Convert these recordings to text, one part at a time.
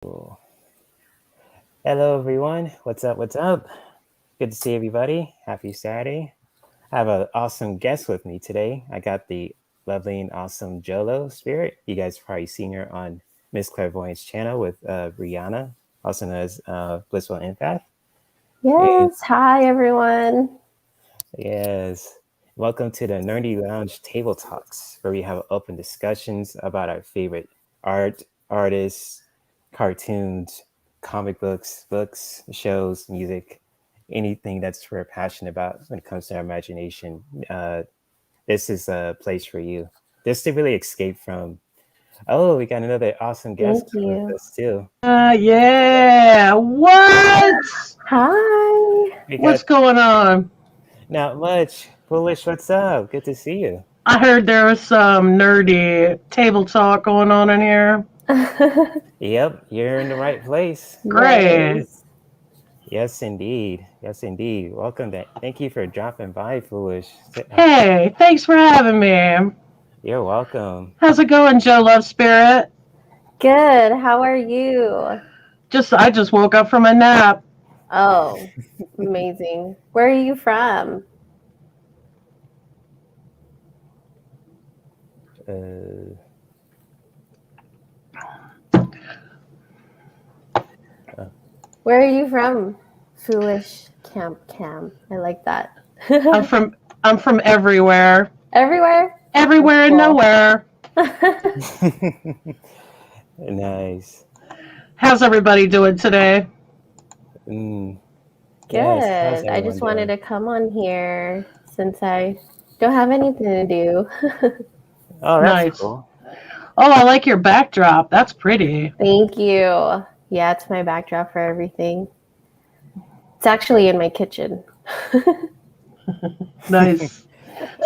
Cool. Hello, everyone. What's up? What's up? Good to see everybody. Happy Saturday. I have an awesome guest with me today. I got the lovely and awesome Jolo Spirit. You guys probably seen her on Miss Clair Voyance channel with Rihanna, also known as Blissful Empath. Yes. Hi, everyone. Yes. Welcome to the Nerdy Lounge Table Talks, where we have open discussions about our favorite art, artists, cartoons, comic books, shows, music, anything that's we're passionate about when it comes to our imagination. This is a place for you. Just to really escape from, oh, we got another awesome guest Thank with you. us too. Yeah. What? Hi. What's going on? Not much. Foolish, what's up? Good to see you. I heard there was some nerdy table talk going on in here. Yep, you're in the right place. Great. Yes, indeed. Yes, indeed. Welcome. Thank you for dropping by, Foolish. Hey, thanks for having me. You're welcome. How's it going, Joe Love Spirit? Good. How are you? I just woke up from a nap. Oh, amazing. Where are you from? Where are you from? Foolish Cam. I like that. I'm from everywhere. Everywhere? Everywhere and nowhere. Nice. How's everybody doing today? Good. Yes, I just wanted to come on here since I don't have anything to do. Oh, that's Nice. cool. Oh, I like your backdrop. That's pretty. Thank you. Yeah, it's my backdrop for everything. It's actually in my kitchen. Nice.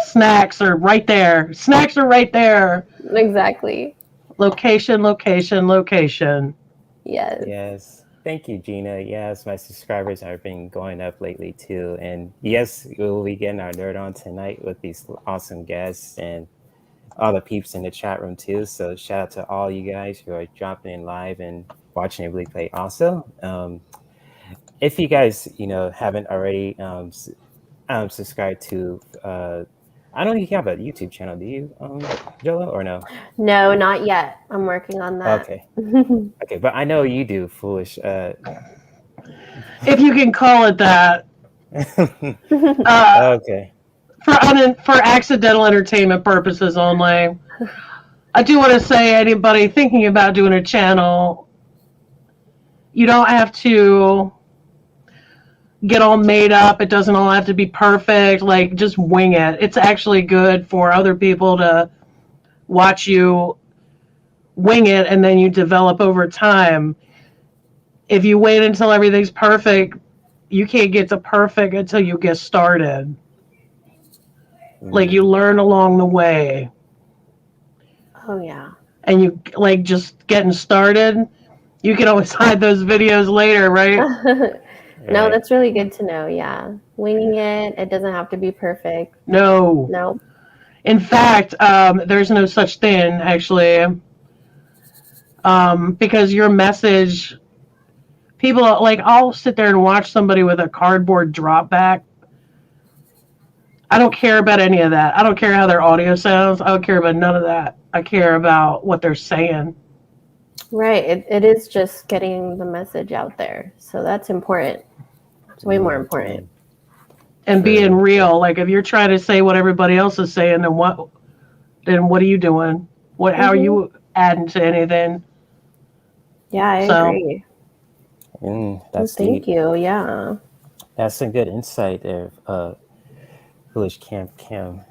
Snacks are right there. Snacks are right there. Exactly. Location. Yes. Yes. Thank you, Gina. Yes, my subscribers have been going up lately too. And yes, we'll be getting our nerd on tonight with these awesome guests and all the peeps in the chat room too. So shout out to all you guys who are dropping in live and watching the replay also. If you guys, haven't already subscribed to, I don't think you have a YouTube channel, do you, Jola, or no? No, not yet. I'm working on that. Okay. Okay, but I know you do, Foolish. If you can call it that. Okay. For accidental entertainment purposes only. I do want to say, anybody thinking about doing a channel, you don't have to get all made up. It doesn't all have to be perfect. Like, just wing it. It's actually good for other people to watch you wing it, and then you develop over time. If you wait until everything's perfect, you can't get to perfect until you get started. Like, you learn along the way. Oh, yeah. And you, like, just getting started, you can always hide those videos later, right? No, that's really good to know, yeah. Winging it doesn't have to be perfect. No. In fact, there's no such thing, actually. Because your message, people, like, I'll sit there and watch somebody with a cardboard drop back. I don't care about any of that. I don't care how their audio sounds. I don't care about none of that. I care about what they're saying. Right. It is just getting the message out there. So that's important. It's way more important. And being real. Like, if you're trying to say what everybody else is saying, then what are you doing? How are you adding to anything? Yeah, I agree. That's thank you. Yeah. That's some good insight there. Foolish Cam.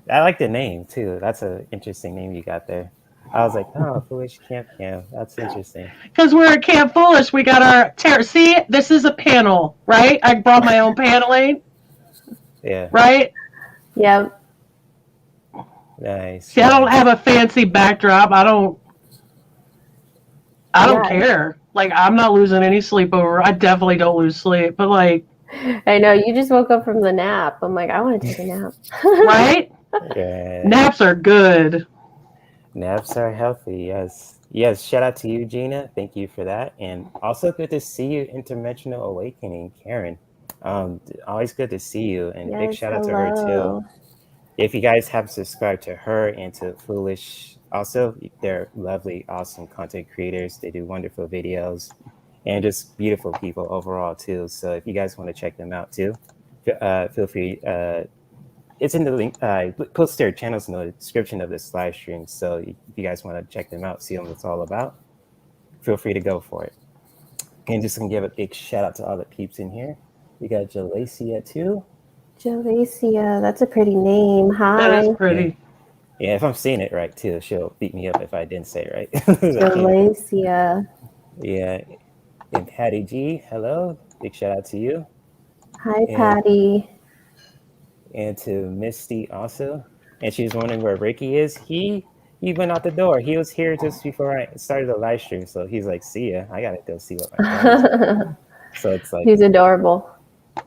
I like the name too. That's an interesting name you got there. I was like, oh, Foolish Cam. That's interesting. Because we're at Camp Foolish, we got our see, this is a panel, right? I brought my own paneling. Yeah. Right? Yep. Nice. See, I don't have a fancy backdrop. I don't care. Like, I'm not losing any sleep over. I definitely don't lose sleep. But, like, I know, you just woke up from the nap. I'm like, I want to take a nap. Right? Yeah. Naps are good. Naps are healthy, yes. Yes, shout out to you, Gina. Thank you for that. And also good to see you, Interdimensional Awakening, Karen. Always good to see you. And big Yes, shout out to her too. hello. If you guys have subscribed to her and to Foolish, also, they're lovely, awesome content creators. They do wonderful videos and just beautiful people overall too. So if you guys want to check them out too, feel free. It's in the link. Post their channels in the description of this live stream. So if you guys want to check them out, see what it's all about, feel free to go for it. And just gonna give a big shout out to all the peeps in here. We got Jalacia too. Jalacia, that's a pretty name. That Hi. is pretty. Yeah, if I'm saying it right too, she'll beat me up if I didn't say it right. Jalacia. Yeah, and Patty G, hello. Big shout out to you. Hi, Patty. And to Misty also. And she's wondering where Ricky is. He went out the door. He was here just before I started the live stream. So he's like, see ya. I gotta go see what my friends. So it's like, He's adorable.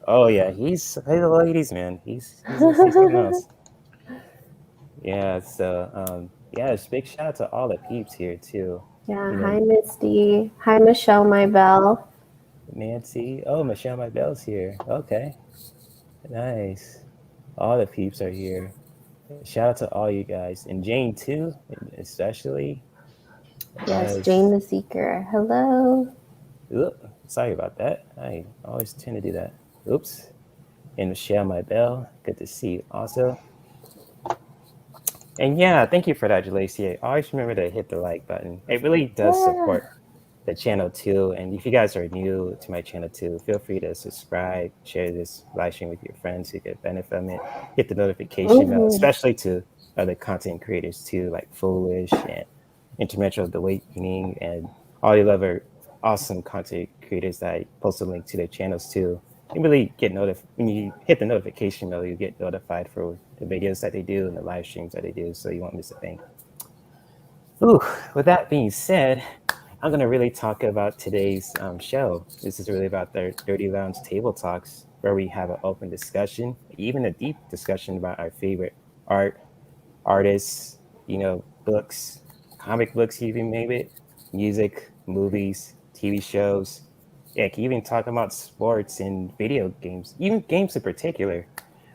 oh yeah, he's the ladies, man. He's something else. Yeah, so yeah, it's big shout out to all the peeps here too. Yeah, hi Misty. Hi Michelle, my belle. Nancy. Oh, Michelle, my belle's here. Okay. Nice. All the peeps are here. Shout out to all you guys. And Jane too, especially. Yes, Jane the Seeker. Hello. Oop, sorry about that. I always tend to do that. Oops. And Michelle, my belle. Good to see you also. And yeah, thank you for that, Jalacia. Always remember to hit the like button. It really does support the channel too. And if you guys are new to my channel too, feel free to subscribe, share this live stream with your friends who could benefit from it. Hit the notification bell, especially to other content creators too, like Foolish and Interdimensional Awakening and all the other awesome content creators that I post a link to their channels too. You really get notified when you hit the notification bell. You get notified for the videos that they do and the live streams that they do, so you won't miss a thing. Ooh, with that being said, I'm gonna really talk about today's show. This is really about the Dirty Lounge Table Talks, where we have an open discussion, even a deep discussion about our favorite artists, books, comic books, even maybe, music, movies, TV shows. Yeah, can even talk about sports and video games, even games in particular.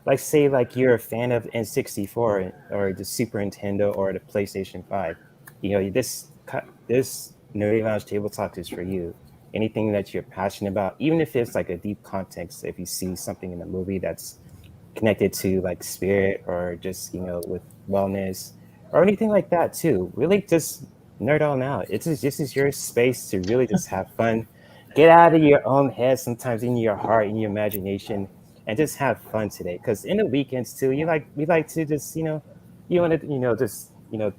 Like say you're a fan of N64 or the Super Nintendo or the PlayStation 5. This Nerdy Lounge Table Talk is for you. Anything that you're passionate about, even if it's like a deep context, if you see something in a movie that's connected to like spirit or just, with wellness or anything like that too. Really just nerd on out. This is your space to really just have fun. Get out of your own head sometimes, in your heart, in your imagination, and just have fun today. Because in the weekends too, we like to just, you want to, just,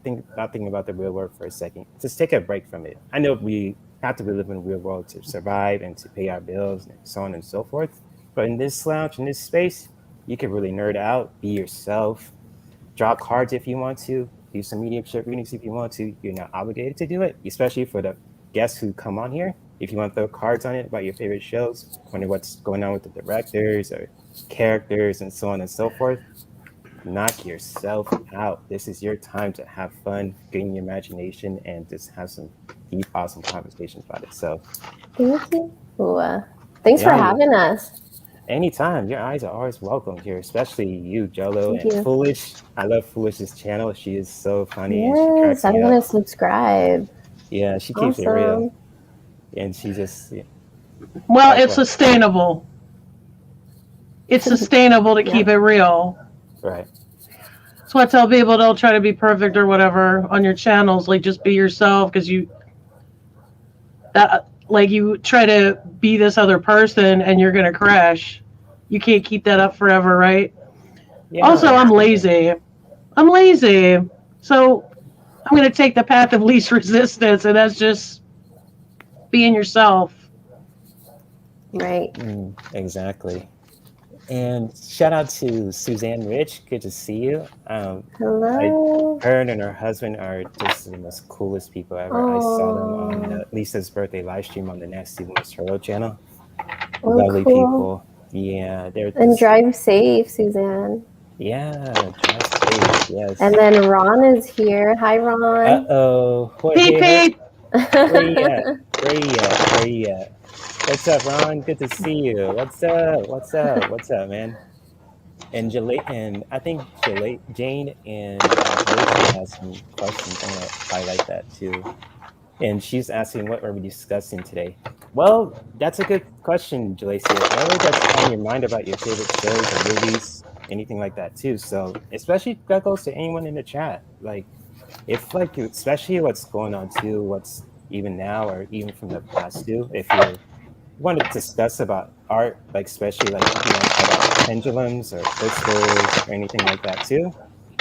think about the real world for a second. Just take a break from it. I know we have to live in the real world to survive and to pay our bills and so on and so forth. But in this lounge, in this space, you can really nerd out, be yourself, draw cards if you want to, do some mediumship readings if you want to. You're not obligated to do it, especially for the guests who come on here. If you want to throw cards on it about your favorite shows, wonder what's going on with the directors or characters and so on and so forth, knock yourself out. This is your time to have fun, gain your imagination, and just have some deep, awesome conversations about it. So, thank you. Thanks for having us. Anytime. Your eyes are always welcome here, especially you, Jolo, and Foolish. I love Foolish's channel. She is so funny. Yes, I'm going to subscribe. Yeah, she keeps it real. And she just... Yeah. Well, it's sustainable. It's sustainable to keep it real. Right. That's why I tell people, don't try to be perfect or whatever on your channels. Like, just be yourself, because you try to be this other person and you're going to crash. You can't keep that up forever, right? Yeah. Also, I'm lazy. So I'm going to take the path of least resistance, and that's just being yourself. Right. Exactly. And shout out to Suzanne Rich. Good to see you. Hello. Her and her husband are just the most coolest people ever. I saw them on Lisa's birthday live stream on the Nasty Woman's Turtle channel. Lovely people. Yeah. And drive safe, Suzanne. Yeah, drive safe. Yes. And then Ron is here. Hi, Ron. Uh-oh. Pete. Where you at? Where you at? Where you at? What's up, Ron? Good to see you. What's up? What's up? What's up, man? And I think Jane and Jalea has some questions. I'm gonna highlight that too. And she's asking, what are we discussing today? Well, that's a good question, Jalea. Whatever that's on your mind about your favorite shows or movies, anything like that too. So especially that goes to anyone in the chat. Like, if like especially what's going on too, what's even now or even from the past too. If you want to discuss about art, like especially like you want to talk about pendulums or crystals or anything like that too,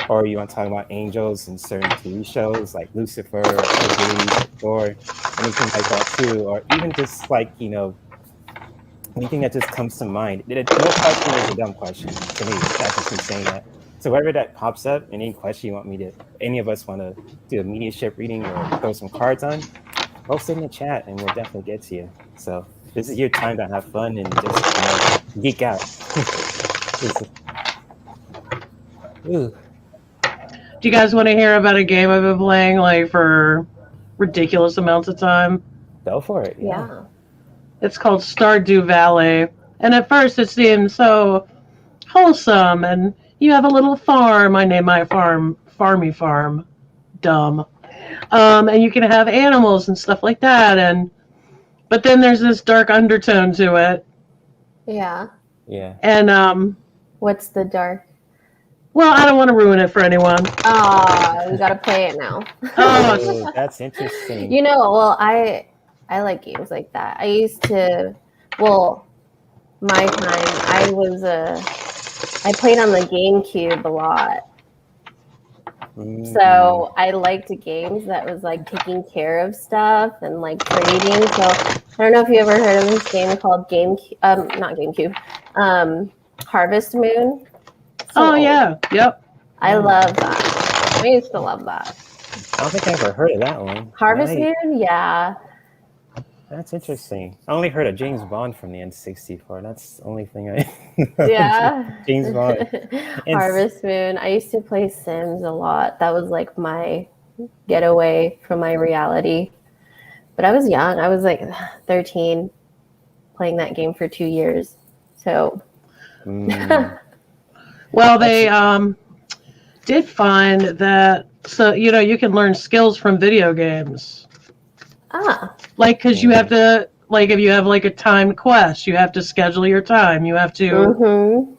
or you want to talk about angels in certain TV shows like Lucifer or Hercules or anything like that too, or even just like anything that just comes to mind. No question is a dumb question to me. That's just me saying that. So wherever that pops up, any question you want me to, any of us want to do a mediumship reading or throw some cards on, post it in the chat and we'll definitely get to you. So this is your time to have fun and just geek out. Ooh. Do you guys want to hear about a game I've been playing like for ridiculous amounts of time? Go for it. Yeah. It's called Stardew Valley. And at first it seemed so wholesome, and you have a little farm. I name my farm Farmy Farm. Dumb. And you can have animals and stuff like that, but then there's this dark undertone to it. Yeah. Yeah. And What's the dark? well, I don't want to ruin it for anyone. We gotta play it now. Oh, that's interesting. Well, I like games like that. I used to, my time, I played on the GameCube a lot. So I liked games that was like taking care of stuff and like trading. So I don't know if you ever heard of this game called not GameCube, Harvest Moon. So yeah, yep. I love that. I used to love that. I don't think I ever heard of that one. Harvest Moon, yeah. That's interesting. I only heard of James Bond from the N64. That's the only thing I know. Yeah. James Bond. Harvest Moon. I used to play Sims a lot. That was like my getaway from my reality. But I was young. I was like 13 playing that game for 2 years. So well, they did find that you can learn skills from video games. Like, because you have to, like, if you have, like, a timed quest, you have to schedule your time. You have to... Mm-hmm.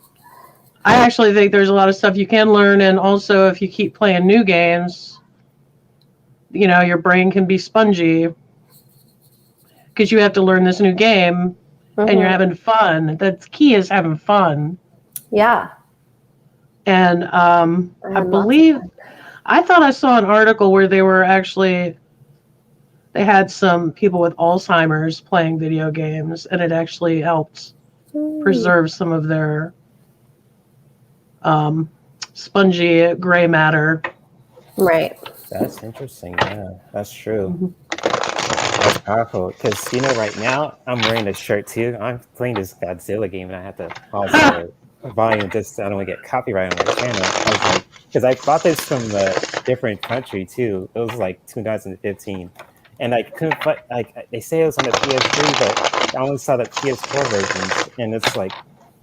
I actually think there's a lot of stuff you can learn, and also if you keep playing new games, your brain can be spongy. Because you have to learn this new game, and you're having fun. The key is having fun. Yeah. And I thought I saw an article where they had some people with Alzheimer's playing video games, and it actually helped preserve some of their spongy gray matter. Right. That's interesting. Yeah, that's true. That's powerful. Because, right now I'm wearing a shirt too. I'm playing this Godzilla game, and I have to pause the volume just so I don't get copyright on my channel. I was like, because I bought this from a different country too. It was like 2015. And I couldn't find, they say it was on the PS3, but I only saw the PS4 versions. And it's like,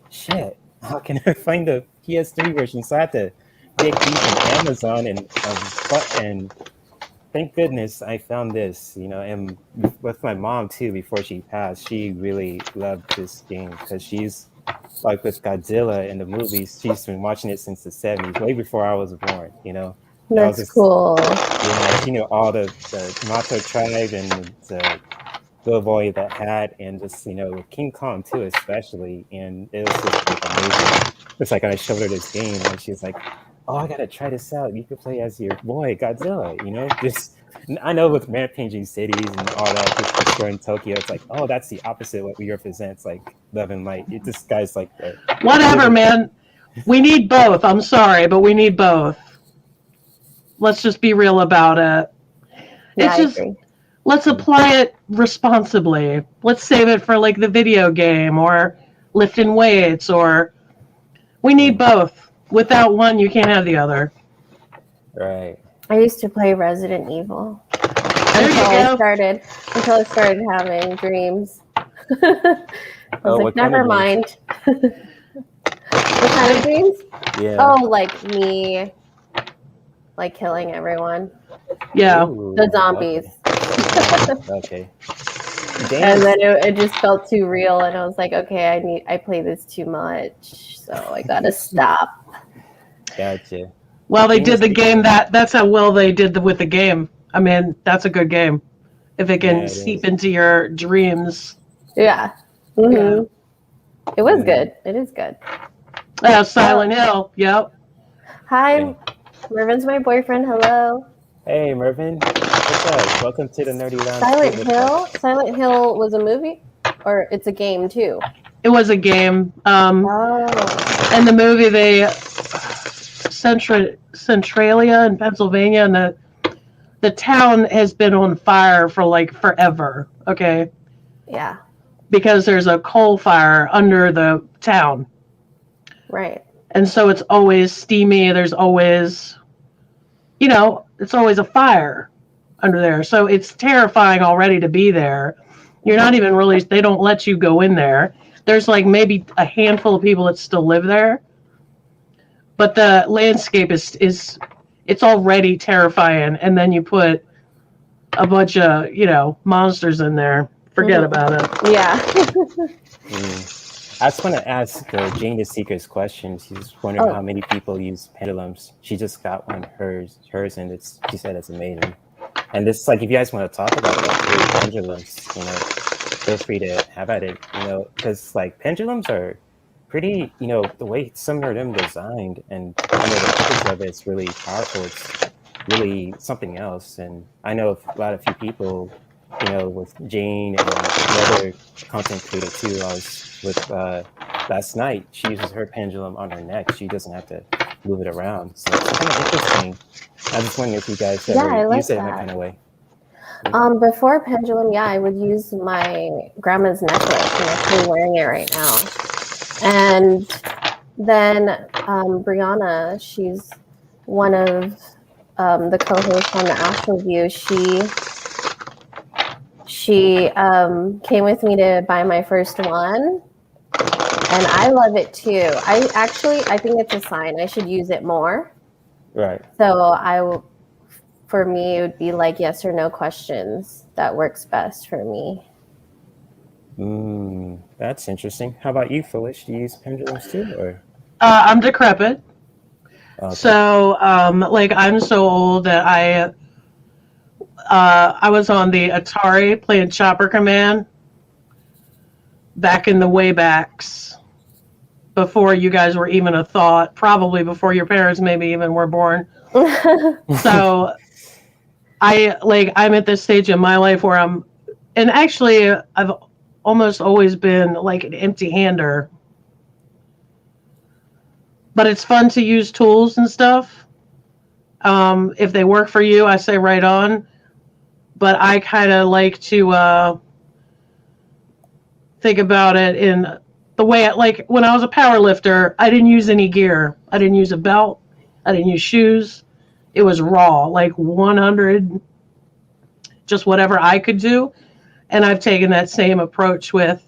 shit, how can I find the PS3 version? So I had to dig deep in Amazon and thank goodness I found this, and with my mom too, before she passed, she really loved this game because she's like with Godzilla in the movies. She's been watching it since the 70s, way before I was born, That's cool. She knew all the Mato tribe and the little boy that had, and just, with King Kong too, especially. And it was just like amazing. It's like I showed her this game and she's like, oh, I gotta try this out. You could play as your boy Godzilla, just I know with rampaging cities and all that, just destroying Tokyo, it's like, oh, that's the opposite of what we represent. It's like love and light. This guy's like whatever, man. We need both. I'm sorry, but we need both. Let's just be real about it. Yeah, it's just, let's apply it responsibly. Let's save it for like the video game or lifting weights, or we need both. Without one, you can't have the other. Right. I used to play Resident Evil. until I started having dreams. I was like, never mind. What kind of dreams? Yeah. Oh, like me, like killing everyone. Yeah. Ooh, The zombies. Okay. And then it just felt too real, and I was like, okay, I play this too much, so I gotta stop. Gotcha. Well, they did the game. That's how well they did with the game. I mean, that's a good game. If it can seep into your dreams. Yeah. Mm-hmm. Yeah. It was good. It is good. Yeah, Silent Hill. Yep. Hi, Mervin's my boyfriend. Hello. Hey, Mervin. What's up? Welcome to the Nerdy Lounge. Silent Hill was a movie, or it's a game too? It was a game. And the movie, Centralia in Pennsylvania, and the town has been on fire for like forever. Okay. Yeah. Because there's a coal fire under the town. Right. And so it's always steamy. There's always, it's always a fire under there. So it's terrifying already to be there. You're not even really, they don't let you go in there. There's like maybe a handful of people that still live there. But the landscape is it's already terrifying. And then you put a bunch of, monsters in there. Forget about it. Yeah. I just want to ask Jane the Seeker's question. She's wondering how many people use pendulums. She just got one hers, and she said it's amazing. And this, like, if you guys want to talk about pendulums, feel free to have at it. Because like pendulums are pretty, the way some of them designed, and the purpose of it's really powerful. It's really something else. And I know a few people. With Jane and another content creator too, I was with last night. She uses her pendulum on her neck. She doesn't have to move it around. So it's kind of interesting. I just wondering if you guys ever use it in that kind of way. Before pendulum, I would use my grandma's necklace. I'm actually wearing it right now. And then Brianna, she's one of the co-hosts on the Astral View. She came with me to buy my first one, and I love it too. I think it's a sign I should use it more. Right. So for me, it would be like yes or no questions. That works best for me. That's interesting. How about you, Phyllis? Do you use pendulums too, or? I'm decrepit. Okay. So, I'm so old that I was on the Atari playing Chopper Command back in the waybacks before you guys were even a thought, probably before your parents maybe even were born. So I'm at this stage in my life where and actually I've almost always been like an empty-hander. But it's fun to use tools and stuff. If they work for you, I say right on. But I kind of like to think about it in the way, when I was a power lifter, I didn't use any gear. I didn't use a belt. I didn't use shoes. It was raw, 100, just whatever I could do. And I've taken that same approach with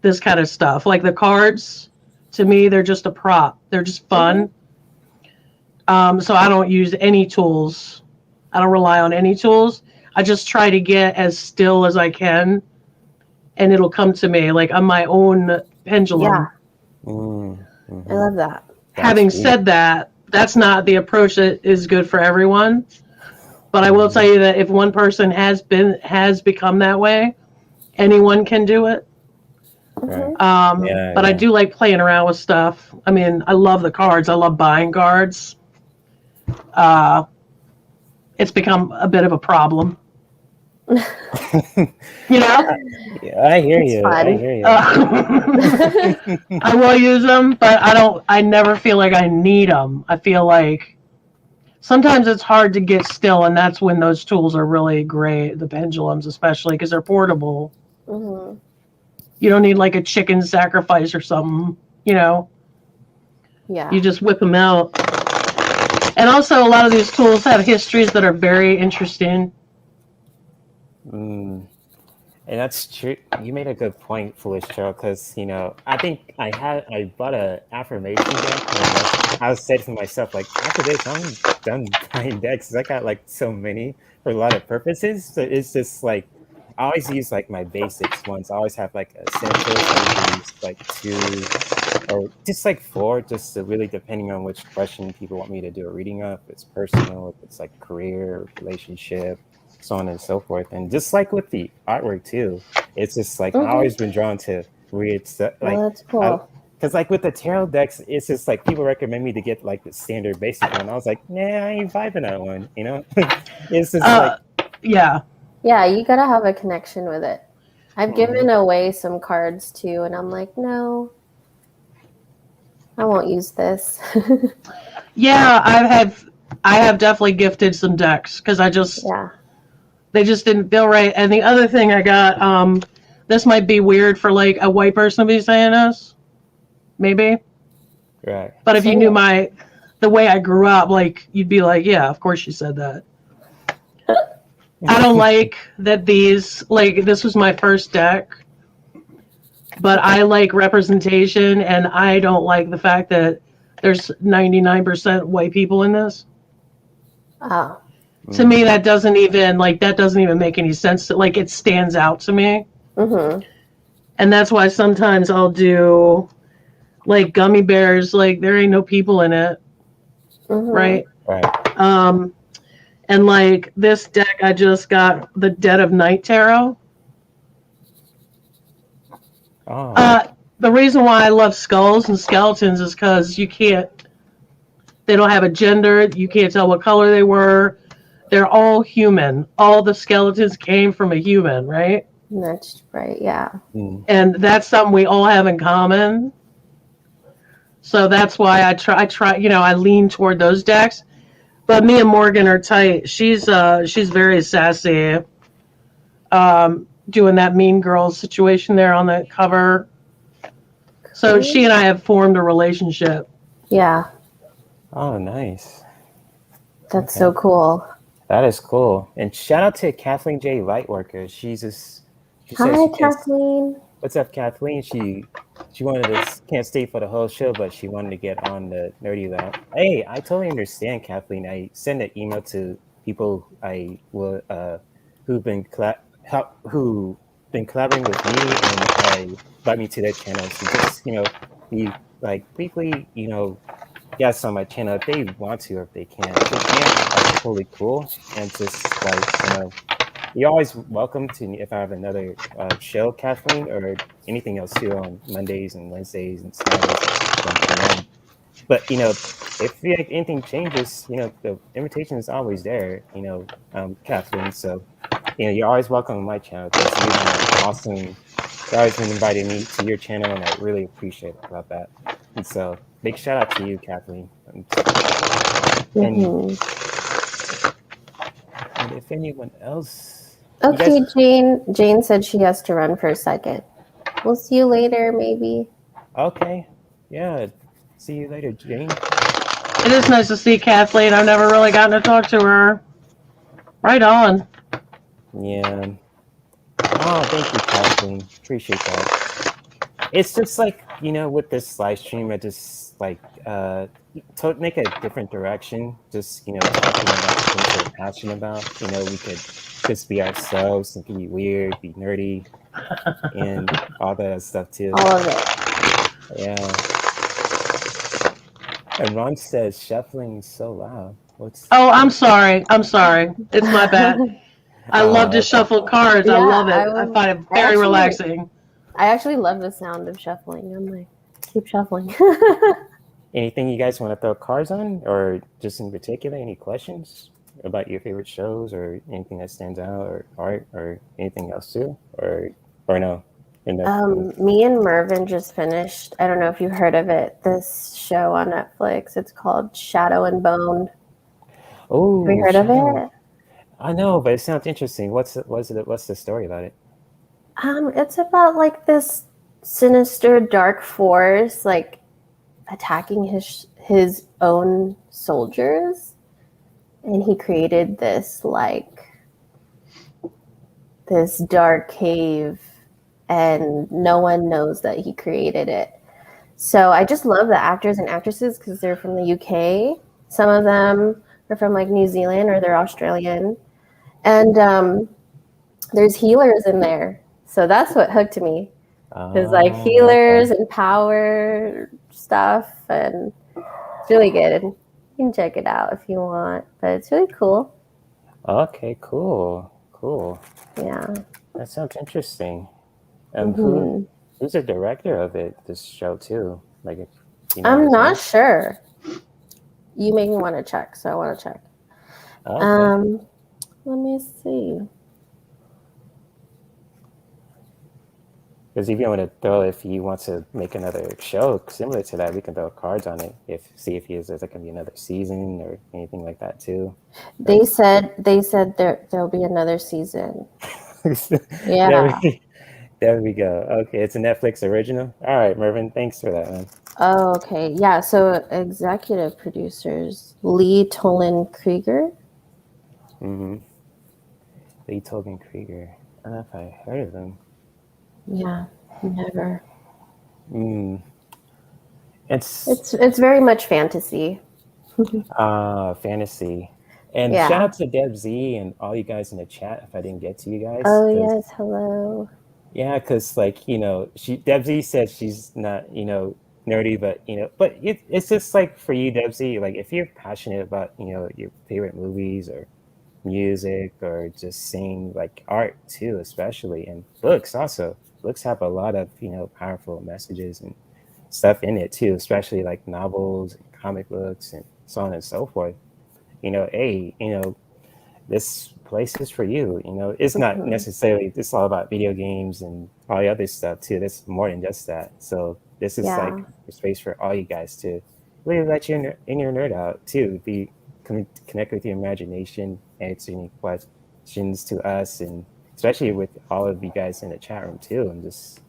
this kind of stuff. Like the cards, to me, they're just a prop. They're just fun. So I don't use any tools. I don't rely on any tools. I just try to get as still as I can, and it'll come to me on my own pendulum. Yeah. I love that. Having said that, that's not the approach that is good for everyone. But I will tell you that if one person has become that way, anyone can do it. But I do like playing around with stuff. I mean, I love the cards. I love buying cards. It's become a bit of a problem. Yeah, I hear you. I will use them, but I never feel like I need them. I feel like sometimes it's hard to get still, and that's when those tools are really great, the pendulums especially, because they're portable. Mm-hmm. You don't need a chicken sacrifice or something, Yeah. You just whip them out. And also, a lot of these tools have histories that are very interesting. Mm. And that's true. You made a good point, Foolish Joe, because I think I bought a affirmation deck, and I was saying to myself, like, after this, I'm done buying decks 'cause I got like so many for a lot of purposes. So it's just like I always use like my basics ones. I always have like essentials. I usually use like two or just like four, just to really depending on which question people want me to do a reading of. If it's personal, if it's like career, relationship, so on and so forth. And just like with the artwork too, it's just like I always been drawn to weird stuff. Oh, Like that's cool. because like with the tarot decks, it's just like people recommend me to get like the standard basic one. I was like, nah, I ain't vibing that one. It's just like Yeah. Yeah, you gotta have a connection with it. I've given away some cards too, and I'm like, no, I won't use this. Yeah, I have definitely gifted some decks because Yeah. they just didn't feel right. And the other thing I got, this might be weird for like a white person to be saying this, maybe. right. But if Say you knew it. the way I grew up, like you'd be like, yeah, of course you said that. I don't like that this was my first deck, but I like representation, and I don't like the fact that there's 99% white people in this. Oh. To me, that doesn't even make any sense. Like it stands out to me, Mm-hmm. and that's why sometimes I'll do like gummy bears. Like there ain't no people in it, Mm-hmm. right? Right. And like this deck, I just got the Dead of Night Tarot. Oh. The reason why I love skulls and skeletons is because they don't have a gender. You can't tell what color they were. They're all human. All the skeletons came from a human, right? That's right. Yeah. And that's something we all have in common. So that's why I try, I lean toward those decks. But me and Morgan are tight. She's very sassy. Doing that Mean Girls situation there on the cover. So she and I have formed a relationship. Yeah. Oh, nice. That's Okay. so cool. That is cool. And shout out to Kathleen J Lightworker. She says Hi, she can't. Kathleen. What's up, Kathleen? She wanted to can't stay for the whole show, but she wanted to get on the Nerdy Lab. Hey, I totally understand, Kathleen. I send an email to people I will who've been who been collaborating with me and invite me to their channels to just be like briefly guests on my channel if they want to or if they can't. If they can't, that's totally cool. And just like you're always welcome to if I have another show, Kathleen, or anything else too on Mondays and Wednesdays and Saturdays at 1 p.m. But if anything changes, the invitation is always there, Kathleen. So you're always welcome on my channel because you've been awesome. You've always been inviting me to your channel, and I really appreciate about that. And so big shout out to you, Kathleen. And if anyone else. Okay, Jane said she has to run for a second. We'll see you later, maybe. Okay. Yeah. See you later, Jane. It is nice to see Kathleen. I've never really gotten to talk to her. Right on. Yeah. Oh, thank you, Kathleen. Appreciate that. It's just like, with this live stream, I just like to make a different direction. Just, talking about the things we're passionate about. We could just be ourselves and be weird, be nerdy, and all that stuff too. All of it. Yeah. And Ron says shuffling is so loud. Oh, I'm sorry. It's my bad. I love to shuffle cards. I love it. I find it very relaxing. I actually love the sound of shuffling. I'm like, keep shuffling. Anything you guys want to throw cards on, or just in particular, any questions about your favorite shows, or anything that stands out, or art, or anything else too, or no? Me and Mervin just finished. I don't know if you heard of it. This show on Netflix. It's called Shadow and Bone. Oh, have you heard of it? I know, but it sounds interesting. What's the story about it? It's about like this sinister dark force like attacking his own soldiers, and he created this like this dark cave, and no one knows that he created it. So I just love the actors and actresses because they're from the UK. Some of them are from like New Zealand or they're Australian. And there's healers in there. So that's what hooked me. There's like healers and power stuff, and it's really good. You can check it out if you want, but it's really cool. Okay, cool. Yeah. That sounds interesting. Who's the director of this show too? Like, if you know I'm his not name? sure. You make me want to check, so I want to check. Okay. Let me see. Because if you want to if he wants to make another show similar to that, we can throw cards on it. See if there's going to be another season or anything like that too. They said there'll be another season. Yeah. There we go. Okay, it's a Netflix original. All right, Mervin, thanks for that, man. Oh, okay. Yeah, so executive producers, Lee Tolan Krieger. Lee Tolan Krieger. I don't know if I heard of him. Yeah, never. It's very much fantasy. Fantasy. And Yeah. shout out to Deb Z and all you guys in the chat if I didn't get to you guys. Oh, yes, hello. Yeah, because like, Deb Z said she's not, nerdy, but but it's just like for you, Deb Z, like if you're passionate about, your favorite movies or music or just seeing like art too, especially, and books also. Books have a lot of, powerful messages and stuff in it too, especially like novels and comic books and so on and so forth. Hey, this place is for you. It's not necessarily, it's all about video games and all the other stuff too. There's more than just that. So this is like a space for all you guys to really let you in your nerd out too. Connect with your imagination, answer any questions to us, and especially with all of you guys in the chat room too, and just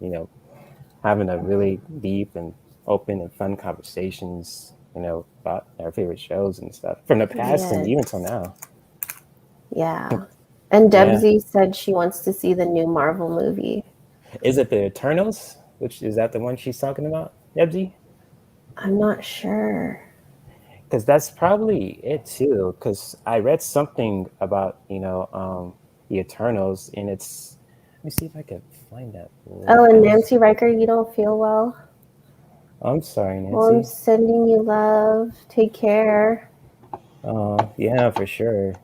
having a really deep and open and fun conversations about our favorite shows and stuff from the past and even till now. Yeah. And Debsy said she wants to see the new Marvel movie. Is it the Eternals? Is that the one she's talking about, Debsy? I'm not sure. Because that's probably it too. Because I read something about the Eternals, and it's. Let me see if I can find that. Oh, and Nancy Riker, you don't feel well? I'm sorry, Nancy. Well, I'm sending you love. Take care. Yeah, for sure.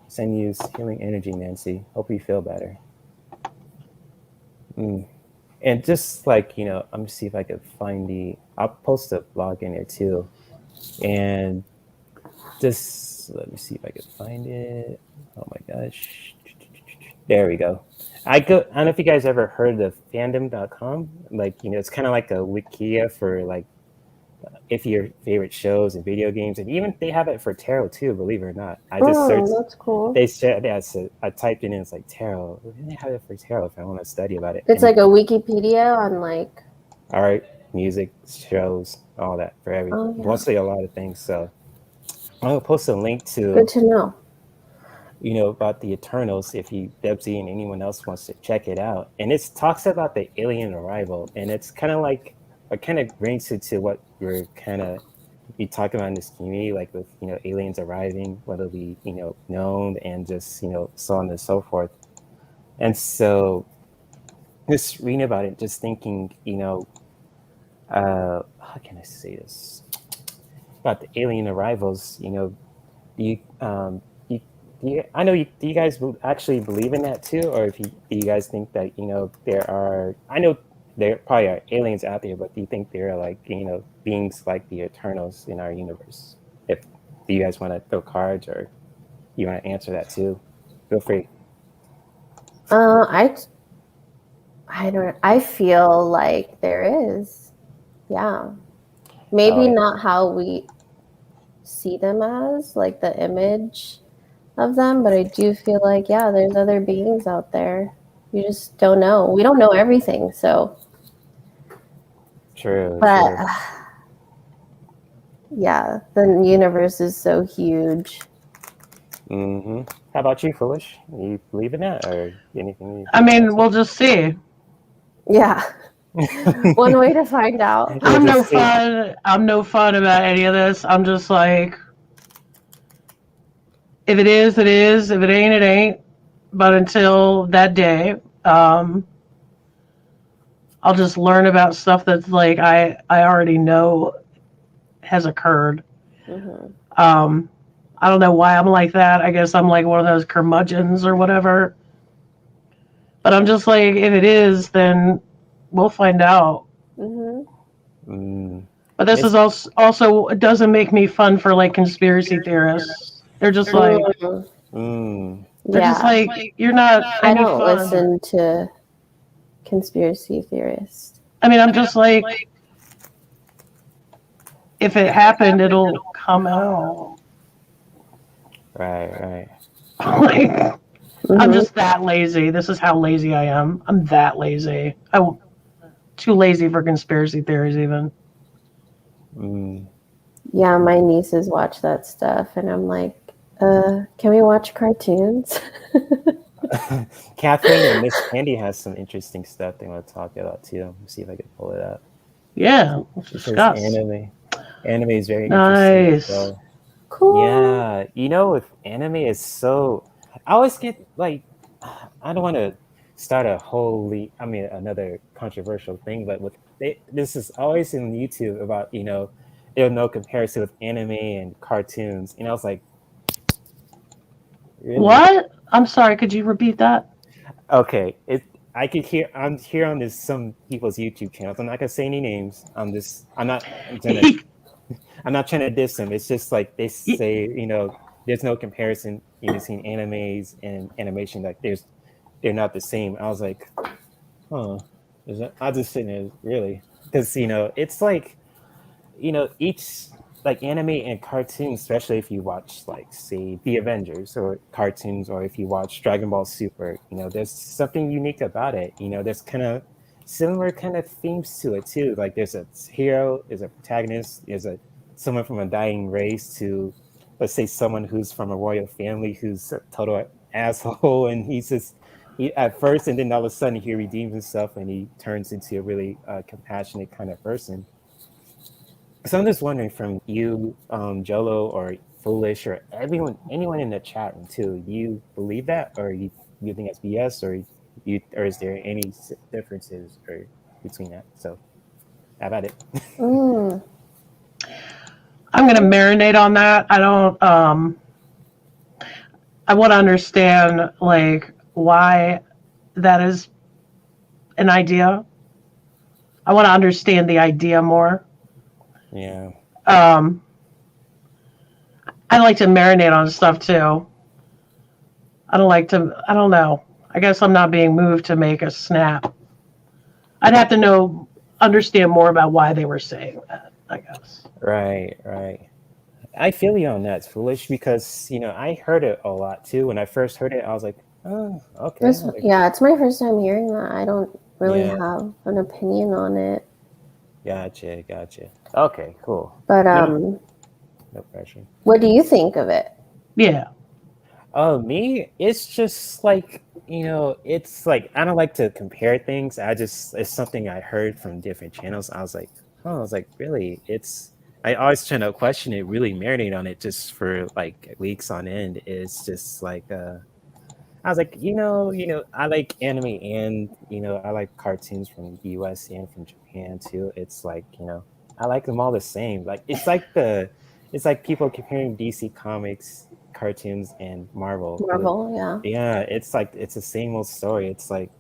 Send you healing energy, Nancy. Hope you feel better. And just like, I'm gonna see if I can find I'll post a blog in there too. And just let me see if I can find it. Oh my gosh. There we go. I don't know if you guys ever heard of Fandom.com. Like, it's kind of like a Wikia for like if your favorite shows and video games, and even they have it for tarot too, believe it or not. I just searched. That's cool. They said, so I typed it in. It's like tarot. They have it for tarot if I want to study about it. It's like a Wikipedia on like art, music, shows, all that for everything. Mostly a lot of things. So I'm gonna post a link to. Good to know. About the Eternals, if Debsy and anyone else wants to check it out. And it talks about the alien arrival, and it's kind of like it kind of brings it to what we're kind of be talking about in this community, like with aliens arriving, whether it be known and just so on and so forth. And so just reading about it, just thinking how can I say this about the alien arrivals? I know do you guys actually believe in that too, or do you guys think that there are? I know there probably are aliens out there, but do you think there are like beings like the Eternals in our universe? Do you guys want to throw cards, or you want to answer that too? Feel free. I don't. I feel like there is. Yeah, maybe not how we see them as like the image of them, but I do feel like there's other beings out there. You just don't know. We don't know everything, so true. But the universe is so huge. How about you, Foolish? You believe in that, or anything? I mean, we'll just see. Yeah. One way to find out. We'll I'm no just see. fun. I'm no fun about any of this. I'm just like, if it is, it is. If it ain't, it ain't. But until that day, I'll just learn about stuff that's like I already know has occurred. Mm-hmm. I don't know why I'm like that. I guess I'm like one of those curmudgeons or whatever. But I'm just like, if it is, then we'll find out. Mm-hmm. Mm. But this is also it doesn't make me fun for like conspiracy theorists. They're just like Mm. they're just Yeah. like you're not I any don't fun. listen to conspiracy theorists. I mean, I'm just like, if it happened, it'll come out. Right. Like, I'm Mhm. just that lazy. This is how lazy I am. I'm that lazy. I'm too lazy for conspiracy theories, even. Mm. Yeah, my nieces watch that stuff, and I'm like, can we watch cartoons? Kathleen and Miss Candy has some interesting stuff they want to talk about too. Let's see if I can pull it up. Yeah, let's She says discuss. anime. Anime is very interesting. Nice. So Cool. yeah, with anime is so. I always get like, I don't want to start another controversial thing, but this is always in YouTube about there's no comparison with anime and cartoons, and I was like, really? What? I'm sorry. Could you repeat that? Okay, I'm here on some people's YouTube channels. I'm not gonna say any names. I'm not trying to diss them. It's just like they say, there's no comparison between animes and animation. Like they're not the same. I was like, huh. I just sitting there really because it's like each like anime and cartoons, especially if you watch like say the Avengers or cartoons, or if you watch Dragon Ball Super, there's something unique about it. There's kind of similar kind of themes to it too. Like there's a hero, there's a protagonist, there's someone from a dying race to, let's say, someone who's from a royal family who's a total asshole, and he at first, and then all of a sudden he redeems himself and he turns into a really compassionate kind of person. So I'm just wondering from you, Jolo or Foolish or anyone in the chat room too, do you believe that, or you think it's BS, or is there any differences or between that? So how about it? Mm. I'm gonna marinate on that. I don't. I want to understand like why that is an idea. I want to understand the idea more. Yeah. I like to marinate on stuff too. I don't know. I guess I'm not being moved to make a snap. I'd have to understand more about why they were saying that, I guess. Right. I feel you on that, Foolish, because I heard it a lot too. When I first heard it, I was like, oh, okay. It's my first time hearing that. I don't really have an opinion on it. Gotcha. Okay, cool. But no pressure. What do you think of it? Yeah. Oh, me? It's just like, it's like, I don't like to compare things. It's something I heard from different channels. I was like, really? I always try to question it, really marinate on it just for like weeks on end. It's just like, I was like, I like anime and, I like cartoons from the US and from Japan too. It's like, I like them all the same. Like, it's like people comparing DC Comics, cartoons, and Marvel. Yeah, it's like, it's the same old story. It's like,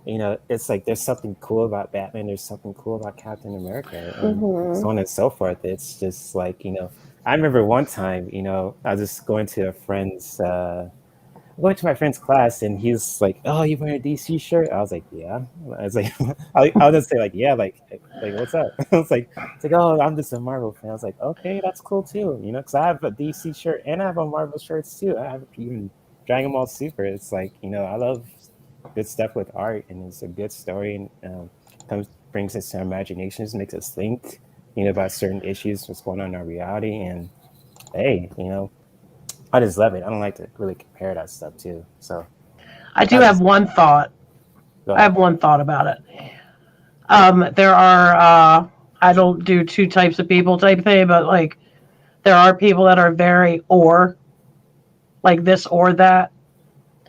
it's like there's something cool about Batman. There's something cool about Captain America, and so on and so forth. It's just like, I remember one time, I was just going to my friend's class, and he's like, "Oh, you wearing a DC shirt?" I was like, "Yeah." I was like, I'll just say like, "Yeah," like what's up? It's like, "Oh, I'm just a Marvel fan." I was like, "Okay, that's cool too," because I have a DC shirt and I have a Marvel shirts too. I have even Dragon Ball Super. It's like, I love good stuff with art, and it's a good story, and brings us to our imaginations, makes us think, about certain issues, what's going on in our reality, and hey, I just love it. I don't like to really compare that stuff too. So I do I have just one thought. go I have ahead. one thought about it. There are, I don't do two types of people type thing, but like, there are people that are very or, like this or that.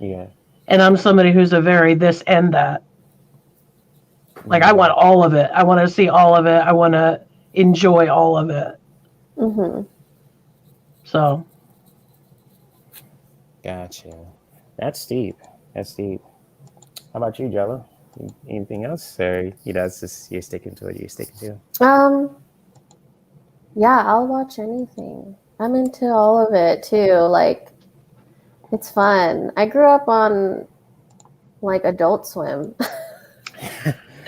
Yeah. And I'm somebody who's a very this and that. Like, I Mm, want all of it. I want to see all of it. I want to enjoy all of it. Mm-hmm. So, gotcha. That's deep. That's deep. How about you, Jello? Anything else, or it's just you're sticking to what you're sticking to? Yeah, I'll watch anything. I'm into all of it too. Like, it's fun. I grew up on like Adult Swim.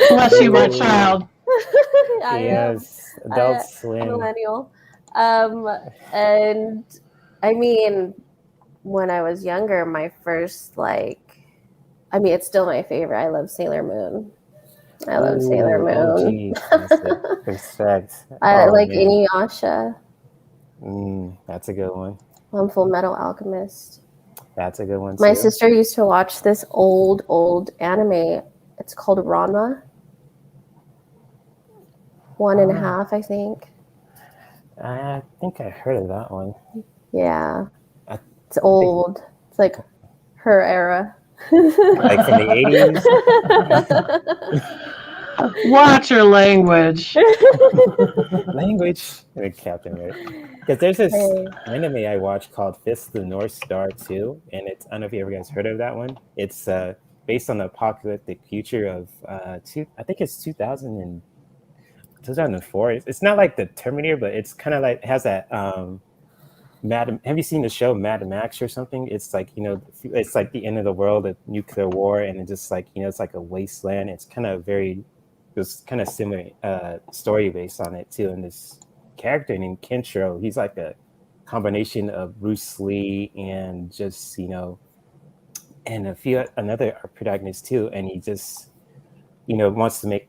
bless you, my Ooh, child. I am yes, Adult a Swim. millennial. Um, and I mean, when I was younger, my first it's still my favorite. I love Sailor Moon. I love Sailor Ooh, Moon. OG classic. Respect. I Oh like man, Inuyasha. that's a good one. Full Metal Alchemist. That's a good one My too. sister used to watch this old anime. It's called Ranma. One and a Ah, half, I think. I think I heard of that one. Yeah. I It's think old. It's like her era. like from the 80s. Watch your language. Language. Captain, right? Because there's this Hey. anime I watched called Fist of the North Star too, and it's I don't know if you ever guys heard of that one. It's based on the apocalyptic future of I think it's 2004. It's not like the Terminator, but it's kind of like it has that Mad. Have you seen the show Mad Max or something? It's like it's like the end of the world, a nuclear war, and it just like it's like a wasteland. It's kind of there's kind of similar story based on it too. And this character named Kenshiro, he's like a combination of Bruce Lee and just and a few another protagonist too. And he just wants to make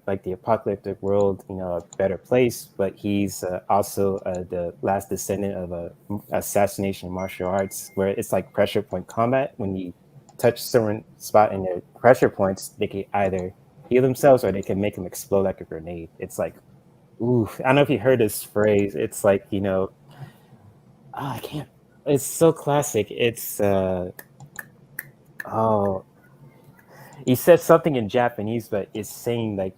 like the apocalyptic world a better place, but he's also the last descendant of a assassination martial arts where it's like pressure point combat. When you touch certain spot in their pressure points, they can either heal themselves or they can make them explode like a grenade. It's like, ooh, I don't know if you heard this phrase. It's like I can't, it's so classic. It's oh, he said something in Japanese, but it's saying like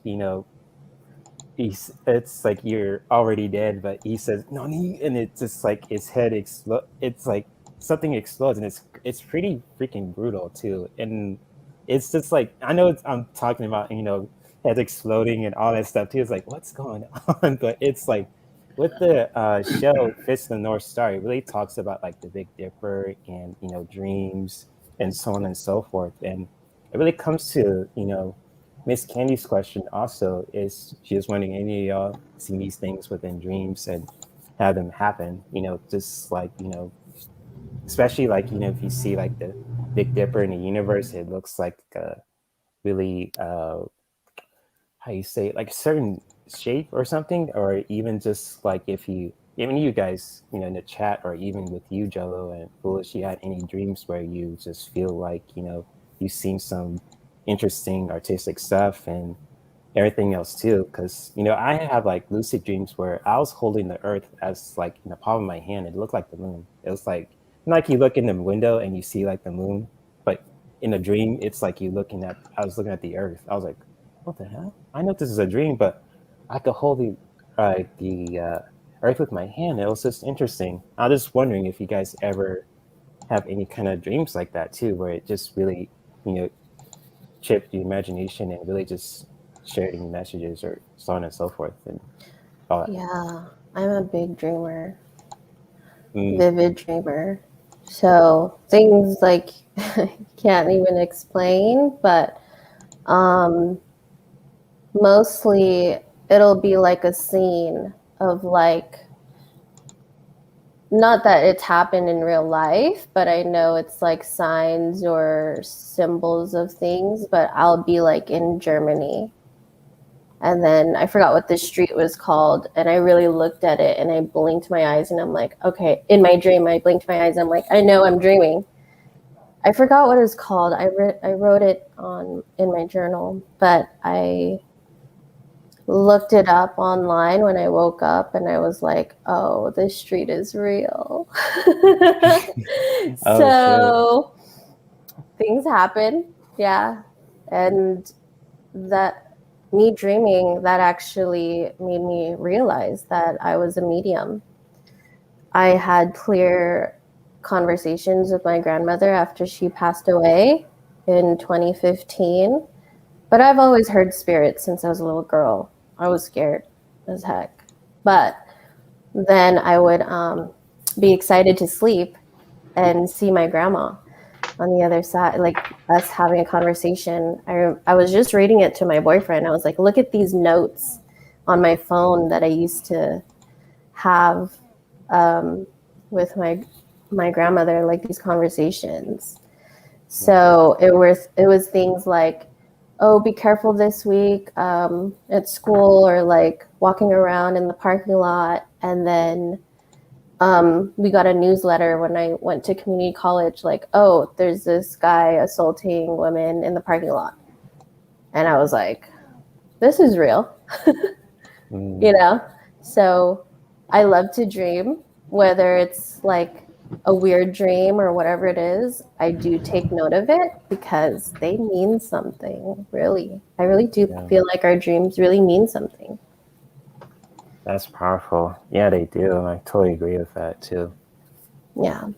it's like you're already dead, but he says no, and it's just like his head explodes. It's like something explodes, and it's pretty freaking brutal too. And it's just like I'm talking about heads exploding and all that stuff too. It's like what's going on, but it's like with the show Fist of the North Star, it really talks about like the Big Dipper and dreams and so on and so forth, and it really comes to Miss Candy's question also is she was wondering any of y'all see these things within dreams and have them happen, just like, especially like, if you see like the Big Dipper in the universe, it looks like really, how you say it, like a certain shape or something, or even just like even you guys, in the chat, or even with you, Jello and Foolish, you had any dreams where you just feel like, you've seen some interesting artistic stuff and everything else too, because I have like lucid dreams where I was holding the earth as like in the palm of my hand. It looked like the moon. It was like you look in the window and you see like the moon, but in a dream it's like I was looking at the earth. I was like, what the hell? I know this is a dream, but I could hold the earth with my hand. It was just interesting. I was just wondering if you guys ever have any kind of dreams like that too, where it just really chipped the imagination and really just sharing messages or so on and so forth and all that. Yeah, I'm a big dreamer, Mm. vivid dreamer. So things like can't even explain, but mostly it'll be like a scene of like, not that it's happened in real life, but I know it's like signs or symbols of things, but I'll be like in Germany And then I forgot what the street was called. And I really looked at it and I blinked my eyes and I'm like, okay, in my dream, I blinked my eyes. I'm like, I know I'm dreaming. I forgot what it's called. I wrote it in my journal, but I looked it up online when I woke up and I was like, oh, this street is real. So things happen. Yeah. And that me dreaming, that actually made me realize that I was a medium. I had clear conversations with my grandmother after she passed away in 2015. But I've always heard spirits since I was a little girl. I was scared as heck. But then I would be excited to sleep and see my grandma on the other side, like us having a conversation. I was just reading it to my boyfriend. I was like, look at these notes on my phone that I used to have with my grandmother, like these conversations. So it was things like, oh, be careful this week at school, or like walking around in the parking lot. And then we got a newsletter when I went to community college, like, oh, there's this guy assaulting women in the parking lot. And I was like, this is real, you know? So I love to dream, whether it's like a weird dream or whatever it is. I do take note of it because they mean something, really. I really do feel like our dreams really mean something. That's powerful. Yeah, they do. I totally agree with that too. Yeah.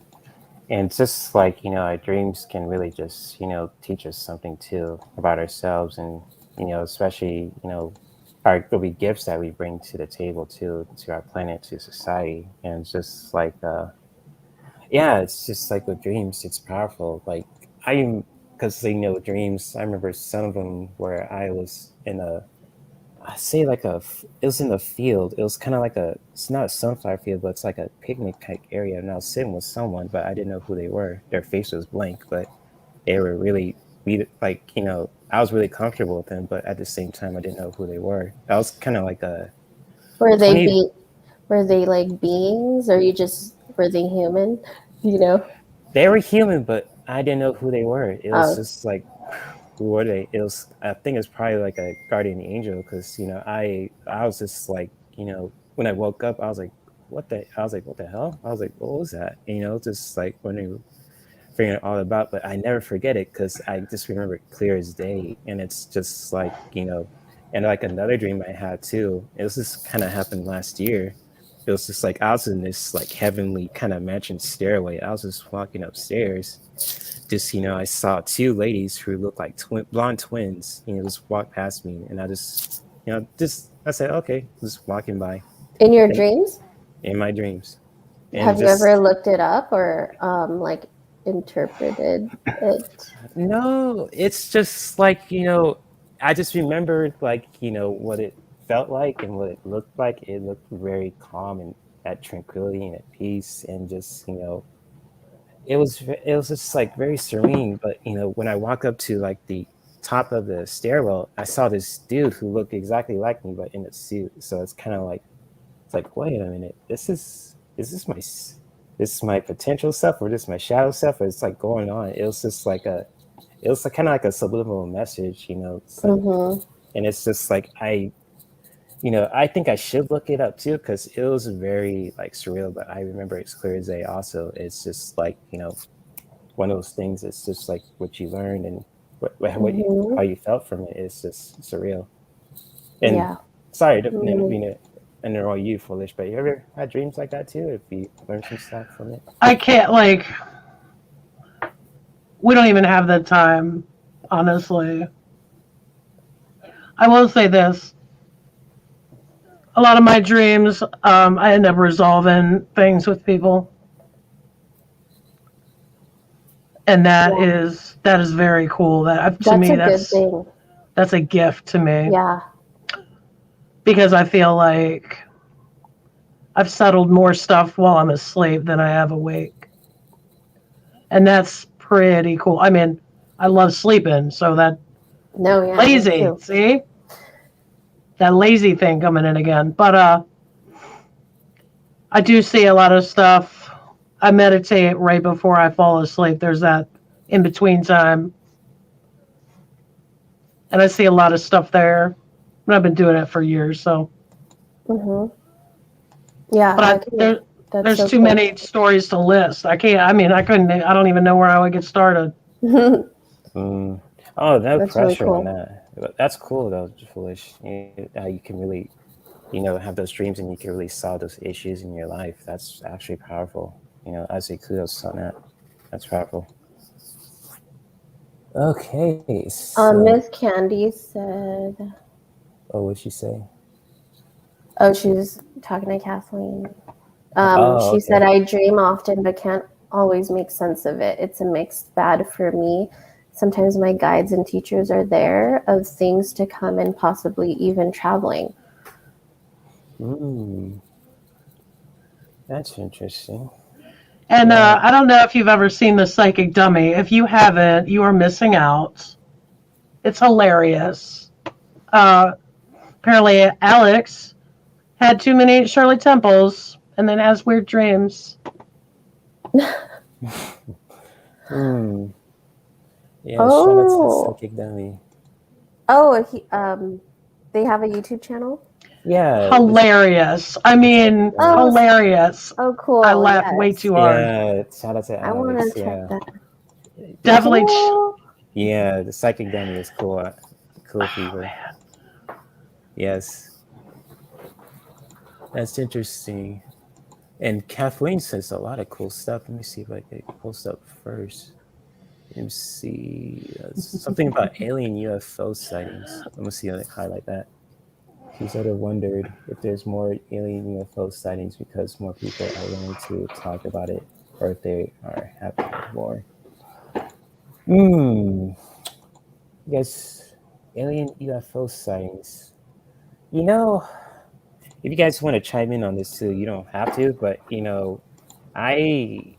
And just like, our dreams can really just, teach us something too about ourselves, and, especially, there'll be gifts that we bring to the table too, to our planet, to society. And it's just like, it's just like with dreams, it's powerful. Like because dreams, I remember some of them where I was in it was in a field. It was kind of like it's not a sunflower field, but it's like a picnic type area. And I was sitting with someone, but I didn't know who they were. Their face was blank, but they were really, I was really comfortable with them, but at the same time, I didn't know who they were. I was kind of like Were they like beings, or were they human? They were human, but I didn't know who they were. It was just like, who were they? I think it's probably like a guardian angel, because I was just like, when I woke up, I was like, what the hell? I was like, what was that? Just like wondering, figuring it all about. But I never forget it, because I just remember it clear as day. And it's just like, and like another dream I had too. It was just kind of happened last year. It was just like I was in this like heavenly kind of mansion stairway. I was just walking upstairs. Just, I saw two ladies who looked like blonde twins, just walk past me. And I just, I said, okay, just walking by. In your dreams? In my dreams. And have you ever looked it up or like interpreted it? No, it's just like, I just remembered like, what it felt like and what it looked like. It looked very calm and at tranquility and at peace, and just, it was just like very serene. But when I walk up to like the top of the stairwell, I saw this dude who looked exactly like me but in a suit. So it's kind of like, wait a minute, is this my potential self, or this my shadow self, or it's like going on. It was just like kind of like a subliminal message, and it's just like I think I should look it up too, because it was very like surreal, but I remember it's clear as day. Also, it's just like, one of those things. It's just like what you learned and how you felt from it. It's just surreal. And sorry, I didn't mean to enroll you foolish, but you ever had dreams like that too? If you learned some stuff from it? I can't, we don't even have the time, honestly. I will say this. A lot of my dreams, I end up resolving things with people. And that is very cool. That's a gift to me. Yeah. Because I feel like I've settled more stuff while I'm asleep than I have awake. And that's pretty cool. I mean, I love sleeping, so that lazy, see? that lazy thing coming in again. But I do see a lot of stuff. I meditate right before I fall asleep. There's that in between time. And I see a lot of stuff there. And I've been doing it for years, so. Yeah, But there's so too cool. many stories to list. I don't even know where I would get started. Oh, no That's pressure really on cool. that. But that's cool though, Foolish. You can really, have those dreams and you can really solve those issues in your life. That's actually powerful. I say kudos on that. That's powerful. Okay, so Miss Candy said, what'd she say? oh, she was talking to Kathleen. Oh, She said, okay. I dream often, but can't always make sense of it. It's a mixed bag for me. Sometimes my guides and teachers are there of things to come and possibly even traveling. That's interesting. And Yeah. I don't know if you've ever seen The Psychic Dummy. If you haven't, you are missing out. It's hilarious. Apparently, Alex had too many Shirley Temples and then has weird dreams. Yeah, shout out to the Oh, Psychic Dummy. they have a YouTube channel? Yeah. Hilarious. I mean, Oh, hilarious. Oh, cool. I laughed way Yes. too hard. Yeah, shout out to I want Alex. to check Yeah. that. Definitely. Cool. Yeah, the Psychic Dummy is cool. Cool people. Man. Yes. That's interesting. And Kathleen says a lot of cool stuff. Let me see if I can post up first. Let me see. Something about alien UFO sightings. Let me see how they highlight that. She sort of wondered if there's more alien UFO sightings because more people are willing to talk about it, or if they are happening more. Yes, alien UFO sightings. If you guys want to chime in on this too, you don't have to. But I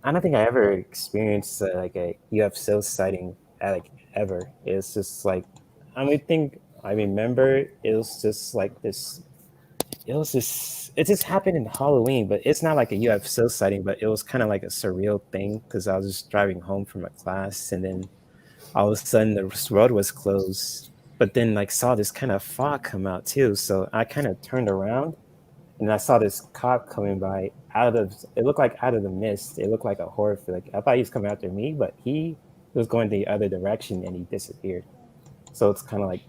don't think I ever experienced like a UFO sighting ever. It's just like I remember it was just like this. It just happened in Halloween, but it's not like a UFO sighting, but it was kind of like a surreal thing because I was just driving home from a class and then all of a sudden the road was closed, but then like saw this kind of fog come out too. So I kind of turned around and I saw this cop coming by it looked like out of the mist. It looked like a horror film. Like I thought he was coming after me, but he was going the other direction and he disappeared. So it's kind of like,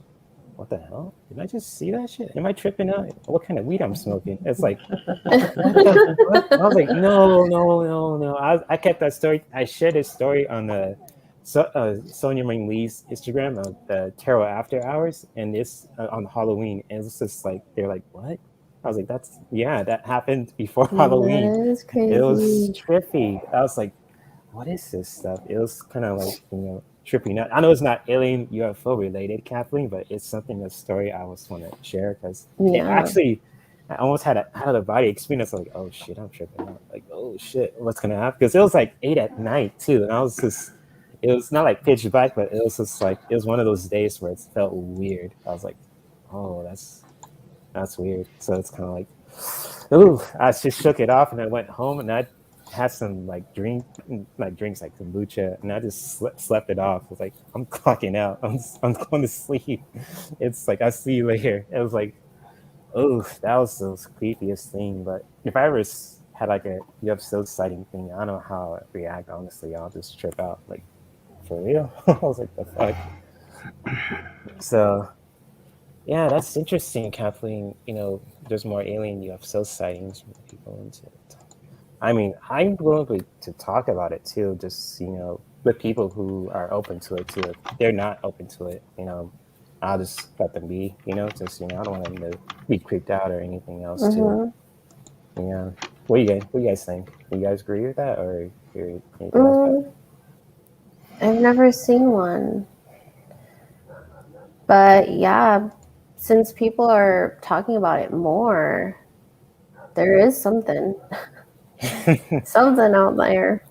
what the hell? Did I just see that shit? Am I tripping out? What kind of weed I'm smoking? It's like, what? I was like, no. I kept that story. I shared this story on the Sonia Marie Lee's Instagram of the Tarot After Hours, and it's on Halloween. And it's just like, they're like, what? I was like, that happened before Halloween. That is crazy. It was trippy. I was like, what is this stuff? It was kind of like, trippy. I know it's not alien UFO related, Kathleen, but it's a story I was want to share because I almost had an out of the body experience. Like, oh shit, I'm tripping out. Like, oh shit, what's gonna happen? Because it was like 8 p.m. too, and I was just, it was not like pitch black, but it was just like, it was one of those days where it felt weird. I was like, oh, that's weird. So it's kind of like, ooh, I just shook it off and I went home and I had some drinks like kombucha, and I just slept it off. I was like, I'm clocking out. I'm going to sleep. It's like, I'll see you later. It was like, oh, that was the creepiest thing. But if I ever had like a UFO sighting thing, I don't know how I'd react. Honestly, I'll just trip out. Like, for real? I was like, the fuck. So, yeah, that's interesting, Kathleen. There's more alien UFO sightings from people into it. I mean, I'm willing to talk about it too, just, with people who are open to it too. If they're not open to it, I'll just let them be, just, I don't want them to be creeped out or anything else too. Yeah. What do you guys think? Do you guys agree with that or anything like that? I've never seen one. But yeah, since people are talking about it more, there is something. Something out there.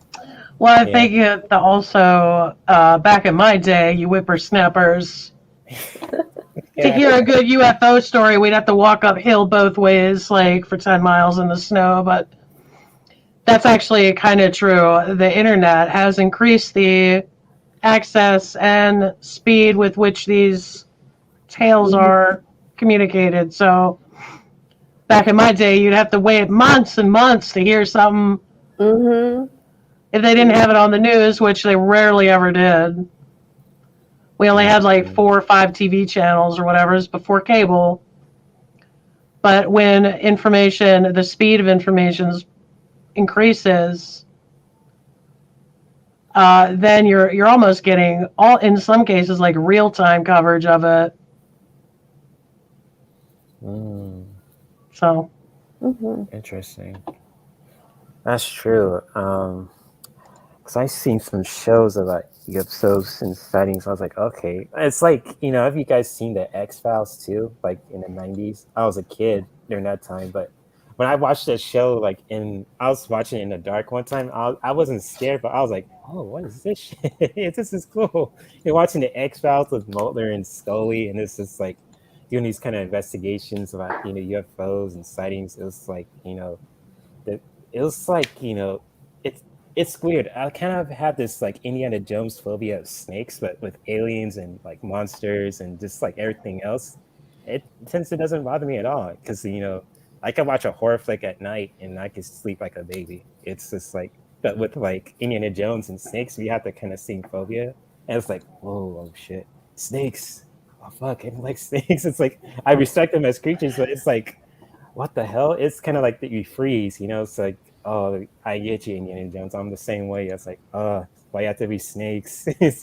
Well, I think that also back in my day, you whippersnappers To hear a good UFO story, we'd have to walk uphill both ways, like for 10 miles in the snow. But that's actually kind of true. The internet has increased the access and speed with which these tales are communicated. So back in my day, you'd have to wait months and months to hear something Mm-hmm. if they didn't have it on the news, which they rarely ever did. We only had like 4 or 5 TV channels or whatever before cable. But when the speed of information increases, then you're almost getting in some cases, like real time coverage of it. So Interesting. That's true. Because I've seen some shows about episodes and sightings. I was like, okay. It's like, have you guys seen the X-Files too? Like in the 90s? I was a kid during that time, but when I watched that show, I was watching it in the dark one time, I wasn't scared, but I was like, oh, what is this shit? This is cool. You're watching the X-Files with Mulder and Scully, and it's just like doing these kind of investigations about, UFOs and sightings. It was like, it's weird. I kind of have this like Indiana Jones phobia of snakes, but with aliens and like monsters and just like everything else, it doesn't bother me at all. Because I can watch a horror flick at night and I can sleep like a baby. It's just like, but with like Indiana Jones and snakes, we have the kind of same phobia, and it's like, whoa, oh shit, snakes. Oh fuck, I don't like snakes. It's like I respect them as creatures, but it's like, what the hell? It's kind of like that you freeze, It's like, oh, I get you, Indiana Jones. I'm the same way. It's like, why you have to be snakes? It's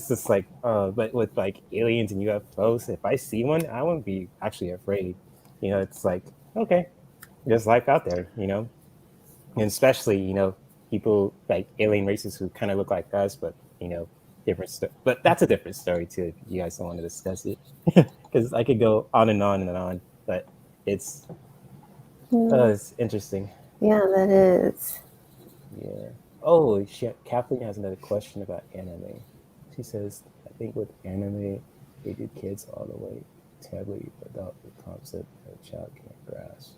just like, but with like aliens and UFOs, if I see one, I wouldn't be actually afraid. It's like, okay, there's life out there, and especially, people like alien races who kind of look like us, but different. But that's a different story too. If you guys don't want to discuss it, because I could go on and on and on. But it's interesting. Yeah, that is. Yeah. Oh, Kathleen has another question about anime. She says, I think with anime, they do kids all the way tably without the concept that a child can't grasp.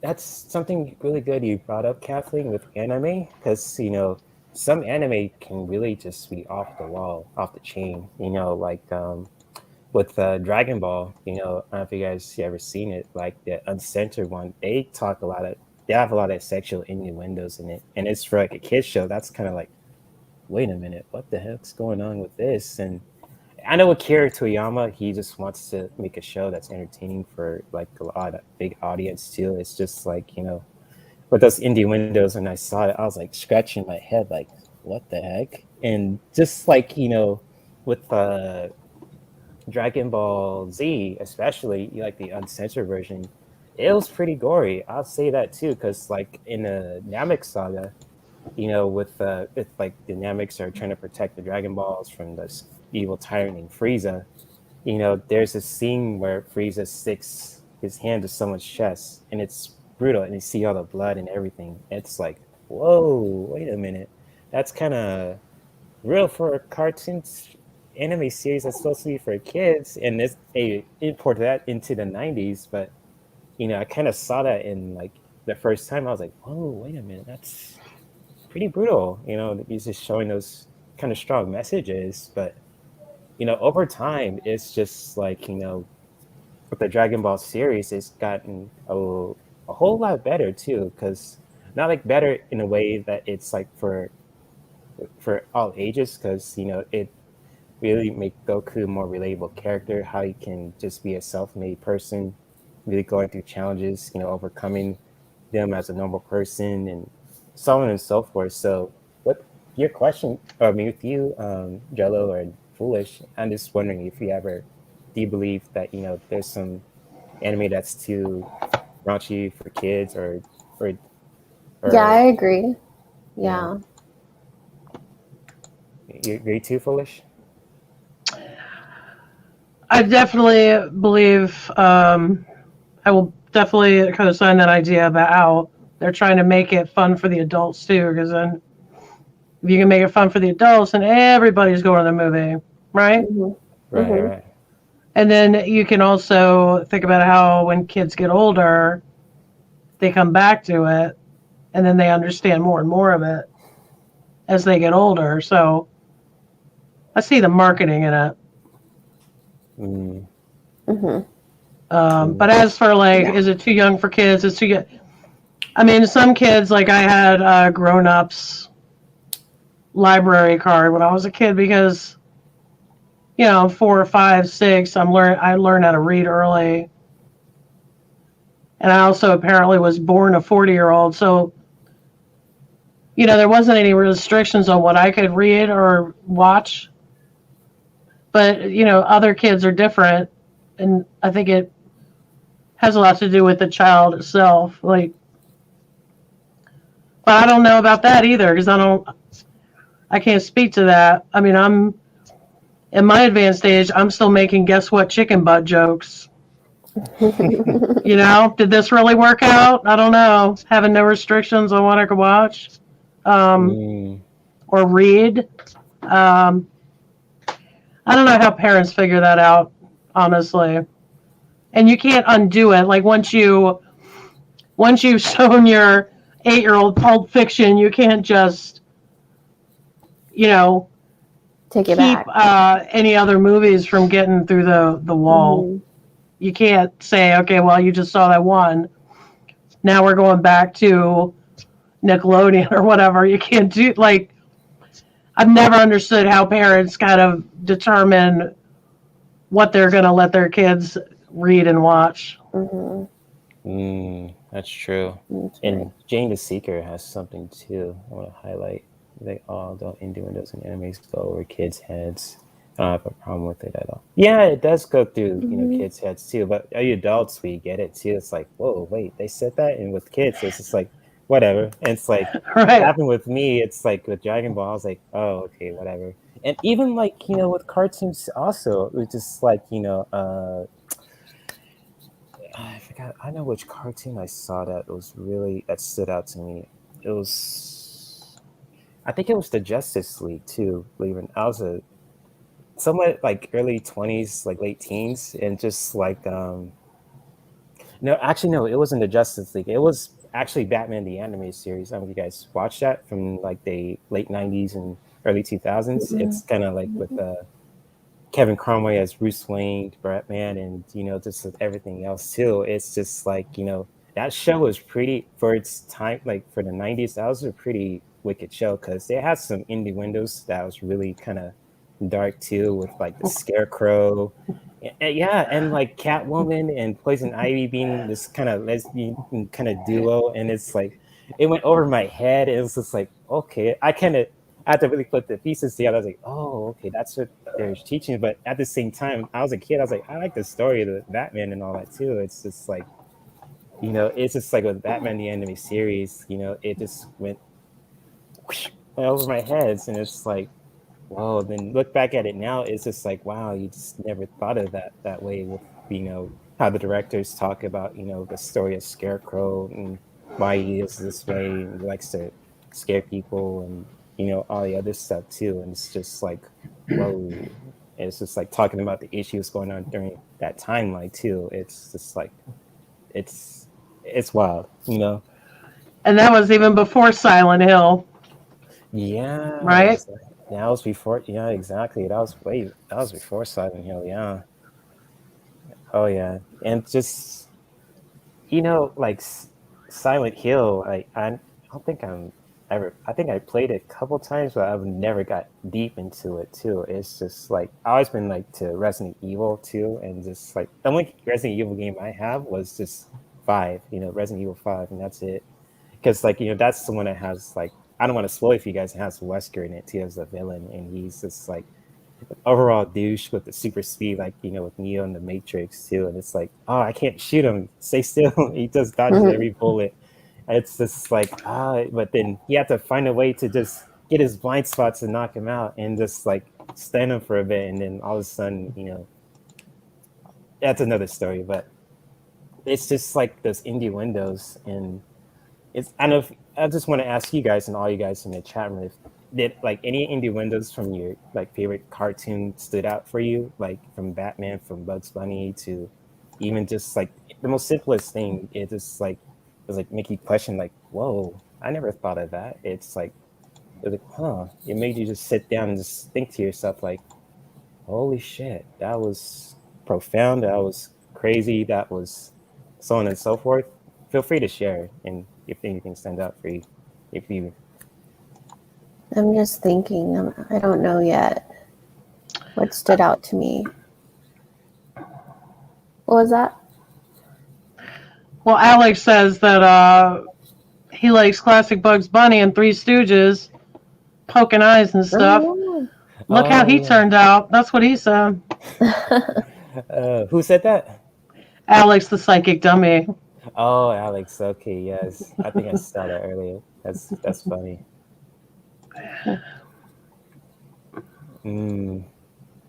That's something really good you brought up, Kathleen, with anime, because some anime can really just be off the wall, off the chain. Like with Dragon Ball. I don't know if you guys ever seen it, like the uncensored one. They have a lot of sexual innuendos in it, and it's for like a kids show. That's kind of like, wait a minute, what the heck's going on with this? And I know with Akira Toriyama, he just wants to make a show that's entertaining for like a lot of big audience too. It's just like, with those indie windows, and I saw it, I was like scratching my head, like, what the heck? And just like, with Dragon Ball Z, especially like the uncensored version, it was pretty gory. I'll say that too, because like in the Namek saga, with like the Nameks are trying to protect the Dragon Balls from this evil tyrant named Frieza. There's a scene where Frieza sticks his hand to someone's chest, and it's brutal, and you see all the blood and everything. It's like, whoa, wait a minute, that's kind of real for a cartoon anime series that's supposed to be for kids, and they imported that into the 90s. But I kind of saw that in like the first time. I was like, whoa, wait a minute, that's pretty brutal. He's just showing those kind of strong messages. But over time, it's just like, with the Dragon Ball series, it's gotten a whole lot better too, because not like better in a way that it's like for all ages, because it really make Goku a more relatable character, how he can just be a self-made person, really going through challenges, overcoming them as a normal person, and so on and so forth. So what your question, with you, Jello or Foolish, I'm just wondering if do you believe that, there's some anime that's too raunchy for kids, or yeah, I agree. Yeah. You agree too, Foolish? I definitely believe, I will definitely kind of sign that idea about they're trying to make it fun for the adults too, because then if you can make it fun for the adults, and everybody's going to the movie, right? Right. And then you can also think about how when kids get older, they come back to it, and then they understand more and more of it as they get older. So I see the marketing in it. But as for like, is it too young for kids? It's too young. I mean, some kids, like I had a grown-ups library card when I was a kid because, 4, 5, 6, I learned how to read early. And I also apparently was born a 40-year-old. So, there wasn't any restrictions on what I could read or watch. But, other kids are different. And I think it has a lot to do with the child itself. But I don't know about that either because I can't speak to that. I mean, I'm in my advanced age, I'm still making guess what chicken butt jokes. Did this really work out? I don't know. Having no restrictions on what I could watch or read. I don't know how parents figure that out, honestly. And you can't undo it. Like once you've shown your 8-year-old Pulp Fiction, you can't just, take it keep back. any other movies from getting through the wall. You can't say, okay, well, you just saw that one. Now we're going back to Nickelodeon or whatever. You can't do, I've never understood how parents kind of determine what they're going to let their kids read and watch. That's true. And Jane the Seeker has something too I want to highlight. They all don't innuendos and enemies go over kids' heads. I don't have a problem with it at all. Yeah, it does go through, kids' heads too. But you adults, we get it too. It's like, whoa, wait, they said that? And with kids, it's just like, whatever. And it's like, Right. It happened with me. It's like with Dragon Ball, I was like, oh, okay, whatever. And even like, with cartoons also, it was just like, I forgot. I know which cartoon I saw that stood out to me. It was, I think it was the Justice League too. I was a somewhat like early 20s, like late teens, and just like no, it wasn't the Justice League. It was actually Batman the Animated Series. I don't know if you guys watched that from like the late 90s and early 2000s. It's kind of like with Kevin Conroy as Bruce Wayne, Batman, and just with everything else too. It's just like that show was pretty for its time, like for the 90s. That was a pretty wicked show because they had some indie windows that was really kind of dark too, with like the Scarecrow, and like Catwoman and Poison Ivy being this kind of lesbian kind of duo, and it's like it went over my head. It was just like, okay, I had to really put the pieces together. I was like, oh, okay, that's what they're teaching. But at the same time, I was a kid. I was like, I like the story of the Batman and all that too. It's just like, it's just like with Batman the Animated Series, it just went over my head, and it's like, whoa. Then look back at it now, it's just like, wow, you just never thought of that way with how the directors talk about the story of Scarecrow and why he is this way and he likes to scare people and all the other stuff too. And it's just like, whoa. It's just like talking about the issues going on during that timeline too. It's just like it's wild, And that was even before Silent Hill. Yeah. Right? That was before. Yeah, exactly. That was before Silent Hill. Yeah. Oh yeah, and just like Silent Hill. I don't think I think I played it a couple times, but I've never got deep into it too. It's just like I always been like to Resident Evil too, and just like the only Resident Evil game I have was just 5. Resident Evil 5, and that's it. Because like that's the one that has like, I don't want to spoil it for you guys. It has Wesker in it too as the villain, and he's just like overall douche with the super speed, like with Neo in the Matrix too. And it's like, oh, I can't shoot him. Stay still. He just dodges every bullet. It's just like, but then you have to find a way to just get his blind spots and knock him out, and just like stand him for a bit, and then all of a sudden, that's another story. But it's just like those indie windows, and it's I don't know if I just want to ask you guys and all you guys in the chat room if did like any indie windows from your like favorite cartoon stood out for you, like from Batman, from Bugs Bunny to even just like the most simplest thing. It just like it was like make you question like, whoa, I never thought of that. It's like huh. It made you just sit down and just think to yourself like, holy shit, that was profound, that was crazy, that was so on and so forth. Feel free to share and if anything stands out for you. If you I'm just thinking. I don't know yet what stood out to me. What was that? Well, Alex says that he likes classic Bugs Bunny and Three Stooges, poking eyes and stuff. Oh, Look how he turned out. That's what he said. who said that? Alex, the psychic dummy. Oh, Alex. Okay, yes. I think I saw that earlier. That's funny.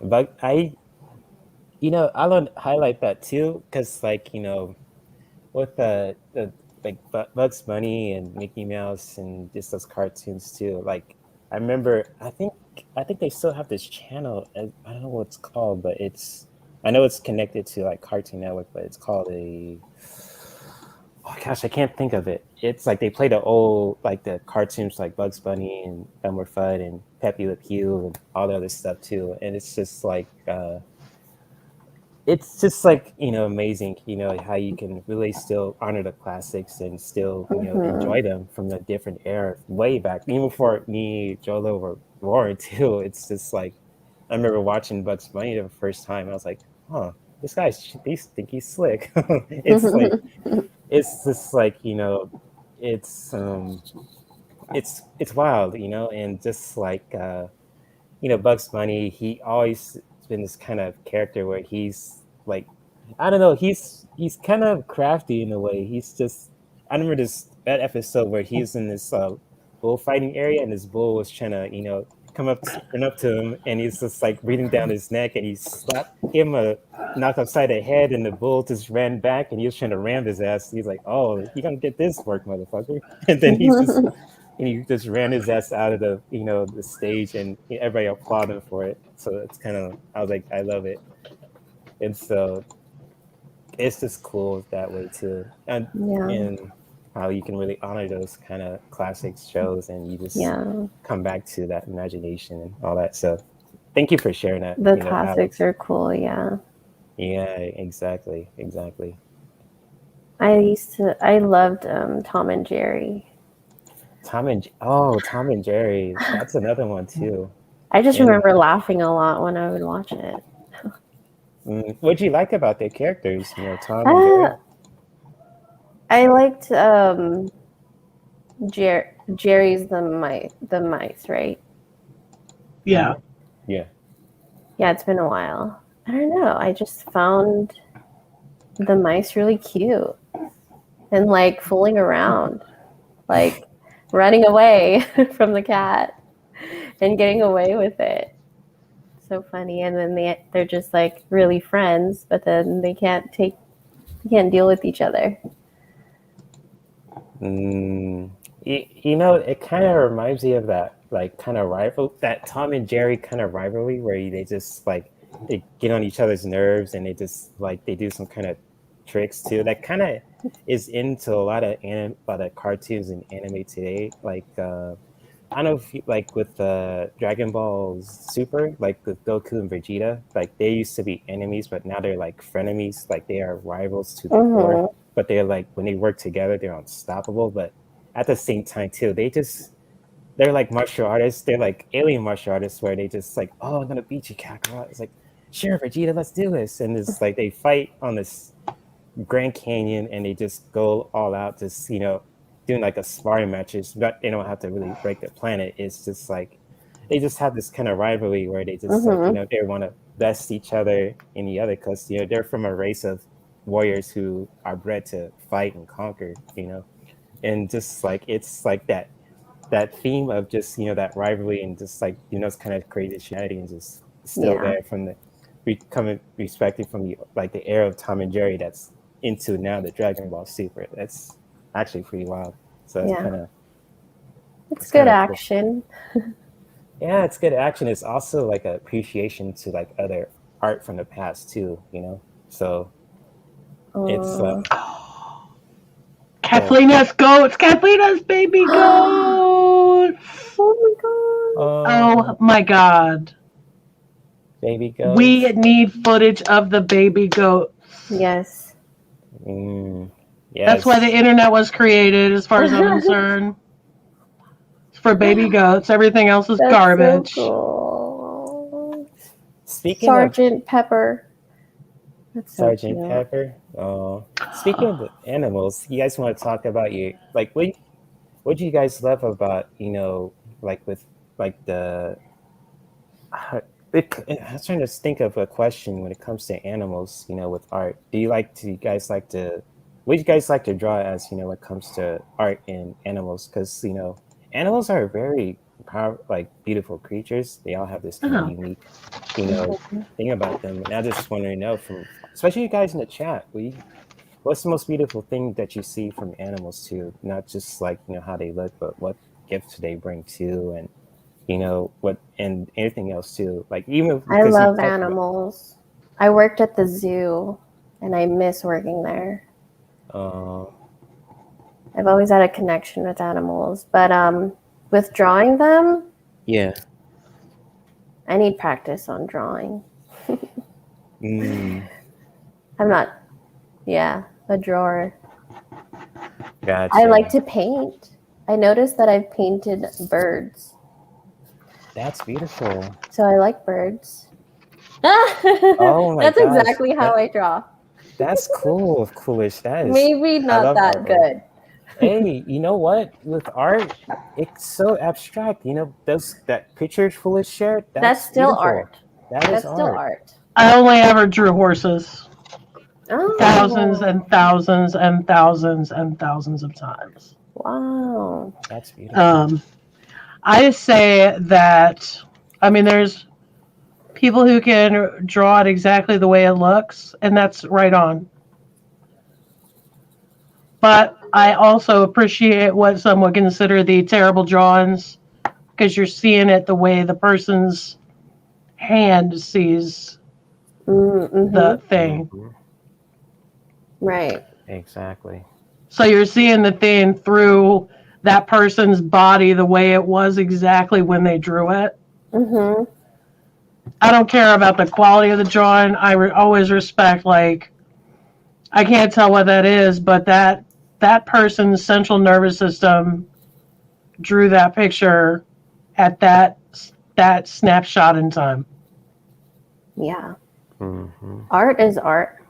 But I want to highlight that too, because like with the like Bugs Bunny and Mickey Mouse and just those cartoons too. Like I remember, I think they still have this channel. I don't know what it's called, but I know it's connected to like Cartoon Network, but it's called oh gosh, I can't think of it. It's like they play the old like the cartoons like Bugs Bunny and Elmer Fudd and Pepe Le Pew and all the other stuff too. And it's just like amazing, how you can really still honor the classics and still, enjoy them from the different era way back, even before me, Jolo were born too. It's just like, I remember watching Bugs Bunny the first time. I was like, huh, this guy's, they think he's slick. It's like, it's just like, it's wild, and just like, Bugs Bunny, he always been this kind of character where he's like, I don't know, he's kind of crafty in a way. He's just, I remember that episode where he's in this bullfighting area and this bull was trying to, run up to him, and he's just like breathing down his neck, and he slapped him a knock upside the head, and the bull just ran back, and he was trying to ram his ass. He's like, "Oh, you gonna get this work, motherfucker!" And then he just ran his ass out of the stage, and everybody applauded him for it. So it's kind of, I was like, I love it, and so it's just cool that way too, and how you can really honor those kind of classic shows, and you just come back to that imagination and all that. So thank you for sharing that. The classics are cool. Yeah, exactly. I loved Tom and Jerry. Tom and Jerry, that's another one too. I just remember laughing a lot when I would watch it. What'd you like about their characters, Tom and Jerry? I liked Jerry's the mice, right? Yeah. Yeah, it's been a while. I don't know. I just found the mice really cute and like fooling around, like running away from the cat and getting away with it. So funny. And then they're just like really friends, but then they can't deal with each other. It kind of reminds me of that like kind of that Tom and Jerry kind of rivalry where they just like they get on each other's nerves, and they just like they do some kind of tricks too. That kind of is into a lot of cartoons and anime today. Like I don't know if like with Dragon Ball Super, like with Goku and Vegeta, like they used to be enemies, but now they're like frenemies. Like they are rivals to the core. But they're like, when they work together, they're unstoppable. But at the same time, too, they're like martial artists. They're like alien martial artists where they just like, oh, I'm going to beat you, Kakarot. It's like, sure, Vegeta, let's do this. And it's like they fight on this Grand Canyon, and they just go all out, just, doing like a sparring matches. But they don't have to really break the planet. It's just like, they just have this kind of rivalry where they just, like, they want to best each other in the other because, they're from a race of warriors who are bred to fight and conquer, and just like it's like that theme of just that rivalry and just like it's kind of crazy shenanigans is still there from coming respected from the era of Tom and Jerry that's into now the Dragon Ball Super. That's actually pretty wild. So it's kind of it's good kinda cool. action. Yeah, it's good action. It's also like an appreciation to like other art from the past too, you know. So it's Kathleen has goats. Kathleen has baby goats. Oh my god. Baby goats. We need footage of the baby goats. Yes. Yes. That's why the internet was created, as far as I'm concerned. It's for baby goats. Everything else is garbage. So cool. Speaking Sergeant Pepper. That's so Sergeant cute. Pepper. Oh, speaking of the animals, you guys want to talk about your like what do you guys love about, you know, like with like the I was trying to think of a question when it comes to animals, you know, with art. What do you guys like to draw as, you know, when it comes to art and animals? Because, you know, animals are very like beautiful creatures. They all have this kind of unique, you know, thing about them. And I just want to know from, especially you guys in the chat, what's the most beautiful thing that you see from animals too? Not just like, you know, how they look, but what gifts they bring too, and you know what, and anything else too. Like even I love animals. I worked at the zoo, and I miss working there. I've always had a connection with animals, but with drawing them, yeah, I need practice on drawing. I'm not, a drawer. Gotcha. I like to paint. I noticed that I've painted birds. That's beautiful. So I like birds. Oh my That's gosh. exactly how I draw. That's cool, coolish. That is maybe not that good. Hey, you know what? With art, it's so abstract. You know, that picture Foolish shared. That's still beautiful. art. That's still art. I only ever drew horses. Oh. Thousands and thousands and thousands and thousands of times. Wow. That's beautiful. I say that, I mean, there's people who can draw it exactly the way it looks, and that's right on. But I also appreciate what some would consider the terrible drawings, because you're seeing it the way the person's hand sees the thing. Right. Exactly. So you're seeing the thing through that person's body the way it was exactly when they drew it. I don't care about the quality of the drawing. I always respect, like, I can't tell what that is, but that person's central nervous system drew that picture at that snapshot in time. Yeah. Art is art.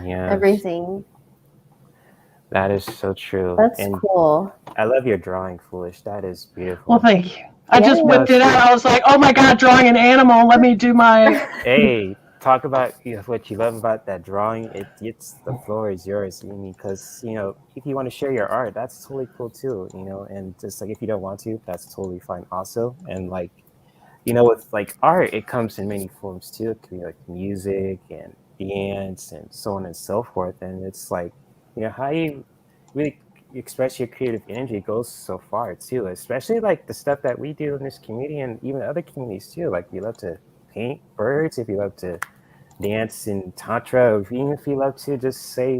Yeah. Everything. That is so true. That's cool. I love your drawing, Foolish. That is beautiful. Well, thank you. I just whipped it out. I was like, oh my God, drawing an animal. Let me do my... Hey, talk about what you love about that drawing. The floor is yours. I mean, because, you know, if you want to share your art, that's totally cool too, you know, and just like if you don't want to, that's totally fine also. And like, you know, with like art, it comes in many forms too. It can be like music and dance and so on and so forth. And it's like, you know, how you really express your creative energy goes so far too, especially like the stuff that we do in this community and even other communities too. Like you love to paint birds, if you love to dance in tantra, or even if you love to just say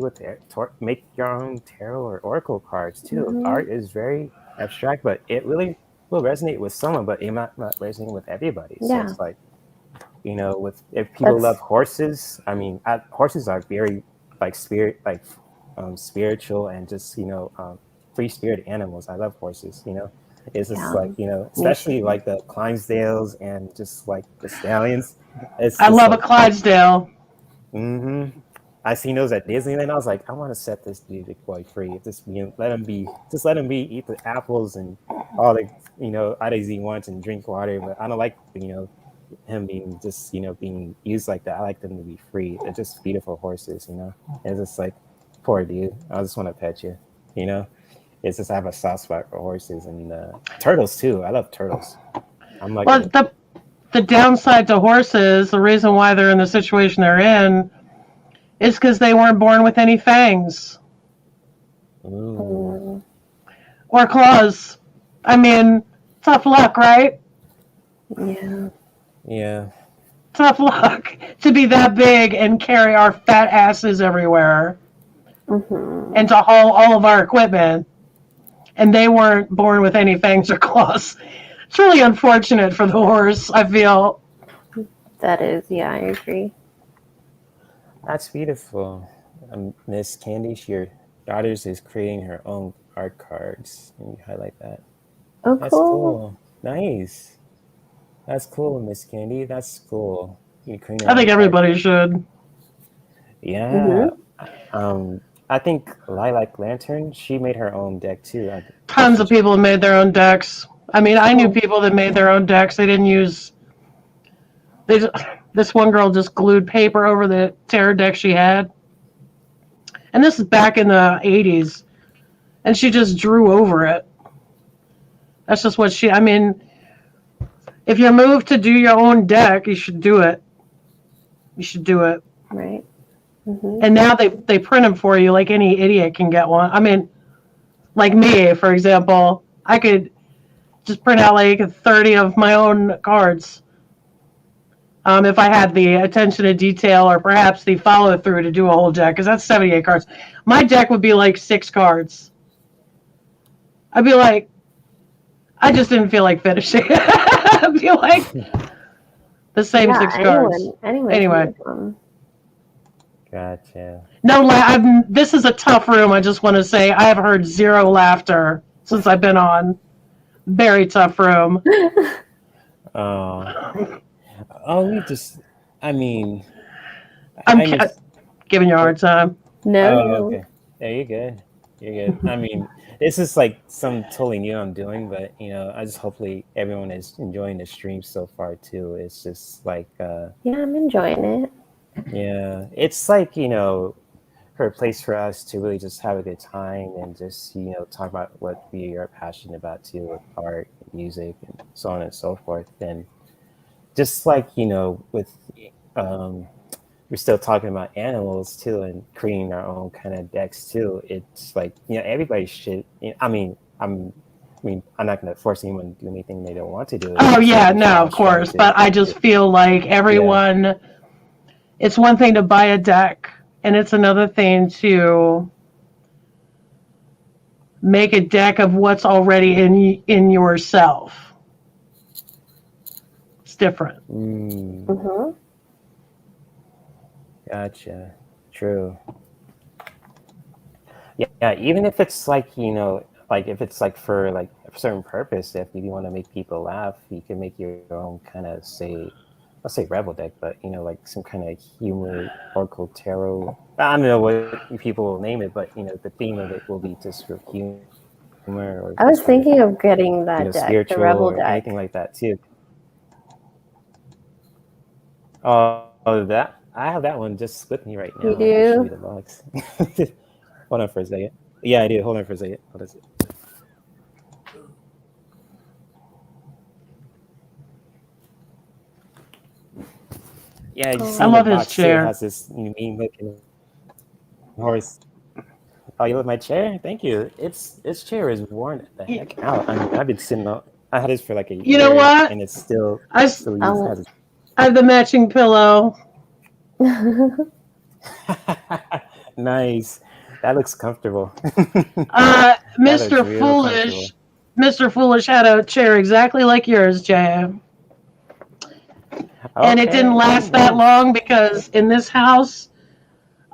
make your own tarot or oracle cards too. Art is very abstract, but it really will resonate with someone, but it might not resonate with everybody. So it's like, you know, if people love horses, I mean, horses are very like spiritual and just, you know, free spirit animals. I love horses, you know. It's just like, you know, especially like the Clydesdales and just like the stallions. I love a Clydesdale. I seen those at Disneyland. I was like, I want to set this music boy free. Just, you know, let him be, eat the apples and all the, you know, items he wants and drink water. But I don't like, you know, him being just, you know, being used like that. I like them to be free. They're just beautiful horses, you know. It's just like, poor dude. I just want to pet you, you know. It's just I have a soft spot for horses and turtles too. I love turtles. I'm like, well, the downside to horses, the reason why they're in the situation they're in, is because they weren't born with any fangs. Ooh. or claws. I mean, tough luck, right? Yeah. Yeah. Tough luck to be that big and carry our fat asses everywhere Mm-hmm. and to haul all of our equipment. And they weren't born with any fangs or claws. It's really unfortunate for the horse, I feel. That is, yeah, I agree. That's beautiful. Miss Candy, your daughter's is creating her own art cards. Can you highlight that? Oh, That's cool. cool. Nice. That's cool, Miss Candy. That's cool. You create your I own think card. everybody should. Yeah. I think Lilac Lantern, she made her own deck too. Tons of people have made their own decks. I mean, I knew people that made their own decks. They didn't use. This one girl just glued paper over the tarot deck she had. And this is back in the 80s. And she just drew over it. That's just what I mean, if you're moved to do your own deck, you should do it. You should do it. Right. Mm-hmm. And now they print them for you like any idiot can get one. I mean, like me, for example, I could just print out like 30 of my own cards. If I had the attention to detail or perhaps the follow through to do a whole deck, because that's 78 cards. My deck would be like 6 cards. I'd be like, I just didn't feel like finishing. I'd be like, the same 6 cards. Anyway. Gotcha. No, this is a tough room. I just want to say I have heard 0 laughter since I've been on. Very tough room. We just, I mean, I'm giving you a hard time. No. Oh, okay. Yeah, you're good. You're good. I mean, this is like something totally new I'm doing, but I just hopefully everyone is enjoying the stream so far too. It's just like, yeah, I'm enjoying it. Yeah, it's like her place for us to really just have a good time and just talk about what we are passionate about too, with art, music, and so on and so forth. And just like with we're still talking about animals too, and creating our own kind of decks too. It's like everybody should. I'm not going to force anyone to do anything they don't want to do. Oh yeah, no, of course. But I just feel like everyone. Yeah. It's one thing to buy a deck, and it's another thing to make a deck of what's already in yourself. It's different. Mm-hmm. Gotcha. True. Yeah, even if it's like like if it's like for like a certain purpose, if you want to make people laugh, you can make your own kind of I'll say rebel deck, but like some kind of humor, oracle, tarot. I don't know what people will name it, but the theme of it will be just for humor. Or I was thinking of getting that deck, the rebel deck, anything like that too. Oh, that I have that one just with me right now. You do? I'll show you the box. Hold on for a second. Yeah, I do. Hold on for a second. What is it? Yeah, I love his chair. It has this mean looking horse. Oh, you love my chair? Thank you. Its chair is worn the heck out. I mean, I've been sitting up. I had this for like a year. You know what? And it's still I have the matching pillow. Nice. That looks comfortable. Mr. Foolish. Mr. Foolish had a chair exactly like yours, Jay. And it didn't last that long because in this house,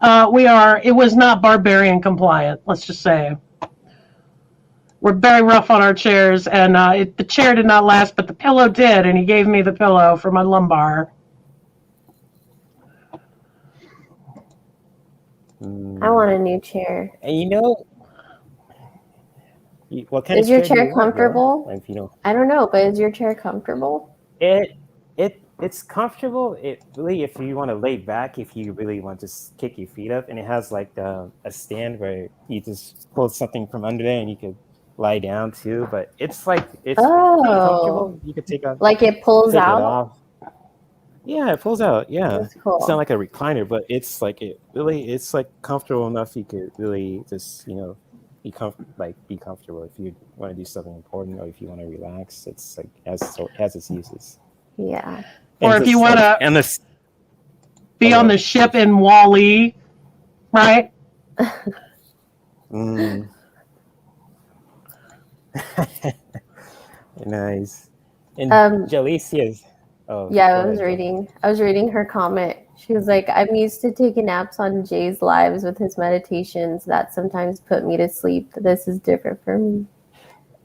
it was not barbarian compliant, let's just say. We're very rough on our chairs, and the chair did not last, but the pillow did, and he gave me the pillow for my lumbar. I want a new chair. And what kind is of your chair comfortable? If you know. I don't know, but is your chair comfortable? It's comfortable. It really, if you want to lay back, if you really want to just kick your feet up, and it has like a stand where you just pull something from under there, and you could lie down too. But it's comfortable. You could take off. Like it pulls out. Yeah, it pulls out. Yeah, that's cool. It's not like a recliner, but it's like comfortable enough. You could really just be comfortable. If you want to do something important or if you want to relax, it's like has its uses. Yeah. Or if you want to be on the ship in Wall-E, right? Nice. And Jalicia's. Oh yeah, go I was ahead, reading her comment. She was like, I'm used to taking naps on Jay's lives with his meditations that sometimes put me to sleep. This is different for me.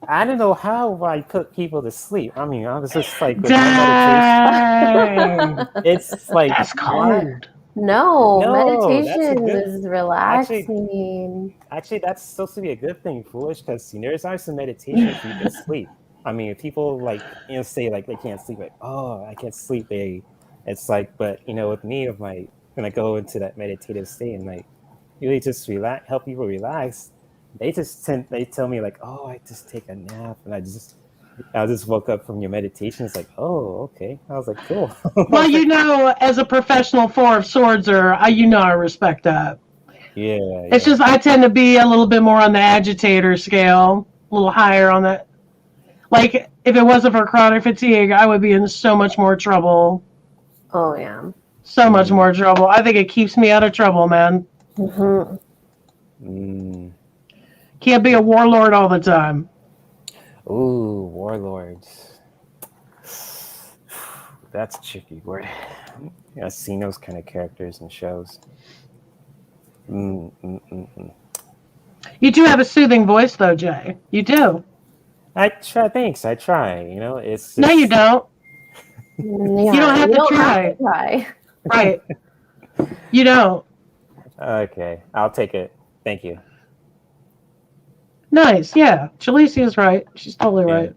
I don't know how I put people to sleep. I mean, I was just like with Dang. my meditation. It's like That's cold. No, that's a meditation good. is relaxing. Actually, that's supposed to be a good thing, foolish, because there's some meditations you can sleep. I mean, if people say like they can't sleep, like I can't sleep. It's like, but with me, when I go into that meditative state and like really just help people relax, they tell me like, I just take a nap, and I just woke up from your meditation. It's like, okay. I was like, cool. Well, as a professional Four of Swords, I respect that. Yeah. It's just I tend to be a little bit more on the agitator scale, a little higher on that. Like, if it wasn't for chronic fatigue, I would be in so much more trouble. Oh, yeah. So much more trouble. I think it keeps me out of trouble, man. Can't be a warlord all the time. Ooh, warlords. That's a tricky word. I've seen those kind of characters in shows. You do have a soothing voice, though, Jay. You do. I try. Thanks. I try. It's just... No, you don't. Yeah, you don't have to try. Right. You don't. Okay, I'll take it. Thank you. Nice. Yeah, Jalicia's right. She's totally right.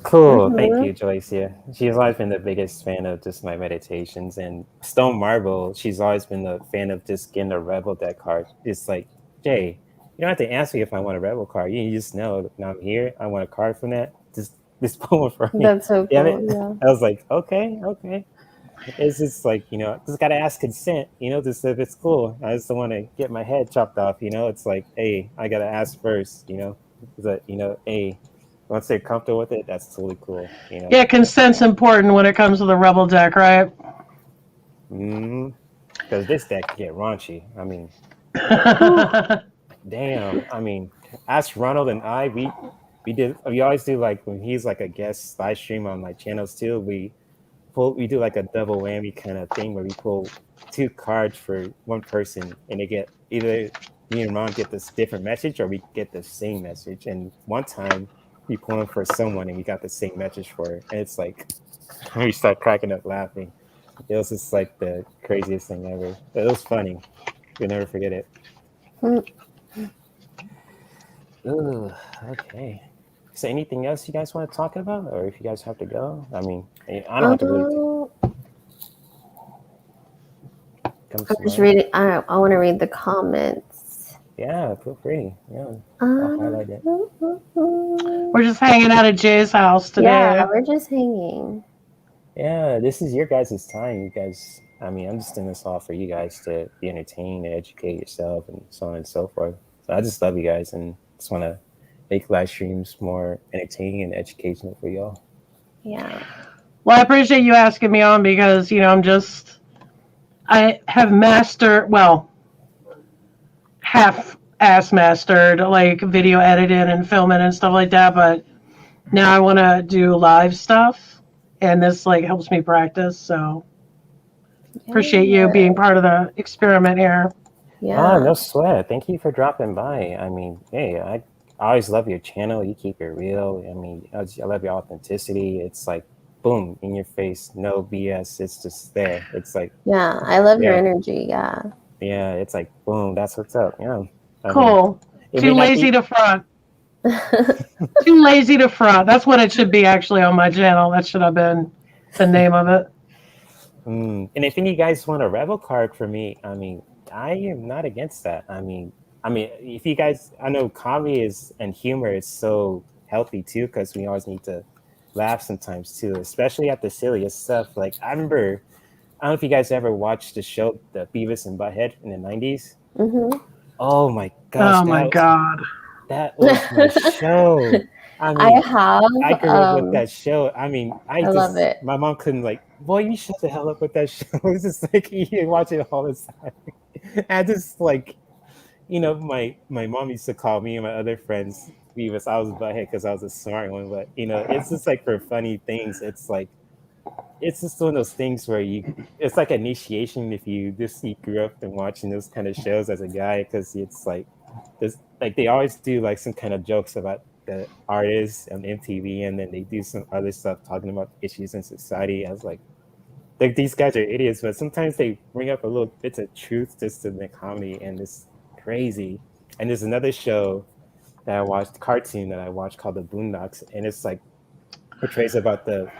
Cool. Thank you, Jalicia. She's always been the biggest fan of just my meditations. And Stone Marble, she's always been a fan of just getting a Rebel deck card. It's like, Jay, you don't have to ask me if I want a Rebel card. You just know when I'm here, I want a card from that. Just pull one for me. That's so cool. Yeah. I was like, okay. It's just like, just got to ask consent, just if it's cool. I just don't want to get my head chopped off, It's like, hey, I got to ask first, that, hey, once they're comfortable with it, that's totally cool. Yeah, consent's important when it comes to the Rebel deck, right? Because this deck can get raunchy. I mean, damn. I mean, Ask Ronald and I, we always do like when he's like a guest live stream on my channels too. We do like a double whammy kind of thing where we pull 2 cards for one person, and they get either me and Ron get this different message or we get the same message. And one time we pulled for someone and we got the same message for her, and it's like we start cracking up laughing. It was just like the craziest thing ever. It was funny. You'll never forget it. Ooh, okay. So anything else you guys want to talk about, or if you guys have to go? I mean, I don't have to really. I'm just reading. I want to read the comments. Yeah, feel free. Yeah, I'll highlight it. We're just hanging out at Jay's house today. Yeah, we're just hanging. Yeah, this is your guys' time. You guys, I mean, I'm just doing this all for you guys to be entertained and educate yourself and so on and so forth. So I just love you guys and just want to make live streams more entertaining and educational for y'all. Yeah. Well, I appreciate you asking me on because, I have mastered, half-ass mastered, like video editing and filming and stuff like that, but now I want to do live stuff, and this, helps me practice, so appreciate you being part of the experiment here. Yeah. No sweat. Thank you for dropping by. I mean, hey, I always love your channel. You keep it real. I mean, I love your authenticity. It's like, boom, in your face, no BS. It's just there. It's like, yeah, I love your energy. Yeah. Yeah, it's like, boom, that's what's up. Yeah. Cool. Too lazy to front. Too lazy to front. That's what it should be actually on my channel. That should have been the name of it. And if any of you guys want a Rebel card for me, I mean, I am not against that. I mean, if you guys, I know comedy and humor is so healthy too, because we always need to laugh sometimes too, especially at the silliest stuff. Like I remember I don't know if you guys ever watched the show, the Beavis and Butthead in the 90s. Mm-hmm. Oh my gosh, Oh my God. that was my show. I I mean, have. I grew up with that show. I mean, I love it. my mom couldn't like, boy, you shut the hell up with that show. It's just like you watch it all the time. I just like, my mom used to call me and my other friends Beavis. I was butthead because I was a smart one, but it's just like for funny things. It's just one of those things where it's like initiation if you grew up and watching those kind of shows as a guy, because it's like this, like they always do like some kind of jokes about the artists on MTV, and then they do some other stuff talking about issues in society. I was like these guys are idiots, but sometimes they bring up a little bits of truth just in the comedy, and it's crazy. And there's another show that I watched, cartoon that I watched called The Boondocks, and it's like portrays about the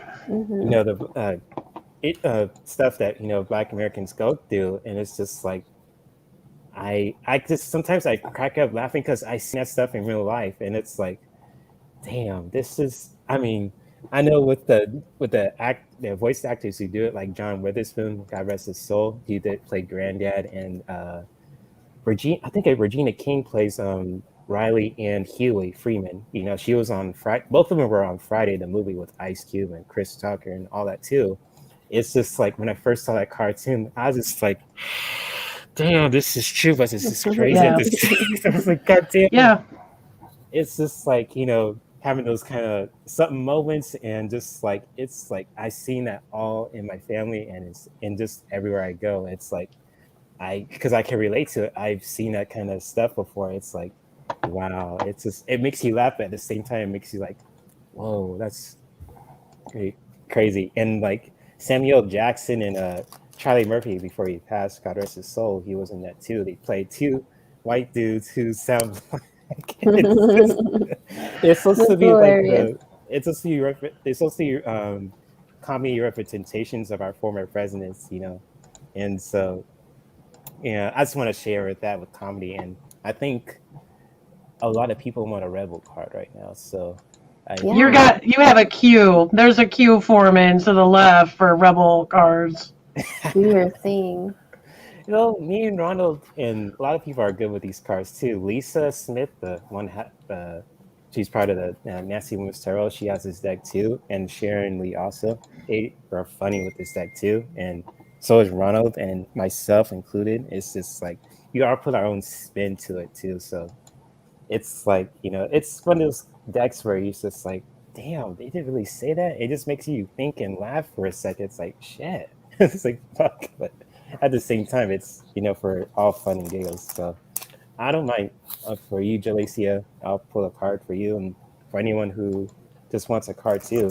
stuff that Black Americans go through, and it's just like I just sometimes I crack up laughing because I see that stuff in real life, and it's like, damn, this is. I mean, I know with the voice actors who do it, like John Witherspoon, God rest his soul, he did play Granddad, and Regina King plays Riley and Huey Freeman. She was on Friday. Both of them were on Friday, the movie with Ice Cube and Chris Tucker and all that too. It's just like when I first saw that cartoon, I was just like, damn, this is true, but this is crazy. Yeah. I was like, God damn. Yeah. It's just like, having those kind of something moments, and just like, it's like I've seen that all in my family, and it's in just everywhere I go. It's like because I can relate to it. I've seen that kind of stuff before. It's like, wow, it's just, it makes you laugh, but at the same time it makes you like, whoa, that's crazy. And like Samuel Jackson and Charlie Murphy, before he passed, God rest his soul, he was in that too. They played two white dudes who sound like they're supposed to be hilarious. they're supposed to be comedy representations of our former presidents, and so I just want to share with that with comedy. And I think a lot of people want a rebel card right now, so you have a queue. There's a queue forming to the left for rebel cards. Do your thing. Me and Ronald and a lot of people are good with these cards too. Lisa Smith, she's part of the Nasty Women's Tarot. She has this deck too, and Sharon Lee also. They are funny with this deck too, and so is Ronald and myself included. It's just like you all put our own spin to it too. So it's like, it's one of those decks where you're just like, damn, they didn't really say that. It just makes you think and laugh for a second. It's like, shit. It's like, fuck. But at the same time, it's, for all fun and giggles. So I don't mind. For you, Jalecia, I'll pull a card for you. And for anyone who just wants a card too,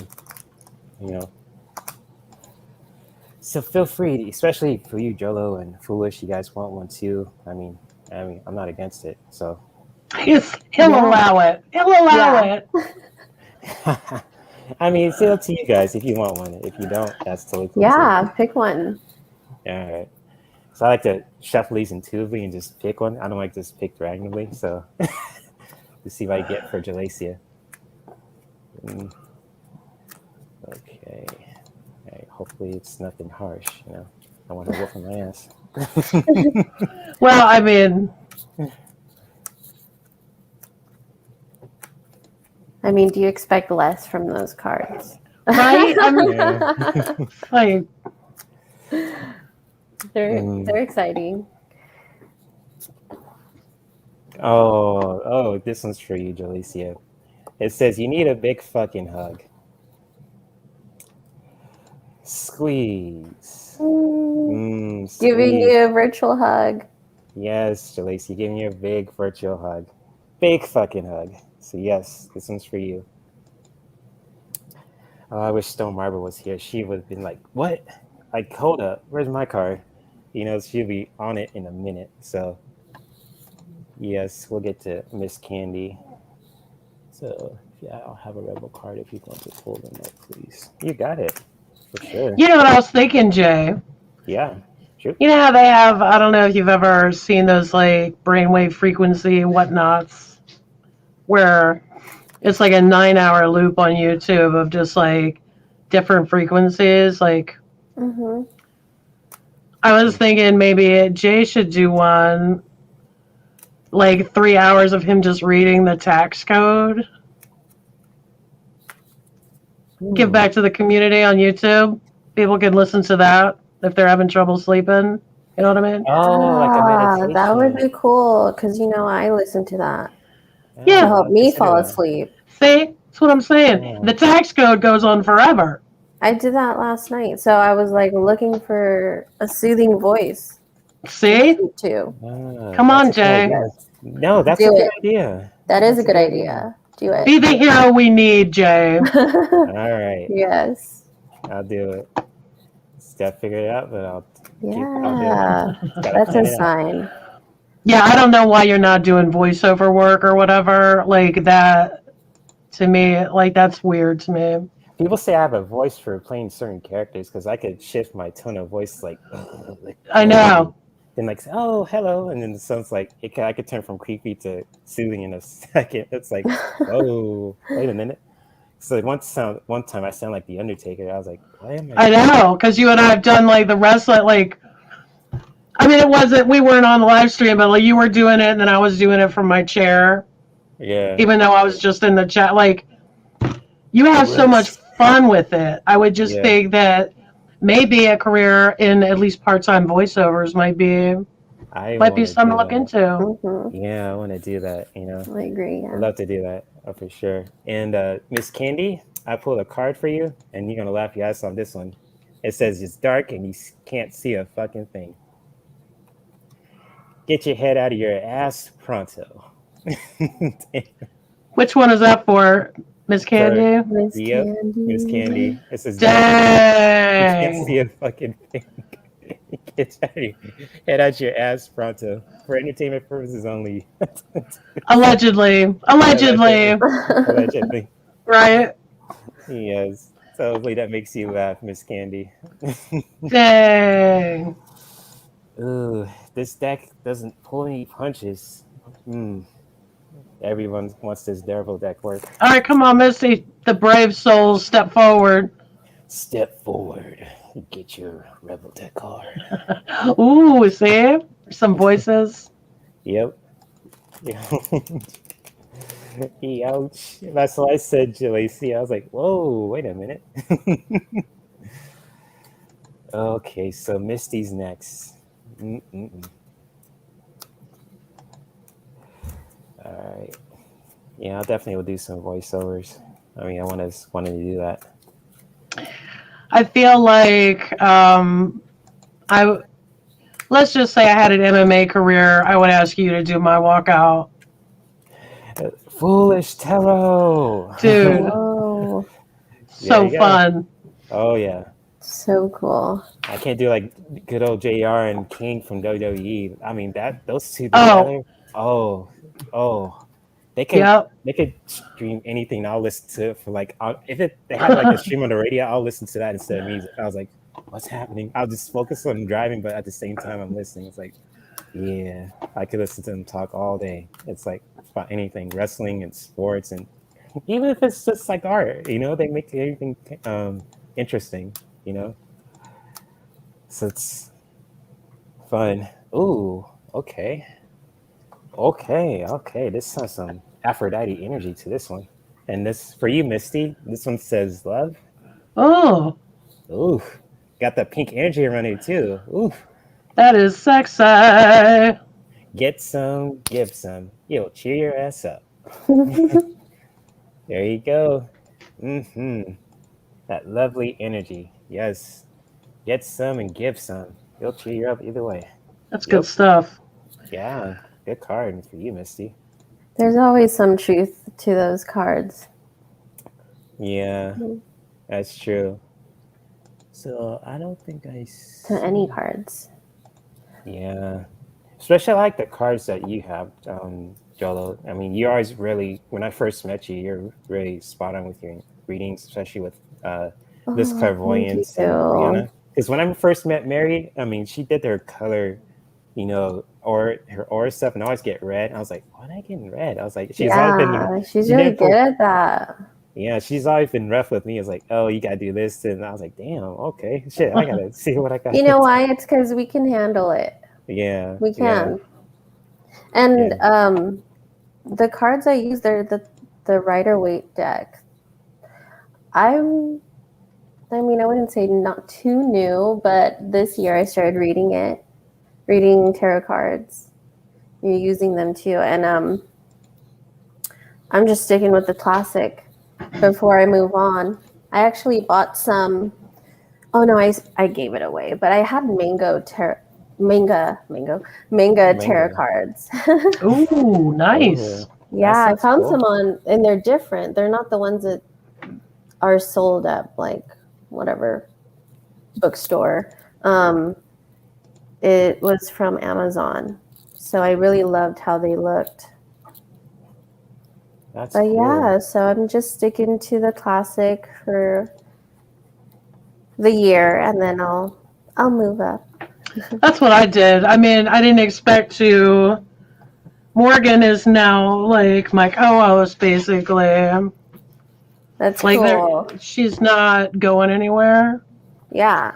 So feel free, especially for you, Jolo and Foolish, you guys want one too. I mean, I'm not against it. So He'll allow it. He'll allow it. I mean, it's up to you guys if you want one. If you don't, that's totally cool. Yeah, pick one. Yeah, all right. So I like to shuffle these intuitively and just pick one. I don't like to just pick randomly. So let's see what I get for Jalecia. Okay. All right. Hopefully it's nothing harsh. I want to whoop on my ass. Well, I mean, do you expect less from those cards? right? I mean, like, they're exciting. Oh, this one's for you, Jalecia. It says, you need a big fucking hug. Squeeze. Giving Squeeze. you a virtual hug. Yes, Jalecia, giving you a big virtual hug. Big fucking hug. So yes, this one's for you. Oh, I wish Stone Marble was here. She would have been like, what? Like, hold up, where's my card? She'll be on it in a minute. So yes, we'll get to Miss Candy. So yeah, I'll have a rebel card if you want to pull them up, please. You got it, for sure. You know what I was thinking, Jay? Yeah, sure. You know how they have, I don't know if you've ever seen those like brainwave frequency whatnots, where it's like a 9-hour loop on YouTube of just like different frequencies. Like, I was thinking maybe Jay should do one, like 3 hours of him just reading the tax code. Give back to the community on YouTube. People can listen to that if they're having trouble sleeping. You know what I mean? Oh, like a meditation. That would be cool because I listen to that Yeah. to help I'll me consider fall that. asleep. See? That's what I'm saying. Yeah. The tax code goes on forever. I did that last night, so I was like looking for a soothing voice See? too. Come That's on, a good Jay. idea. No, that's Do a good it. idea. That is That's a good idea. Do Be it. the hero we need, Jay. All right, Yes. I'll do it. Still figure it out, but I'll do Yeah. it. Gotta That's plan a it out. sign. Yeah, I don't know why you're not doing voiceover work or whatever. Like that, to me, like that's weird to me. People say I have a voice for playing certain characters because I could shift my tone of voice, like I know. then like say, oh, hello, and then it sounds like I could turn from creepy to soothing in a second. It's like, whoa, wait a minute. So one time I sound like the Undertaker. I was like, why am I know, because you and I have done like the wrestling, like, I mean, we weren't on the live stream, but like you were doing it and then I was doing it from my chair, Yeah. even though I was just in the chat. Like, you have so much fun with it. I would just think that maybe a career in at least part-time voiceovers might be something to look into. Mm-hmm. Yeah, I want to do that, I agree. Yeah. I'd love to do that, for sure. And Miss Candy, I pulled a card for you, and you're going to laugh your ass off this one. It says it's dark and you can't see a fucking thing. Get your head out of your ass pronto. Which one is that for, Miss Candy? Miss Yep, Candy. Miss Candy. It says Dang. you can't see a fucking thing. Get head out your ass pronto. For entertainment purposes only. Allegedly. Allegedly. Right? Yes. So hopefully that makes you laugh, Miss Candy. Dang. Ooh, this deck doesn't pull any punches. Everyone wants this devil deck work. All right, come on, Misty. The brave souls, step forward. Step forward. Get your rebel deck card. Ooh, see? Some voices. Yep. Ouch. That's what I said, Lacey. I was like, whoa, wait a minute. Okay, so Misty's next. All right. Yeah, I'll definitely will do some voiceovers. I mean, I wanted to do that. I feel like let's just say I had an MMA career. I would ask you to do my walkout. Foolish Tarot. Dude. Oh, So fun. Oh, yeah. so cool. I can't do like good old JR and King from WWE. I mean, those two together. Oh. They could stream anything. I'll listen to it for like if they have like a stream on the radio, I'll listen to that instead of music. I was like, what's happening? I'll just focus on driving, but at the same time I'm listening. It's like, yeah, I could listen to them talk all day. It's like about anything, wrestling and sports, and even if it's just like art, they make everything interesting, So it's fun. Ooh, okay. This has some Aphrodite energy to this one. And this, for you, Misty, this one says love. Oh. Ooh, got the pink energy around it too. Ooh. That is sexy. Get some, give some. You'll cheer your ass up. There you go. That lovely energy. Yes. Get some and give some. You'll cheer you up either way. That's good stuff. Yeah. Good card for you, Misty. There's always some truth to those cards. Yeah, that's true. So I don't think to any cards. Yeah, especially I like the cards that you have, Jolo. I mean, you're always really. When I first met you, you're really spot on with your readings, especially with this Clair Voyance and Brianna. Because when I first met Mary, I mean, she did her color, or her aura stuff, and I always get red. I was like, why am I getting red? I was like, she's really good at that. Yeah, she's always been rough with me. It's like, oh, you gotta do this, and I was like, damn, okay, shit, I gotta see what I got. You know why? It's because we can handle it. Yeah, We can. And the cards I use, they're the Rider-Waite deck. I mean, I wouldn't say not too new, but this year I started reading tarot cards. You're using them too, and I'm just sticking with the classic before I move on. I actually bought some. Oh no, I gave it away, but I had manga tarot cards. Ooh, nice. Yeah, I found some and they're different. They're not the ones that are sold at like whatever bookstore. It was from Amazon, so I really loved how they looked. That's but cool. Yeah, so I'm just sticking to the classic for the year, and then I'll move up. That's what I did. I mean, I didn't expect to. Morgan is now like my co-host, basically. That's like cool. She's not going anywhere. Yeah.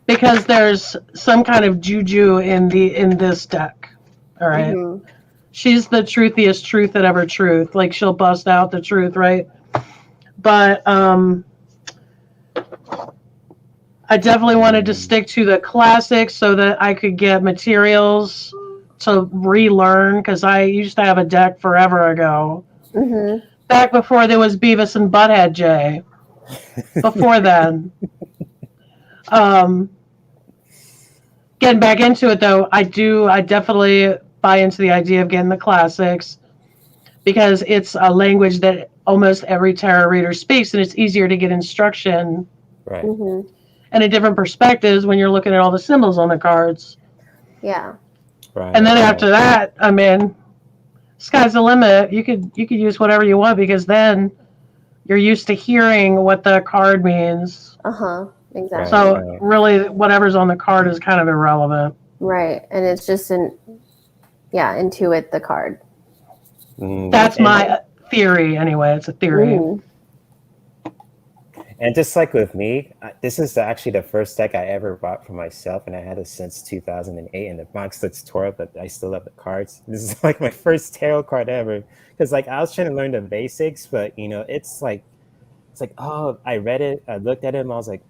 Because there's some kind of juju in this deck. All right. Mm-hmm. She's the truthiest truth that ever truth. Like she'll bust out the truth, right? But I definitely wanted to stick to the classics so that I could get materials to relearn, because I used to have a deck forever ago. Mm-hmm. Back before there was Beavis and Butthead, Jay. Before then. Getting back into it, though, I definitely buy into the idea of getting the classics, because it's a language that almost every tarot reader speaks, and it's easier to get instruction. Right. Mm-hmm. And a different perspectives when you're looking at all the symbols on the cards. Yeah. Right. And then after that, I mean, sky's the limit. You could use whatever you want, because then you're used to hearing what the card means. Exactly. So really, whatever's on the card is kind of irrelevant. Right, and it's just intuit the card. That's my theory, anyway. It's a theory. Mm. And just like with me, this is actually the first deck I ever bought for myself, and I had it since 2008. And the box looks tore up, but I still love the cards. This is like my first tarot card ever, because like I was trying to learn the basics, but it's like, oh, I read it, I looked at it, and I was like,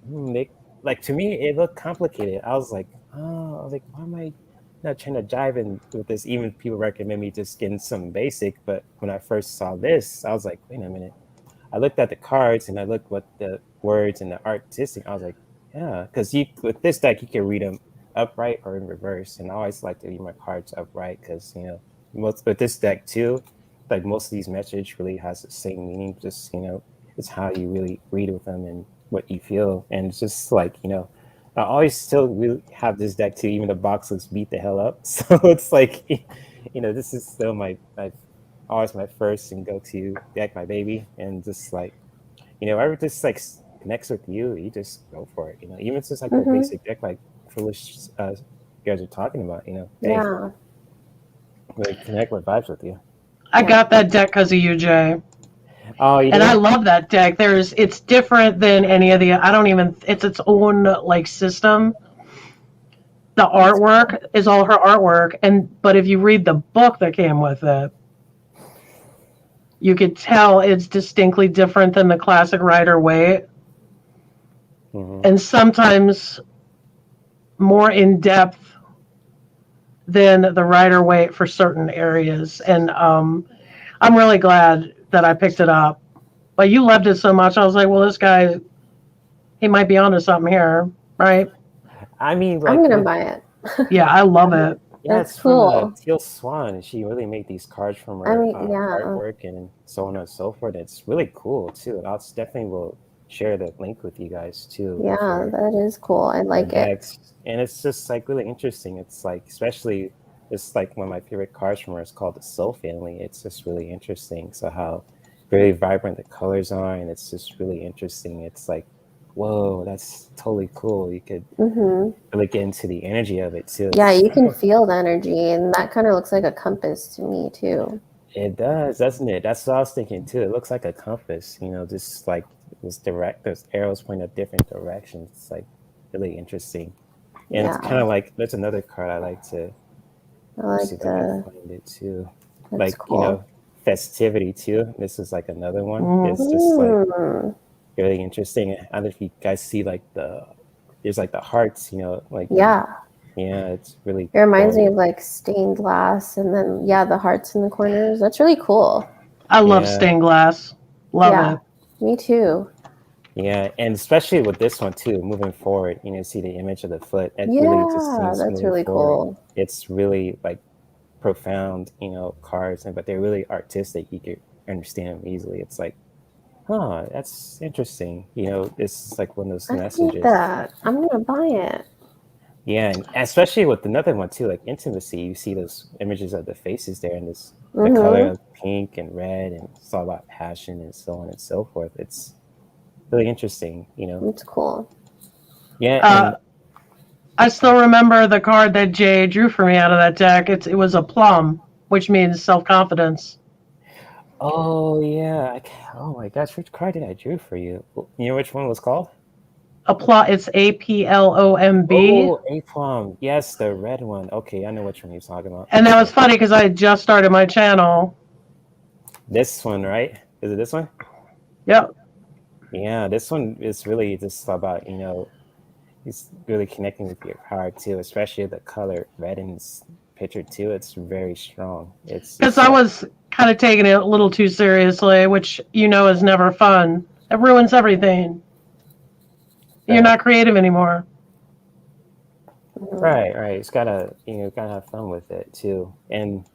like to me it looked complicated. I was like, why am I not trying to dive in with this? Even people recommend me just getting some basic, but when I first saw this, I was like, wait a minute. I looked at the cards and I looked what the words and the artistic. I was like, yeah, because with this deck you can read them upright or in reverse, and I always like to read my cards upright, because with this deck too, like most of these messages really has the same meaning. Just it's how you really read with them and what you feel, and it's just like I always still really have this deck too. Even the box looks beat the hell up, so it's like this is still always my first and go-to deck, my baby. And just like whatever just like connects with you, you just go for it. Even if it's just like a basic deck like Foolish you guys are talking about, Yeah, really connect with vibes with you. I got that deck because of you, Jay. Oh, you and did? I love that deck. It's different than any of the. It's its own like system. The artwork is all her artwork, but if you read the book that came with it, you could tell it's distinctly different than the classic Rider-Waite, and sometimes more in depth than the Rider-Waite for certain areas. And I'm really glad that I picked it up. But you loved it so much, I was like, well, this guy, he might be onto something here, right? I mean, I'm gonna buy it. Yeah, I love it. Yeah, That's it's cool. from Teal Swan. She really made these cards from her artwork and so on and so forth. It's really cool too. I'll definitely will share the link with you guys too. Yeah, that is cool. I like it. And it's just like really interesting. It's like, especially, it's like one of my favorite cards from her is called the Soul Family. It's just really interesting. So how very vibrant the colors are, and it's just really interesting. It's like, whoa, that's totally cool. You could really get into the energy of it too. Yeah, you can feel the energy, and that kind of looks like a compass to me too. It does, doesn't it? That's what I was thinking too. It looks like a compass, just like those arrows point up different directions. It's like really interesting. And it's kind Yeah, of like, there's another card I like to I see like if I can the. find it too. That's Like, cool. festivity too. This is like another one. Mhm. It's just like Mm, really interesting. I don't know if you guys see like there's like the hearts, like yeah, yeah, it's really it reminds me going. of like stained glass, and then yeah, the hearts in the corners. That's really cool. I love Yeah, stained glass. Love Yeah, it. me too. yeah, and especially with this one too, moving forward, see the image of the foot. It really just Yeah, seems that's moving really forward. cool. It's really like profound, cards, but they're really artistic. You can understand them easily. It's like, oh, that's interesting. This is like one of those I need messages. that. I'm gonna buy it. Yeah, and especially with another one too, like intimacy. You see those images of the faces there, and the color Mm-hmm. of pink and red, and it's all about passion and so on and so forth. It's really interesting. It's cool. Yeah, Uh, and I still remember the card that Jay drew for me out of that deck. It was a plum, which means self-confidence. oh yeah, oh my gosh, which card did I drew for you? You know which one was called? It's APLOMB. Oh, a plum. Yes, the red one. Okay, I know which one you're talking about. And that was Okay. funny because I had just started my channel. This one, right? Is it this one? Yep. Yeah, this one is really just about, it's really connecting with your heart too, especially the color red in this picture too. It's very strong. It's Because just I like, was kind of taking it a little too seriously, which is never fun. It ruins everything. You're not creative anymore. Mhm. right. It's gotta have fun with it too. And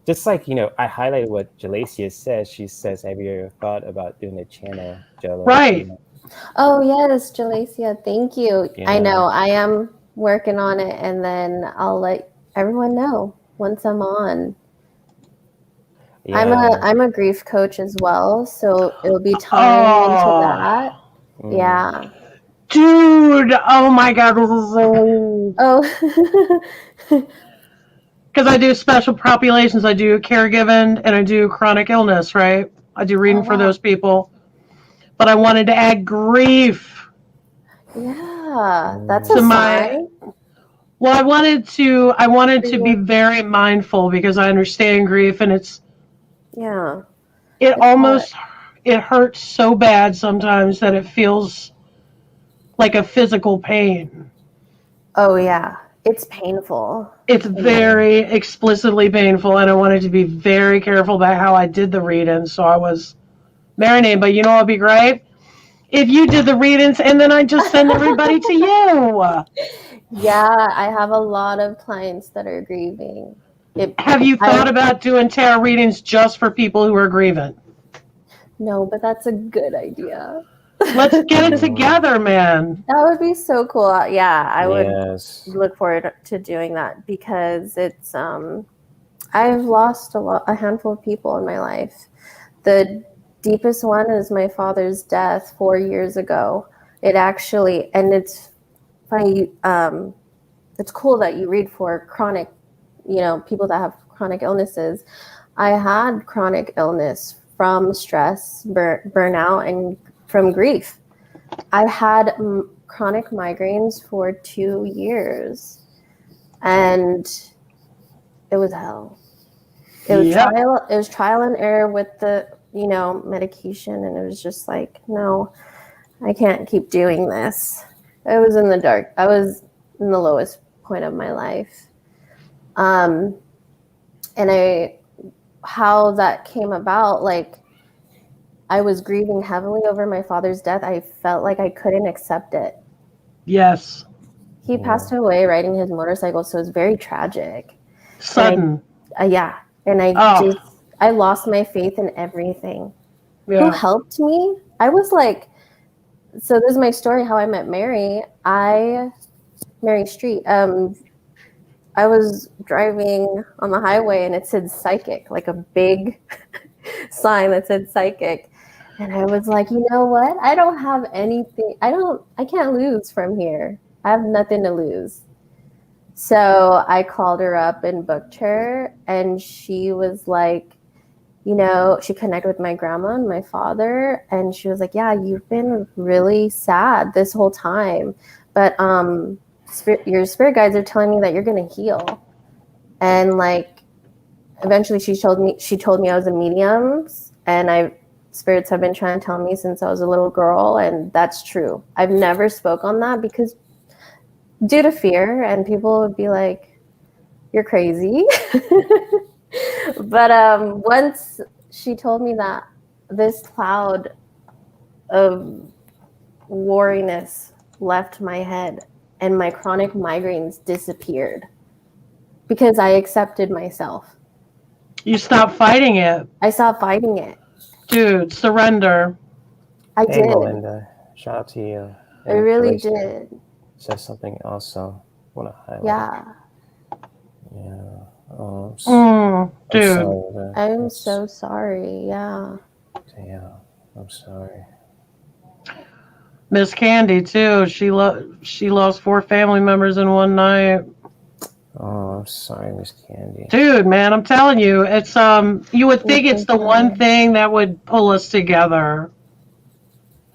just like, I highlighted what Jalacia says. She says, have you ever thought about doing a channel, Jello? Right. Oh yes, Jalacia, thank you. I Yeah, know I am working on it, and then I'll let everyone know once I'm on. yeah. I'm a grief coach as well, so it'll be tying into Oh, that. Mm, Yeah. dude. Oh my God. This is so. Oh. Because I do special populations. I do caregiving and I do chronic illness, right? I do Oh reading for wow. those people. But I wanted to add grief Yeah, that's a to mm, my. sign. Well, I wanted to be very mindful because I understand grief and Yeah. it It's hard. almost it hurts so bad sometimes that it feels like a physical pain. Oh yeah. It's painful. It's yeah. very explicitly painful, and I wanted to be very careful about how I did the readings. So I was marinating. But you know what'd be great? If you did the readings and then I just send everybody to you. Yeah, I have a lot of clients that are grieving. It Have you thought I about doing tarot readings just for people who are grieving? No, but that's a good idea. Let's get it Mm, together, man. That would be so cool. Yeah, I would yes. look forward to doing that because it's I've lost a handful of people in my life. The deepest one is my father's death 4 years ago. It actually, and it's funny, it's cool that you read for chronic, people that have chronic illnesses. I had chronic illness from stress, burnout, and from grief. I had chronic migraines for 2 years, and it was hell. It was Yep. trial. It was trial and error with the medication, and it was just like, no, I can't keep doing this. I was in the dark. I was in the lowest point of my life, and how that came about, like I was grieving heavily over my father's death. I felt like I couldn't accept it. Yes. He passed away riding his motorcycle, so it was very tragic. Sudden. Yeah, and Oh, I lost my faith in everything. Who yeah. helped me? I was like, so this is my story how I met Mary. Mary Street. I was driving on the highway and it said psychic, like a big sign that said psychic. And I was like, you know what? I don't have anything. I can't lose from here. I have nothing to lose. So I called her up and booked her, and she was like, you know, she connected with my grandma and my father, and she was like, yeah, you've been really sad this whole time, but your spirit guides are telling me that you're going to heal. And like, eventually she told me I was a medium, and spirits have been trying to tell me since I was a little girl, and that's true. I've never spoke on that because due to fear, and people would be like, you're crazy. But once she told me that this cloud of wariness left my head and my chronic migraines disappeared because I accepted myself. You stopped fighting it. I stopped fighting it. Dude, surrender. I Hey, did. Melinda, shout out to you. I really did. Said something else, so I want to highlight. Yeah. Yeah. Dude. I'm so sorry. Yeah. Yeah, I'm sorry. Miss Candy too. She lost 4 family members in one night. Oh, I'm sorry, Miss Candy. Dude, man, I'm telling you, it's you would think it's the one thing that would pull us together.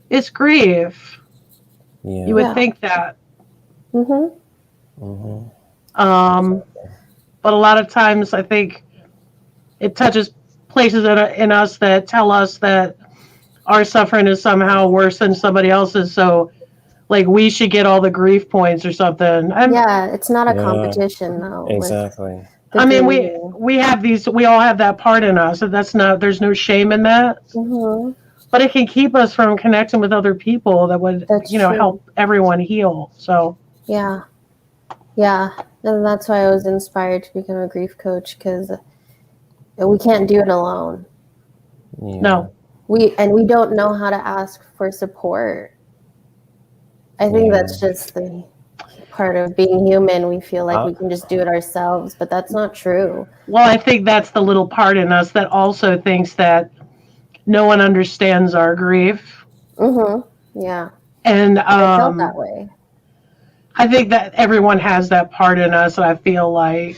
It's grief. Yeah. You would think that. But a lot of times I think it touches places in us that tell us that our suffering is somehow worse than somebody else's, so like we should get all the grief points or something. Yeah, it's not a competition though. Exactly. I mean, we all have that part in us, so there's no shame in that. But it can keep us from connecting with other people that would help everyone heal. So yeah, and that's why I was inspired to become a grief coach, because we can't do it alone. Yeah. No. We don't know how to ask for support. I think that's just the part of being human. We feel like we can just do it ourselves, but that's not true. Well, I think that's the little part in us that also thinks that no one understands our grief. Yeah. And I felt that way. I think that everyone has that part in us, and I feel like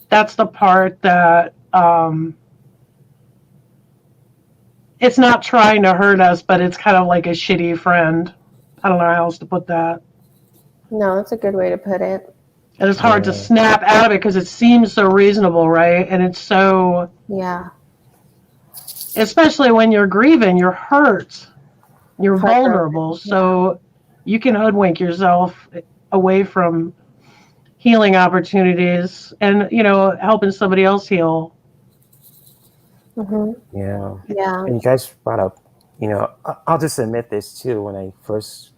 that's the part that it's not trying to hurt us, but it's kind of like a shitty friend. I don't know how else to put that. No, that's a good way to put it. And it's hard to snap out of it because it seems so reasonable, right? And it's so... Yeah. Especially when you're grieving, you're hurt. You're vulnerable. So you can hoodwink yourself away from healing opportunities and, helping somebody else heal. Yeah. Yeah. And you guys brought up, I'll just admit this too. When I first,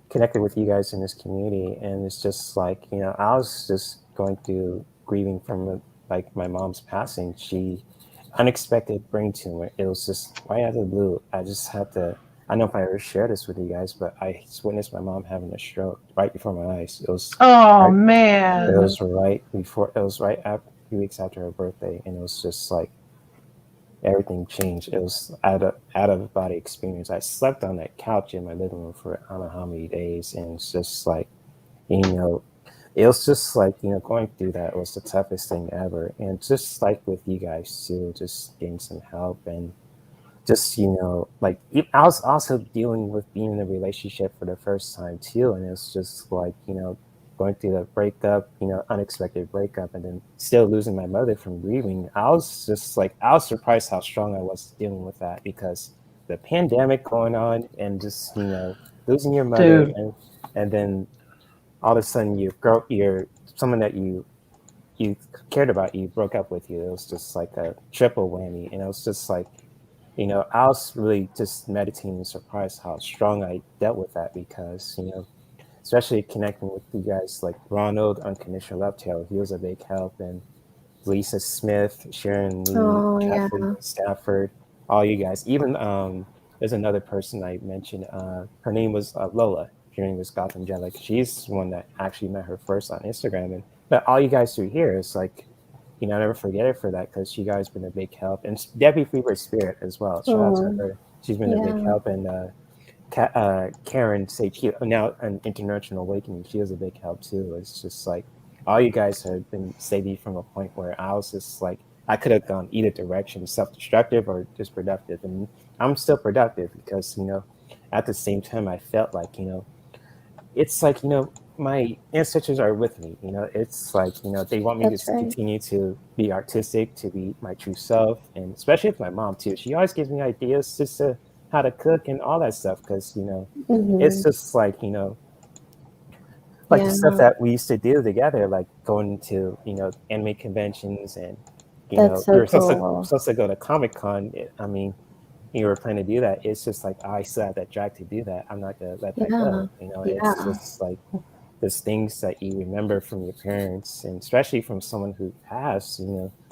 connected with you guys in this community, and it's just like, I was just going through grieving from like my mom's passing. She unexpected brain tumor. It was just right out of the blue. I just had to. I don't know if I ever shared this with you guys, but I witnessed my mom having a stroke right before my eyes. It was. Man. It was right before. It was right after, a few weeks after her birthday, and it was just like everything changed. It was out of body experience. I slept on that couch in my living room for I don't know how many days, and it's just like, it was just like, going through that was the toughest thing ever. And just like with you guys too, just getting some help, and just, like I was also dealing with being in a relationship for the first time too. And it's just like, going through the breakup, unexpected breakup, and then still losing my mother from grieving. I was just like, I was surprised how strong I was dealing with that, because the pandemic going on and just, losing your mother, and then all of a sudden you're someone that you cared about, you broke up with you. It was just like a triple whammy. And it was just like, I was really just meditating and surprised how strong I dealt with that, because, especially connecting with you guys like Ronald, Unconditional Love, he was a big help, and Lisa Smith, Sharon Lee, Kathleen Stafford, all you guys. Even there's another person I mentioned. Her name was Lola. Her name was Gotham Jellic. She's the one that actually met her first on Instagram. But all you guys do here is like, I'll never forget her for that, because you guys been a big help. And Debbie Freebird Spirit as well. Shout out to her. She's been a big help. And Karen Sage, now an Interdimensional Awakening, she was a big help too. It's just like all you guys have been saving me from a point where I was just like I could have gone either direction, self-destructive or just productive. And I'm still productive because, at the same time, I felt like, it's like, my ancestors are with me. It's like, they want me That's to right. continue to be artistic, to be my true self. And especially with my mom too. She always gives me ideas just to how to cook and all that stuff. Cause, it's just like, like the stuff Yeah, that we used to do together, like going to, anime conventions and, that's we so were cool. supposed to go to Comic-Con. I mean, you were planning to do that. It's just like, I still have that drive to do that. I'm not going to let that Yeah, go. It's yeah, just like those things that you remember from your parents, and especially from someone who passed,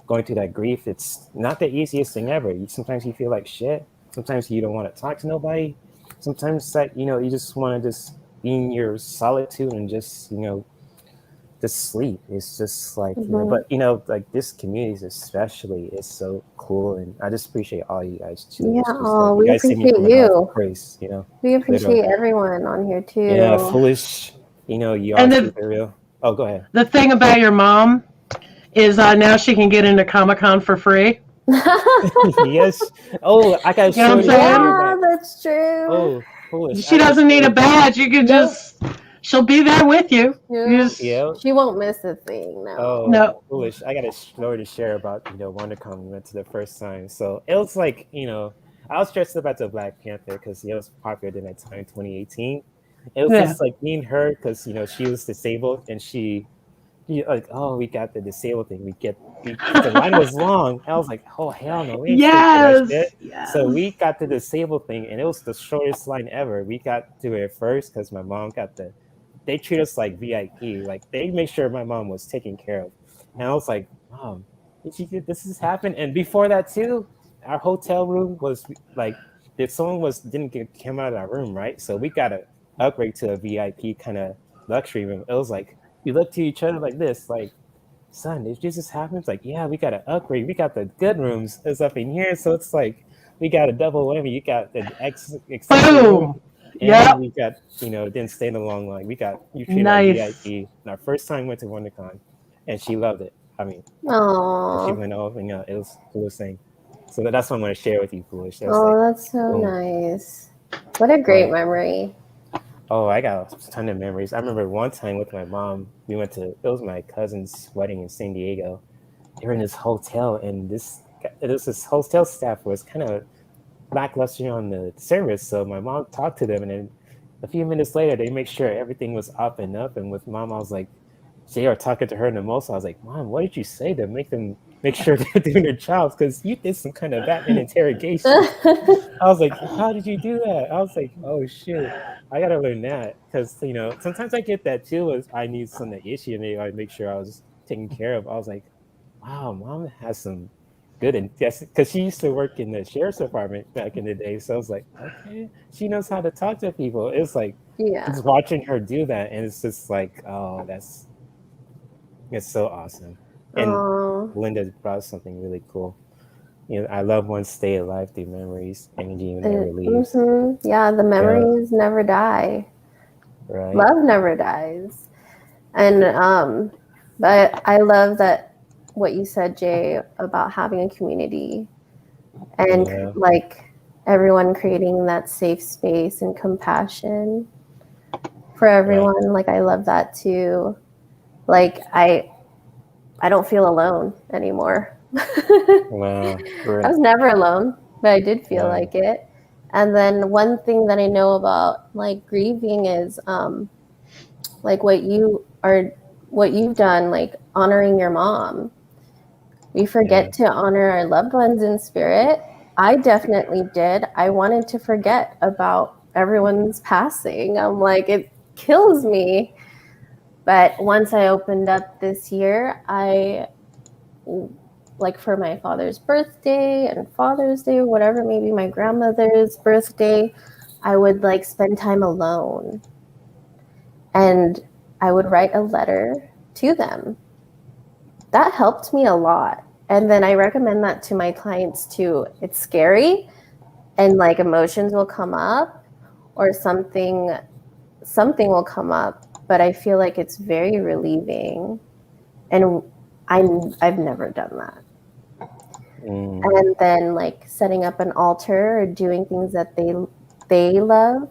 going through that grief. It's not the easiest thing ever. Sometimes you feel like shit. Sometimes you don't want to talk to nobody. Sometimes that, you just want to just be in your solitude and just sleep. It's just like, but like this community especially is so cool, and I just appreciate all you guys too. yeah. It's just like Oh, you we guys see me appreciate from a heart of you. grace, We literally. appreciate everyone on here Yeah, too. foolish, you And always keep it real. Oh, go ahead. the thing about your mom is now she can get into Comic-Con for free. Yes. Oh, I gotta You know what I'm show you saying? Yeah, that. that's true. Oh, foolish, I She gotta doesn't show need a you. badge. You can Nope. just, she'll be there with you. You Nope. just, Yeah. She won't miss a thing. No. Oh, no. foolish. I got a story to share about, WonderCon we went to the first time. So it was like, I was stressed about the Black Panther because it was popular in that time, 2018. It was Yeah. just like me and her because, she was disabled and she like, oh, we got the disabled thing. Because the line was long. I was like, oh, hell no, we ain't staying for that Yes. shit. Yes. So we got the disabled thing and it was the shortest line ever. We got to it first because my mom they treat us like VIP. Like they make sure my mom was taken care of. And I was like, Mom, this has happened? And before that too, our hotel room was like, if someone didn't come out of our room, right? So we got to upgrade to a VIP kind of luxury room. It was like, we looked to each other like this, like, son, did this just happen? It's like, yeah, we got to upgrade. We got the good rooms is up in here. So it's like, we got a double whammy. You got the executive room Boom. and Yep. we got, didn't stay in the long line. You treated like Nice. VIP. And our first time went to WonderCon and she loved it. I mean, she Oh. went off and it was the coolest thing. So that's what I'm going to share with you, Foolish. That was like, Oh, that's so boom. nice. What a great memory. Oh, I got a ton of memories. I remember one time with my mom, it was my cousin's wedding in San Diego. They were in this hotel, and this hotel staff was kind of lackluster on the service. So my mom talked to them, and then a few minutes later, they make sure everything was up and up. And with Mom, I was like, they are talking to her in the most. I was like, Mom, what did you say to make sure they're doing their jobs? Because you did some kind of Batman interrogation. I was like, how did you do that? I was like, oh shoot, I gotta learn that because sometimes I get that too. Is I need some issue and I make sure I was taken care of. I was like, wow, Mom has some good and yes, because she used to work in the sheriff's department back in the day. So I was like, okay, she knows how to talk to people. It's like Yeah. just watching her do that, and it's just like, oh, it's so awesome. And Oh. Linda brought something really cool. I love one stay alive through memories. Energy never leaves. Yeah, the memories never die. Right. Love never dies. And but I love that what you said, Jay, about having a community and like everyone creating that safe space and compassion for everyone. Right. Like I love that too. Like I don't feel alone anymore. Wow. I was never alone, but I did feel like it. And then one thing that I know about like grieving is like what you've done, like honoring your mom. We forget to honor our loved ones in spirit. I definitely did. I wanted to forget about everyone's passing. I'm like, it kills me. But once I opened up this year, like for my father's birthday and Father's Day, or whatever, maybe my grandmother's birthday, I would like spend time alone. And I would write a letter to them. That helped me a lot. And then I recommend that to my clients too. It's scary and like emotions will come up or something will come up, but I feel like it's very relieving. And I've never done that. and then like setting up an altar or doing things that they love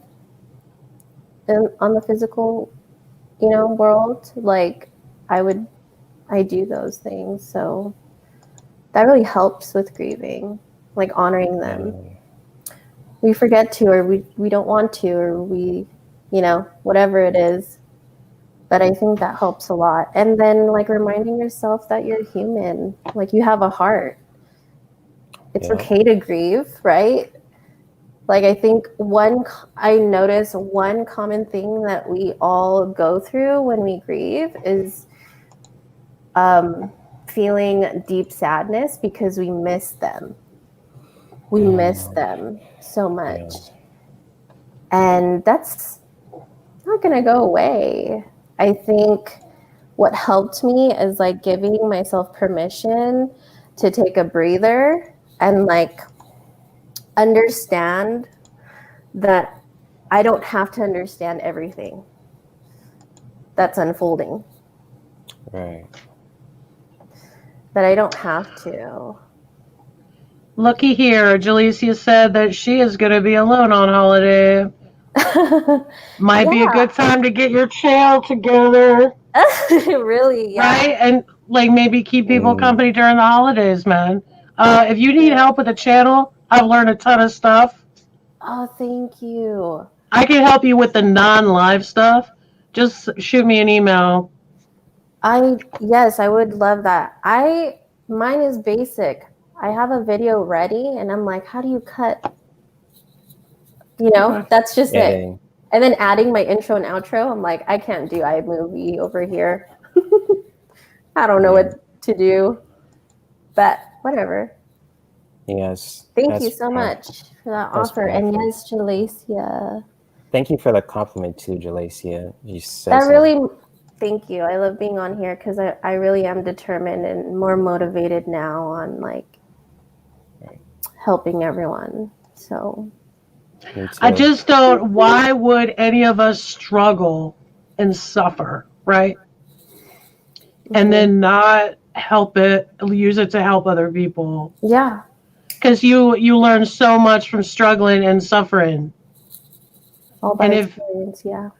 on the physical, world. Like I do those things. So that really helps with grieving, like honoring them. We forget to, or we don't want to, or we, whatever it is. But I think that helps a lot. And then like reminding yourself that you're human, like you have a heart. It's okay to grieve, right? Like I think I notice one common thing that we all go through when we grieve is feeling deep sadness because we miss them. We miss them so much. And that's not going to go away. I think what helped me is like giving myself permission to take a breather and like understand that I don't have to understand everything that's unfolding. Right. That I don't have to. Looky here, Jalecia said that she is going to be alone on holiday. Might be a good time to get your channel together. Really, yeah. Right? And like maybe keep people company during the holidays, man. If you need help with the channel, I've learned a ton of stuff. Oh, thank you. I can help you with the non-live stuff. Just shoot me an email. Yes, I would love that. Mine is basic. I have a video ready and I'm like, how do you cut? That's just it. And then adding my intro and outro, I'm like, I can't do iMovie over here. I don't know what to do, but whatever. Yes. Thank you so much for that offer. And yes, Jalecia. Thank you for the compliment too, Jalecia. You said that really, thank you. I love being on here because I really am determined and more motivated now on like helping everyone. So I just don't, why would any of us struggle and suffer, right? And then not use it to help other people. Yeah. Because you learn so much from struggling and suffering. All by experience, yeah.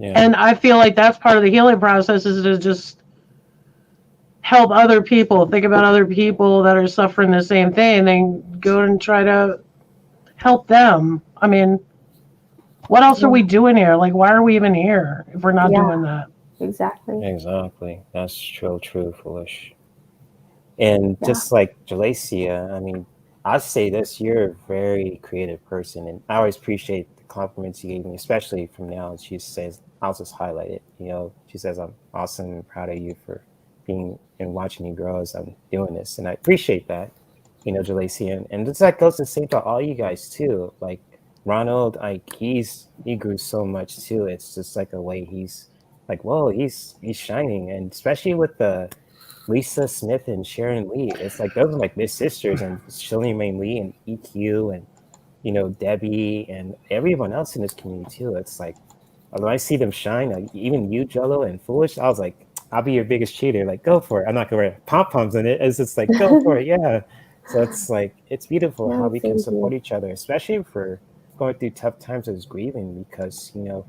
And I feel like that's part of the healing process is to just help other people, think about other people that are suffering the same thing, and then go and try to help them. I mean, what else are we doing here? Like, why are we even here if we're not doing that? Exactly. That's true, foolish. And just like Jalecia, I mean, I'll say this, you're a very creative person, and I always appreciate the compliments you gave me, especially from now. She says, I'll just highlight it, she says, I'm awesome and proud of you for being and watching you grow as I'm doing this. And I appreciate that, Jalecia. And that goes the same to all you guys too. Like Ronald, like he grew so much too. It's just like a way he's like, whoa, he's shining. And especially with the Lisa Smith and Sharon Lee, it's like those are like their sisters, and Shirley Lee and EQ and Debbie and everyone else in this community too. It's like when I see them shine, like even you, Jello, and Foolish, I was like, I'll be your biggest cheater. Like, go for it. I'm not gonna wear pom-poms in it. It's just like, go for it, yeah. So it's like it's beautiful how we can support each other, especially for going through tough times as grieving, because you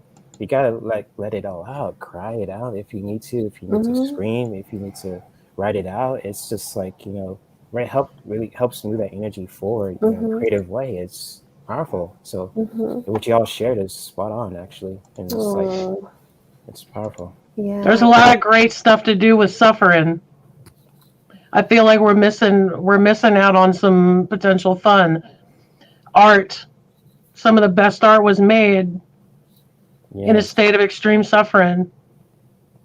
gotta let it all out, cry it out if you need to, to scream, if you need to write it out. It's just like really helps move that energy forward in a creative way. It's powerful. So what you all shared is spot on, actually, and it's like it's powerful. Yeah, there's a lot of great stuff to do with suffering. I feel like we're missing out on some potential fun art. Some of the best art was made in a state of extreme suffering.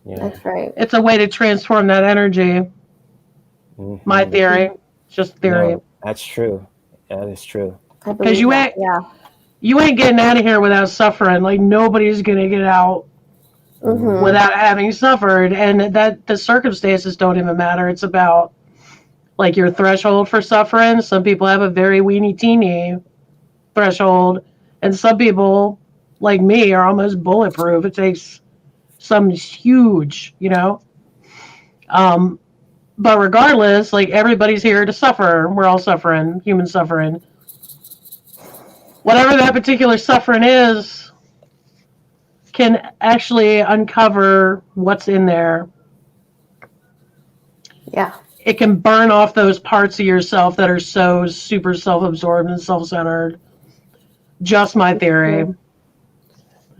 Yeah. That's right. It's a way to transform that energy. My theory, just theory. No, that's true. That is true. Because you ain't getting out of here without suffering. Like nobody's gonna get out without having suffered, and that the circumstances don't even matter. It's about like your threshold for suffering. Some people have a very weeny teeny threshold, and some people like me are almost bulletproof. It takes some huge, But regardless, like everybody's here to suffer. We're all suffering, human suffering. Whatever that particular suffering is can actually uncover what's in there. Yeah. It can burn off those parts of yourself that are so super self-absorbed and self-centered. Just my theory.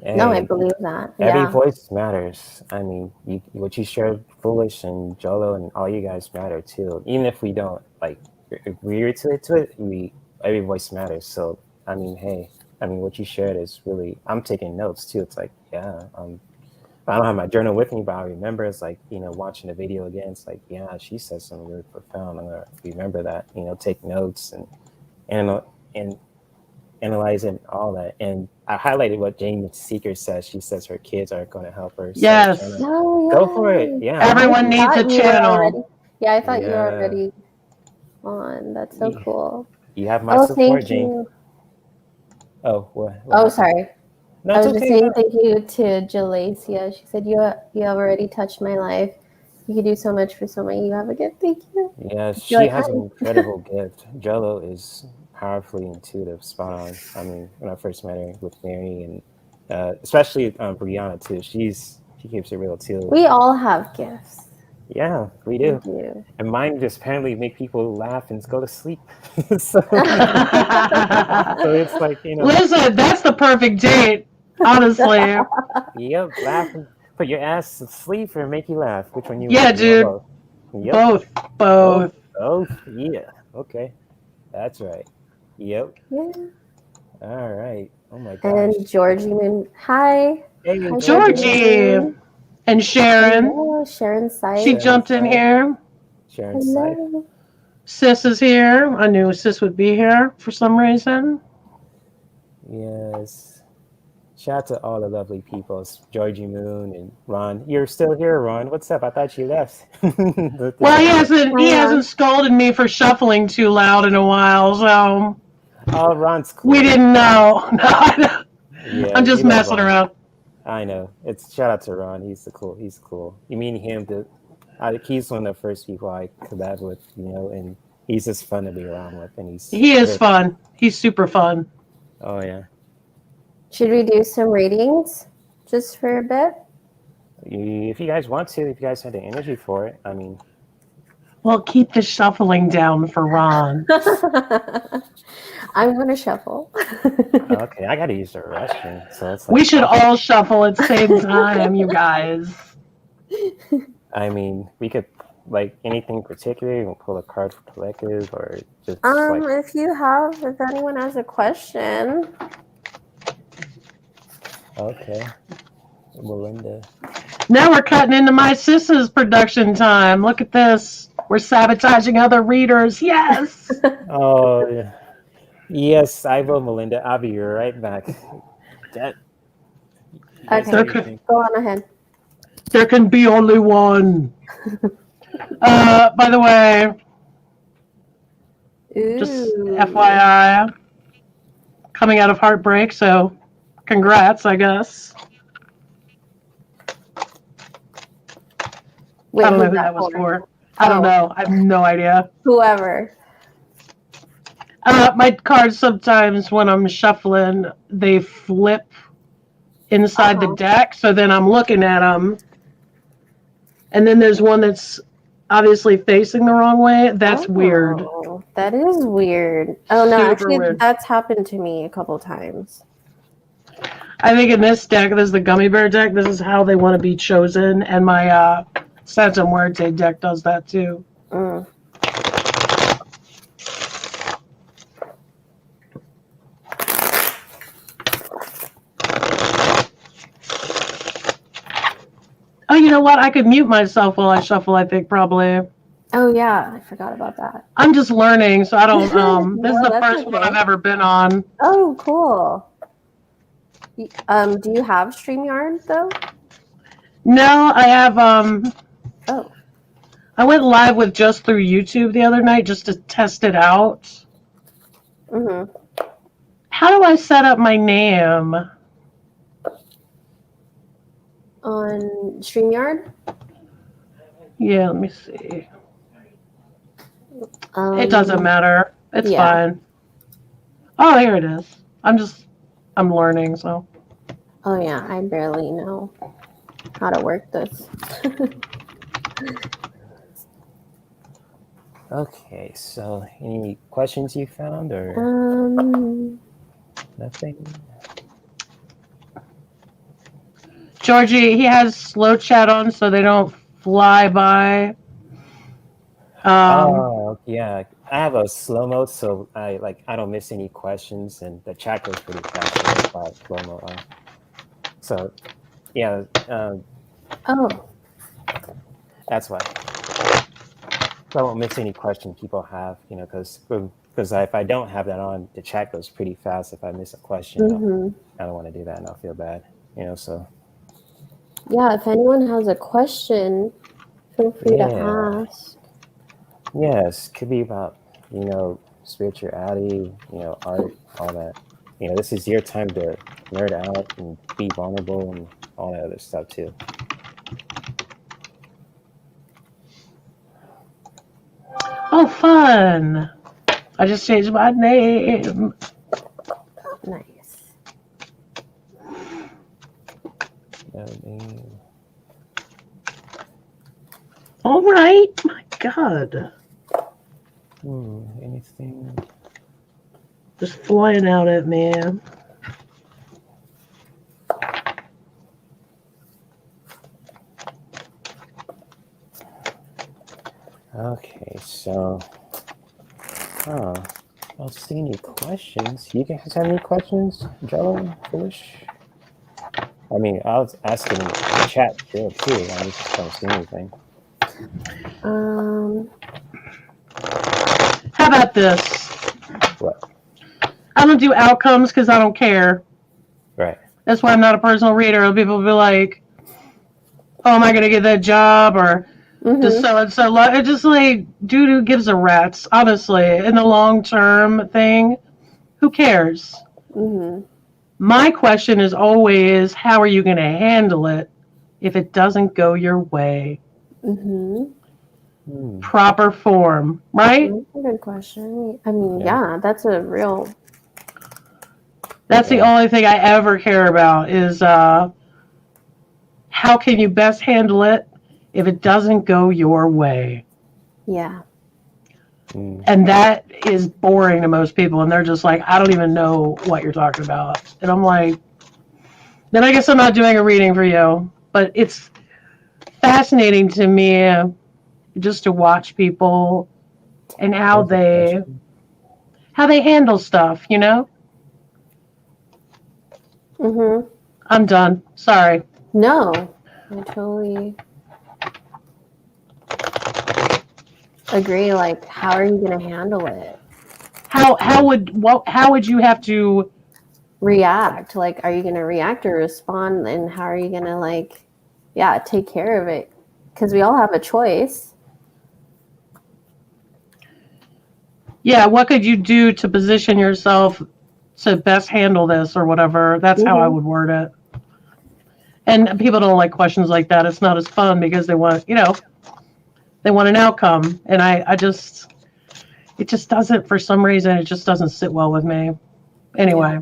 No, I Hey, believe that. every Yeah. voice matters. I mean, what you shared, Foolish and Jolo, and all you guys matter too. Even if we don't like agree to it, every voice matters. So I mean, hey, I mean, what you shared is really. I'm taking notes too. It's like, yeah, I don't have my journal with me, but I remember it's like, watching the video again. It's like, yeah, she said something really profound. I'm gonna remember that. Take notes and analyzing all that. And I highlighted what Jane Seeker says. She says her kids are going to help her. Yes. Oh, Go for it. Yeah. Everyone I needs a thought you were channel. already- Yeah, I thought you were Yeah. already on. That's so cool. You have my Oh, support, thank Jane. you. Oh, what Oh, happened? sorry. No, I it's was just okay. saying thank you to Jalacia. She said, you have already touched my life. You could do so much for so many. You have a gift. Thank you. Yeah, You're she like, has "Hi." an incredible gift. Jolo is powerfully intuitive, spot on. I mean, when I first met her with Mary and especially Brianna too, she keeps it real too. We all have gifts. Yeah, we We do. do. And mine just apparently make people laugh and go to sleep. so, so it's like, Listen, that's the perfect date, honestly. yep, laugh and put your ass to sleep or make you laugh. Which one you Yeah, want? You want dude. both? Yep. Both. Both. Both. Yeah. Okay. That's right. Yep. Yeah. All right. Oh my gosh. And Georgie Moon. Hi. Hey, Hi, Georgie. Moon. And Sharon. Hello, Sharon Sight. She jumped in here. Sharon Sight. Hello. Sis is here. I knew Sis would be here for some reason. Yes. Shout out to all the lovely people, Georgie Moon and Ron. You're still here, Ron. What's up? I thought you left. Well, he hasn't scolded me for shuffling too loud in a while, so Oh, Ron's cool. we didn't know. No, Yeah, I'm just messing around. I know. It's shout out to Ron. He's cool. You mean him? He's one of the first people I collab with, and he's just fun to be around with, and he is fun. He's super fun. Oh yeah. Should we do some readings just for a bit? If you guys want to, if you guys have the energy for it, I mean. Well, keep the shuffling down for Ron. I'm going to shuffle. Okay, I got to use the restroom, so it's like, we should all shuffle at the same time, you guys. I mean, we could, like, anything particular, you can pull a card for collective, or just if anyone has a question. Okay. Melinda. Now we're cutting into my Sistas production time. Look at this. We're sabotaging other readers. Yes. Oh, yeah. Yes, I will, Melinda. I'll be right back. Okay, go on ahead. There can be only one. By the way, just FYI, coming out of heartbreak, so congrats, I guess. Wait, I don't know who that was for. I don't know. I have no idea. Whoever. My cards sometimes when I'm shuffling, they flip inside the deck. So then I'm looking at them. And then there's one that's obviously facing the wrong way. That's weird. That is weird. Oh, no, actually, weird. That's happened to me a couple times. I think in this deck, this is the Gummy Bear deck. This is how they want to be chosen. And my Santa Muerte deck does that too. Mm. Oh, you know what? I could mute myself while I shuffle, I think, probably. Oh, yeah. I forgot about that. I'm just learning, so I don't... this is the first one I've ever been on. Oh, cool. Do you have StreamYard, though? No, I have... Oh. I went live with just through YouTube the other night just to test it out. Mm-hmm. How do I set up my name? On StreamYard? Yeah, let me see. It doesn't matter. It's yeah. fine. Oh, here it is. I'm learning, so. Oh yeah, I barely know how to work this. Okay, so any questions you found or nothing? Georgie, he has slow chat on so they don't fly by. Oh, yeah. I have a slow mode, so I don't miss any questions, and the chat goes pretty fast. So that's why it's slow mode on. So, yeah, Oh, that's why. So I won't miss any questions people have, because if I don't have that on, the chat goes pretty fast. If I miss a question, I don't want to do that, and I'll feel bad, So. yeah. If anyone has a question, feel free to ask. Yes, could be about, spirituality, art, all that. This is your time to nerd out and be vulnerable and all that other stuff too. Oh, fun. I just changed my name. Nice. All right. My God. Anything? Just flying out at me. Okay, so, I don't see any questions. You guys have any questions, Jello, Foolish? I mean, I was asking in the chat too. I just don't see anything. How about this? What? I don't do outcomes because I don't care. Right. That's why I'm not a personal reader. People will be like, oh, am I going to get that job? Or does so-and-so love? It's just like, dude, who gives a rat's? Honestly, in the long-term thing, who cares? My question is always, how are you going to handle it if it doesn't go your way? Proper form, right? That's a good question. I mean, yeah, that's a real... That's the only thing I ever care about is how can you best handle it if it doesn't go your way? Yeah. And that is boring to most people. And they're just like, I don't even know what you're talking about. And I'm like, then I guess I'm not doing a reading for you. But it's fascinating to me just to watch people and how they handle stuff, I'm done. Sorry. No, I totally agree. Like, how are you going to handle it? How would you have to react? Like, are you going to react or respond? And how are you going to take care of it? Because we all have a choice. Yeah, what could you do to position yourself to best handle this or whatever? That's how I would word it. And people don't like questions like that. It's not as fun because they want, they want an outcome. And it just doesn't, for some reason, it just doesn't sit well with me. Anyway,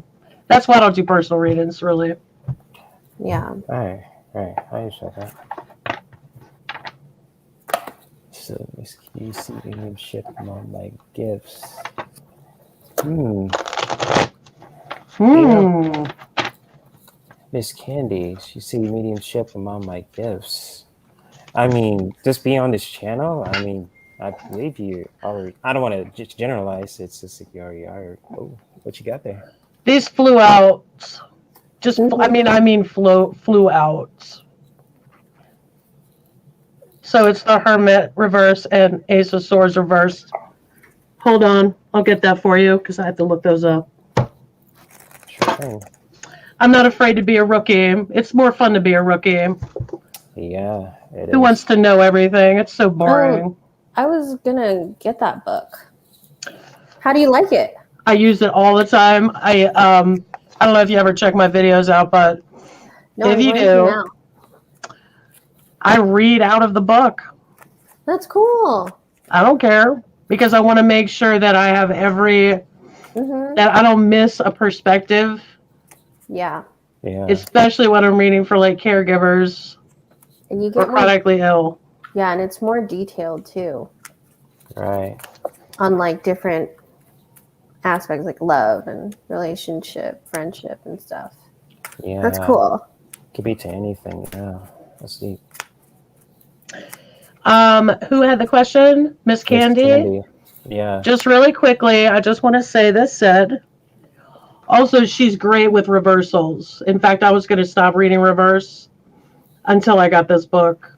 that's why I don't do personal readings, really. Yeah. Right. I understand that. So, you see mediumship among my gifts. Miss Candy, she see mediumship among my gifts. I mean, just be on this channel. I mean, I believe you already. I don't want to just generalize. It's just like you already are. Oh, what you got there? These flew out. Flew out. So it's the Hermit reverse and Ace of Swords reversed. Hold on, I'll get that for you because I have to look those up. Sure thing. I'm not afraid to be a rookie. It's more fun to be a rookie. Yeah, it is. Who wants to know everything? It's so boring. Oh, I was gonna get that book. How do you like it? I use it all the time. I don't know if you ever check my videos out, but if you do, I read out of the book. That's cool. I don't care. because I want to make sure that I have that I don't miss a perspective. Yeah. Yeah. Especially when I'm reading for like caregivers And you or get chronically ill. Yeah, and it's more detailed too. Right. On like different aspects like love and relationship, friendship and stuff. Yeah. That's cool. Could be to anything. Yeah. Let's see. Who had the question? Miss Candy? Candy. Yeah. Just really quickly, I just want to say this said. Also, she's great with reversals. In fact, I was going to stop reading reverse until I got this book.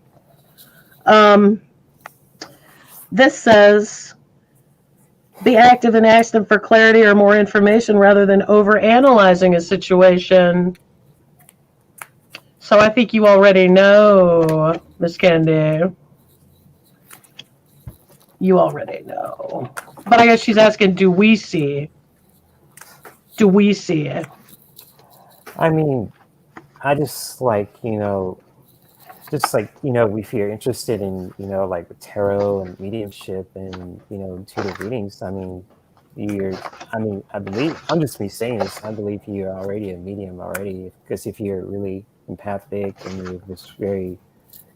This says, be active and ask them for clarity or more information rather than overanalyzing a situation. So I think you already know, Miss Candy. You already know. But I guess she's asking, do we see? Do we see it? I mean, I just like, if you're interested in, like tarot and mediumship and, intuitive readings, I believe, I'm just me saying this, I believe you're already a medium already, because if you're really empathic and you're just very,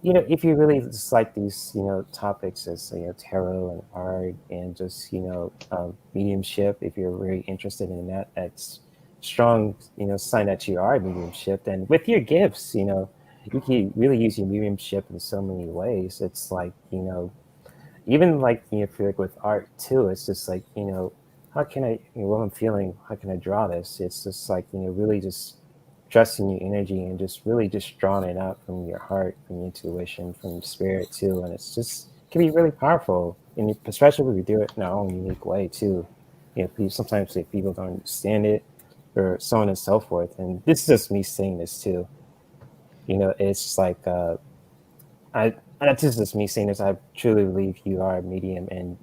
if you really just like these, topics as, tarot and art and just, mediumship, if you're very interested in that, that's strong, sign that you are mediumship. And with your gifts, you can really use your mediumship in so many ways. It's like, even like, if you're like with art too, it's just like, how can I, what I'm feeling, how can I draw this? It's just like, really just trusting your energy and just really just drawing it out from your heart, from your intuition, from your spirit too. And it's just, it can be really powerful. And especially when we do it in our own unique way too. Sometimes if people don't understand it or so on and so forth. And this is just me saying this too. It's just like, that's just me saying this. I truly believe you are a medium, and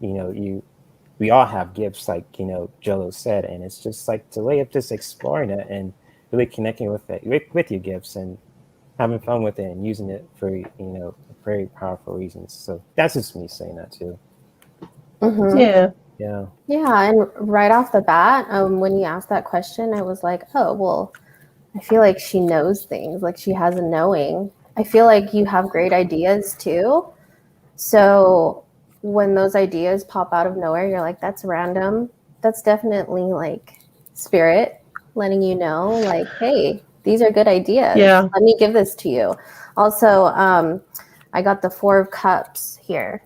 we all have gifts, like Jolo said, and it's just like the way of just exploring it and really connecting with it, with your gifts, and having fun with it and using it for very powerful reasons. So that's just me saying that too. Mm-hmm. Yeah, and right off the bat, when you asked that question, I was like, oh well, I feel like she knows things, like she has a knowing. I feel like you have great ideas too. So when those ideas pop out of nowhere, you're like, that's random. That's definitely like spirit letting you know, like, hey, these are good ideas. Yeah. Let me give this to you. Also, I got the 4 of Cups here.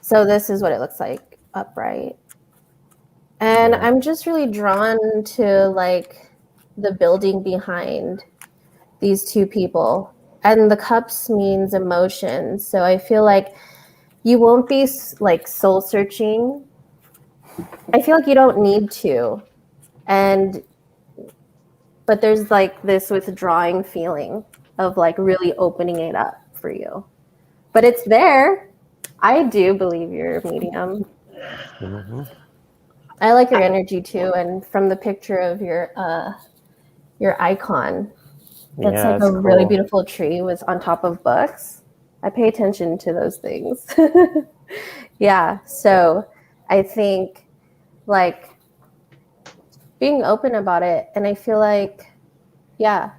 So this is what it looks like upright. And I'm just really drawn to like the building behind these 2 people. And the cups means emotions. So I feel like you won't be like soul searching. I feel like you don't need to. But there's like this withdrawing feeling of like really opening it up for you. But it's there. I do believe you're a medium. Mm-hmm. I like your energy too. And from the picture of your icon, that's like a really beautiful tree was on top of books. I pay attention to those things. Yeah. So I think like being open about it. And I feel like, yeah.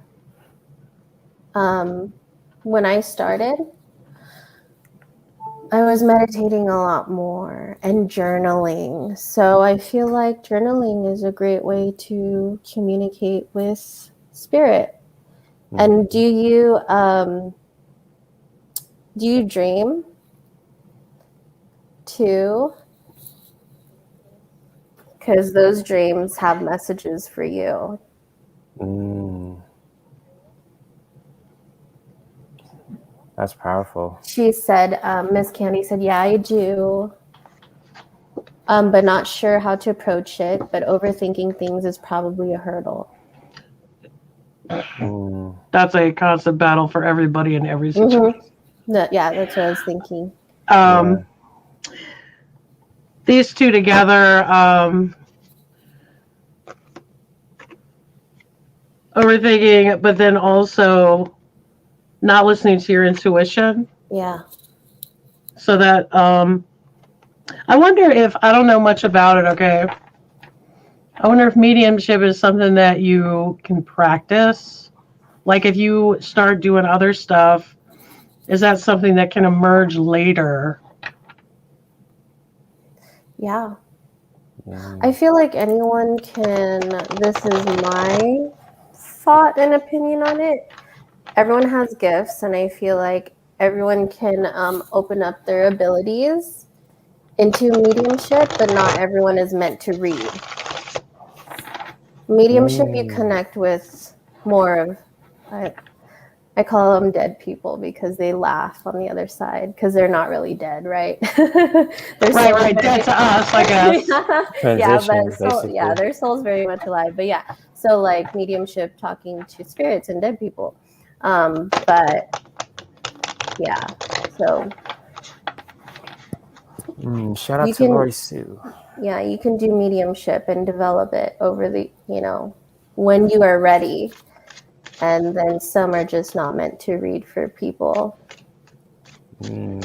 When I started, I was meditating a lot more and journaling. So I feel like journaling is a great way to communicate with spirit. And do you dream too? Because those dreams have messages for you. That's powerful. She said, Miss Candy said, yeah, I do. But not sure how to approach it. But overthinking things is probably a hurdle. That's a constant battle for everybody in every situation. Yeah, that's what I was thinking. These 2 together, overthinking, but then also not listening to your intuition. Yeah. So that I wonder if, I don't know much about it, okay? I wonder if mediumship is something that you can practice. Like if you start doing other stuff, is that something that can emerge later? Yeah. I feel like anyone can, this is my thought and opinion on it. Everyone has gifts, and I feel like everyone can open up their abilities into mediumship, but not everyone is meant to read. Mediumship, you connect with more of, I call them dead people because they laugh on the other side because they're not really dead, right? Right, dead to us, I guess. Yeah, their soul's very much alive. But yeah, so like mediumship, talking to spirits and dead people. But yeah, so shout out to Lori Sue. Yeah, you can do mediumship and develop it over the, when you are ready. And then some are just not meant to read for people. I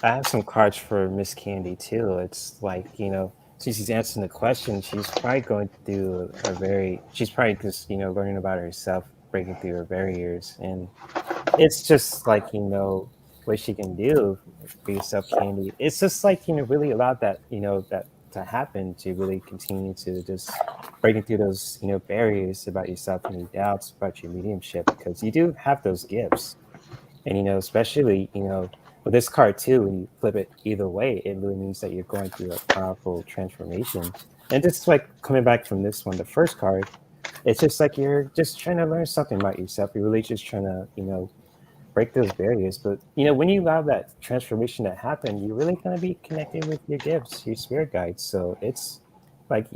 have some cards for Miss Candy too. It's like, since she's answering the question, she's probably going through she's probably just, learning about herself, breaking through her barriers. And it's just like, what she can do for yourself, Candy. It's just like, really allow that, that to happen, to really continue to just breaking through those, barriers about yourself, any doubts about your mediumship, because you do have those gifts. And, especially, with this card too, when you flip it either way, it really means that you're going through a powerful transformation. And just like coming back from this one, the first card, it's just like you're just trying to learn something about yourself. You're really just trying to, break those barriers. But, when you allow that transformation to happen, you're really going to be connecting with your gifts, your spirit guides. So it's like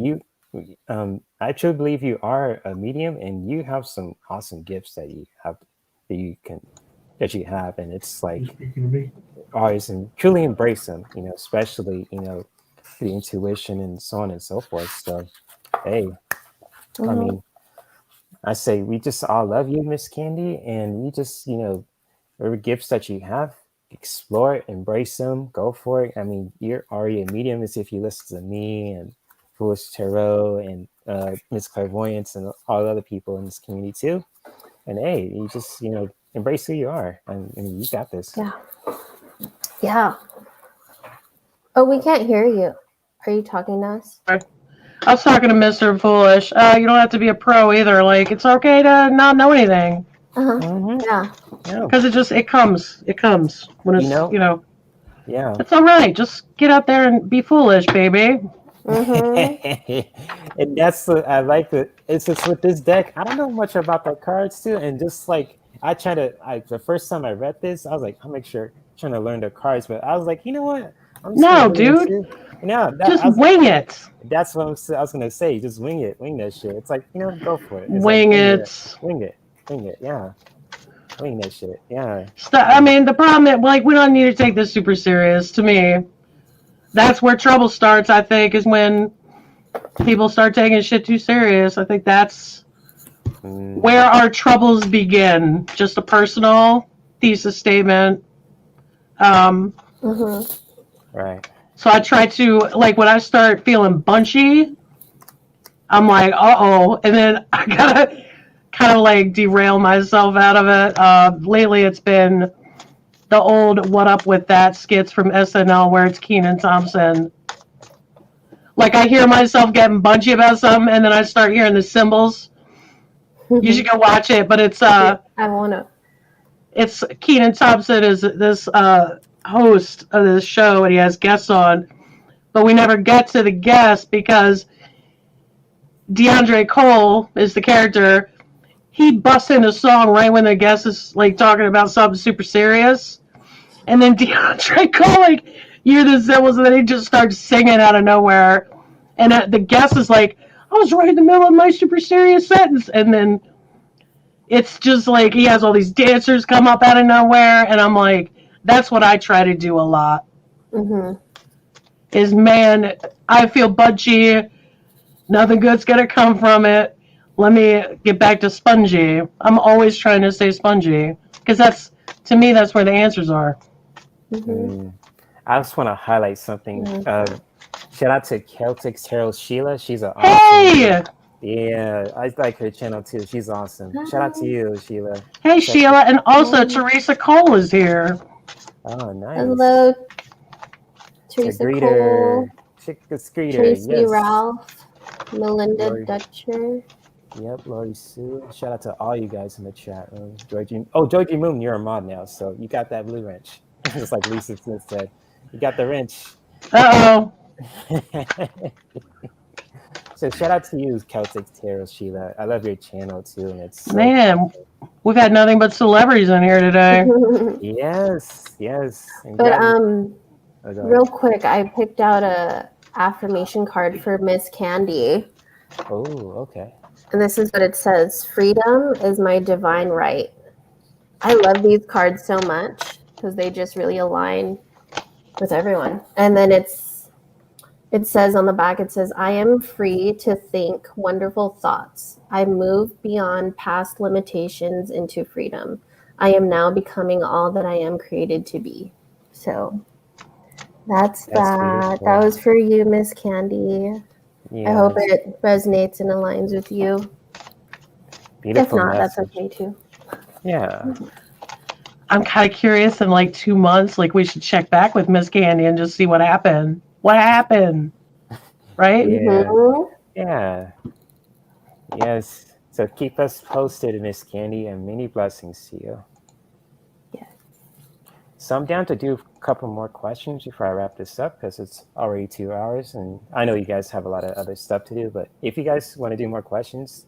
I truly believe you are a medium, and you have some awesome gifts that you have, and it's like always and truly embrace them, especially, the intuition and so on and so forth. So, hey, I mean, I say we just all love you, Miss Candy, and we just, whatever gifts that you have, explore it, embrace them, go for it. I mean, you're already a medium as if you listen to me and Foolish Tarot and Miss Clair Voyance and all the other people in this community too. And hey, you just, embrace who you are. I mean, you got this. Yeah. Oh, we can't hear you. Are you talking to us? I was talking to Mr. Foolish. You don't have to be a pro either. Like, it's okay to not know anything. Yeah. Because it comes when it's, Yeah. It's all right. Just get out there and be foolish, baby. And that's I like it. It's just with this deck, I don't know much about the cards too, and just like the first time I read this, I was like, I'll make sure trying to learn the cards, but I was like, you know what? No, dude. Just wing it. That's what I was gonna say. Just wing it, wing that shit. It's like, go for it. Wing it. Wing it. Yeah. Wing that shit. Yeah. I mean, the problem is, like, we don't need to take this super serious. To me, that's where trouble starts. I think is when people start taking shit too serious. I think that's where our troubles begin. Just a personal thesis statement. Right. So I try to, like, when I start feeling bunchy, I'm like, uh-oh. And then I gotta kind of, like, derail myself out of it. Lately, it's been the old What Up With That skits from SNL where it's Kenan Thompson. Like, I hear myself getting bunchy about something, and then I start hearing the cymbals. You should go watch it, but it's... I want to. It's Kenan Thompson is this host of this show, and he has guests on, but we never get to the guests because DeAndre Cole is the character. He busts in a song right when the guest is like talking about something super serious, and then DeAndre Cole, like, you hear the cymbals, and then he just starts singing out of nowhere, and the guest is like, I was right in the middle of my super serious sentence, and then it's just like he has all these dancers come up out of nowhere, and I'm like, that's what I try to do a lot. Is, man, I feel bunchy, nothing good's gonna come from it, let me get back to spongy. I'm always trying to stay spongy, because to me, that's where the answers are. I just want to highlight something. Shout out to Celtic Tarot Sheilah. She's an Hey! awesome. Yeah, I like her channel too. She's awesome. Shout out to you, Sheilah. Hey, Check Sheilah, and also Teresa Cole is here. Oh, nice. Hello, Teresa Cole, Chick the greeter. Tracy Yes. Ralph, Melinda Lori. Dutcher. Yep, Lori Sue. Shout out to all you guys in the chat room. Georgie Moon, you're a mod now, so you got that blue wrench. Just like Lisa Smith said. You got the wrench. Uh-oh. So shout out to you, Celtic Tarot Sheilah. I love your channel too, and it's so Man, we've had nothing but celebrities in here today. yes. And But real quick, I picked out a affirmation card for Miss Candy. Oh, okay. And this is what it says: freedom is my divine right. I love these cards so much because they just really align with everyone. And then it says on the back, it says, I am free to think wonderful thoughts. I move beyond past limitations into freedom. I am now becoming all that I am created to be. So that's that. Beautiful. That was for you, Miss Candy. Yes. I hope it resonates and aligns with you. Beautiful if not, message. that's okay too. Yeah. I'm kind of curious in like 2 months, like we should check back with Miss Candy and just see what happened. What happened? Right? Yeah. Yes. So keep us posted, Miss Candy, and many blessings to you. Yeah. So I'm down to do a couple more questions before I wrap this up because it's already 2 hours, and I know you guys have a lot of other stuff to do. But if you guys want to do more questions,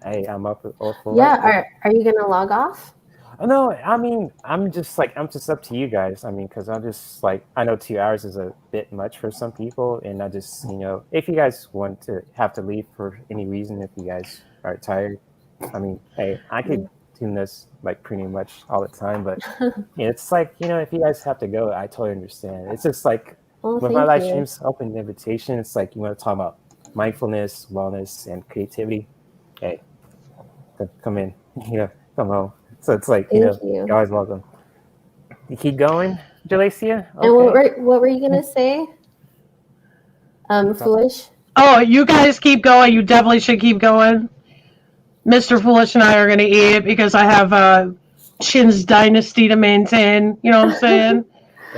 hey, I'm up for Yeah. Are you gonna log off? No, I mean, I'm just up to you guys. I mean, because I'm just like, I know 2 hours is a bit much for some people, and I just, if you guys want to have to leave for any reason, if you guys are tired, I mean, hey, I could do this like pretty much all the time, but it's like, if you guys have to go, I totally understand. It's just like with my live streams, open invitation. It's like you want to talk about mindfulness, wellness, and creativity. Hey, come in, come home. So it's like, you're always welcome. You keep going, Jalacia? Okay. And what were you going to say? Foolish? Oh, you guys keep going. You definitely should keep going. Mr. Foolish and I are going to eat because I have Chin's dynasty to maintain. You know what I'm saying?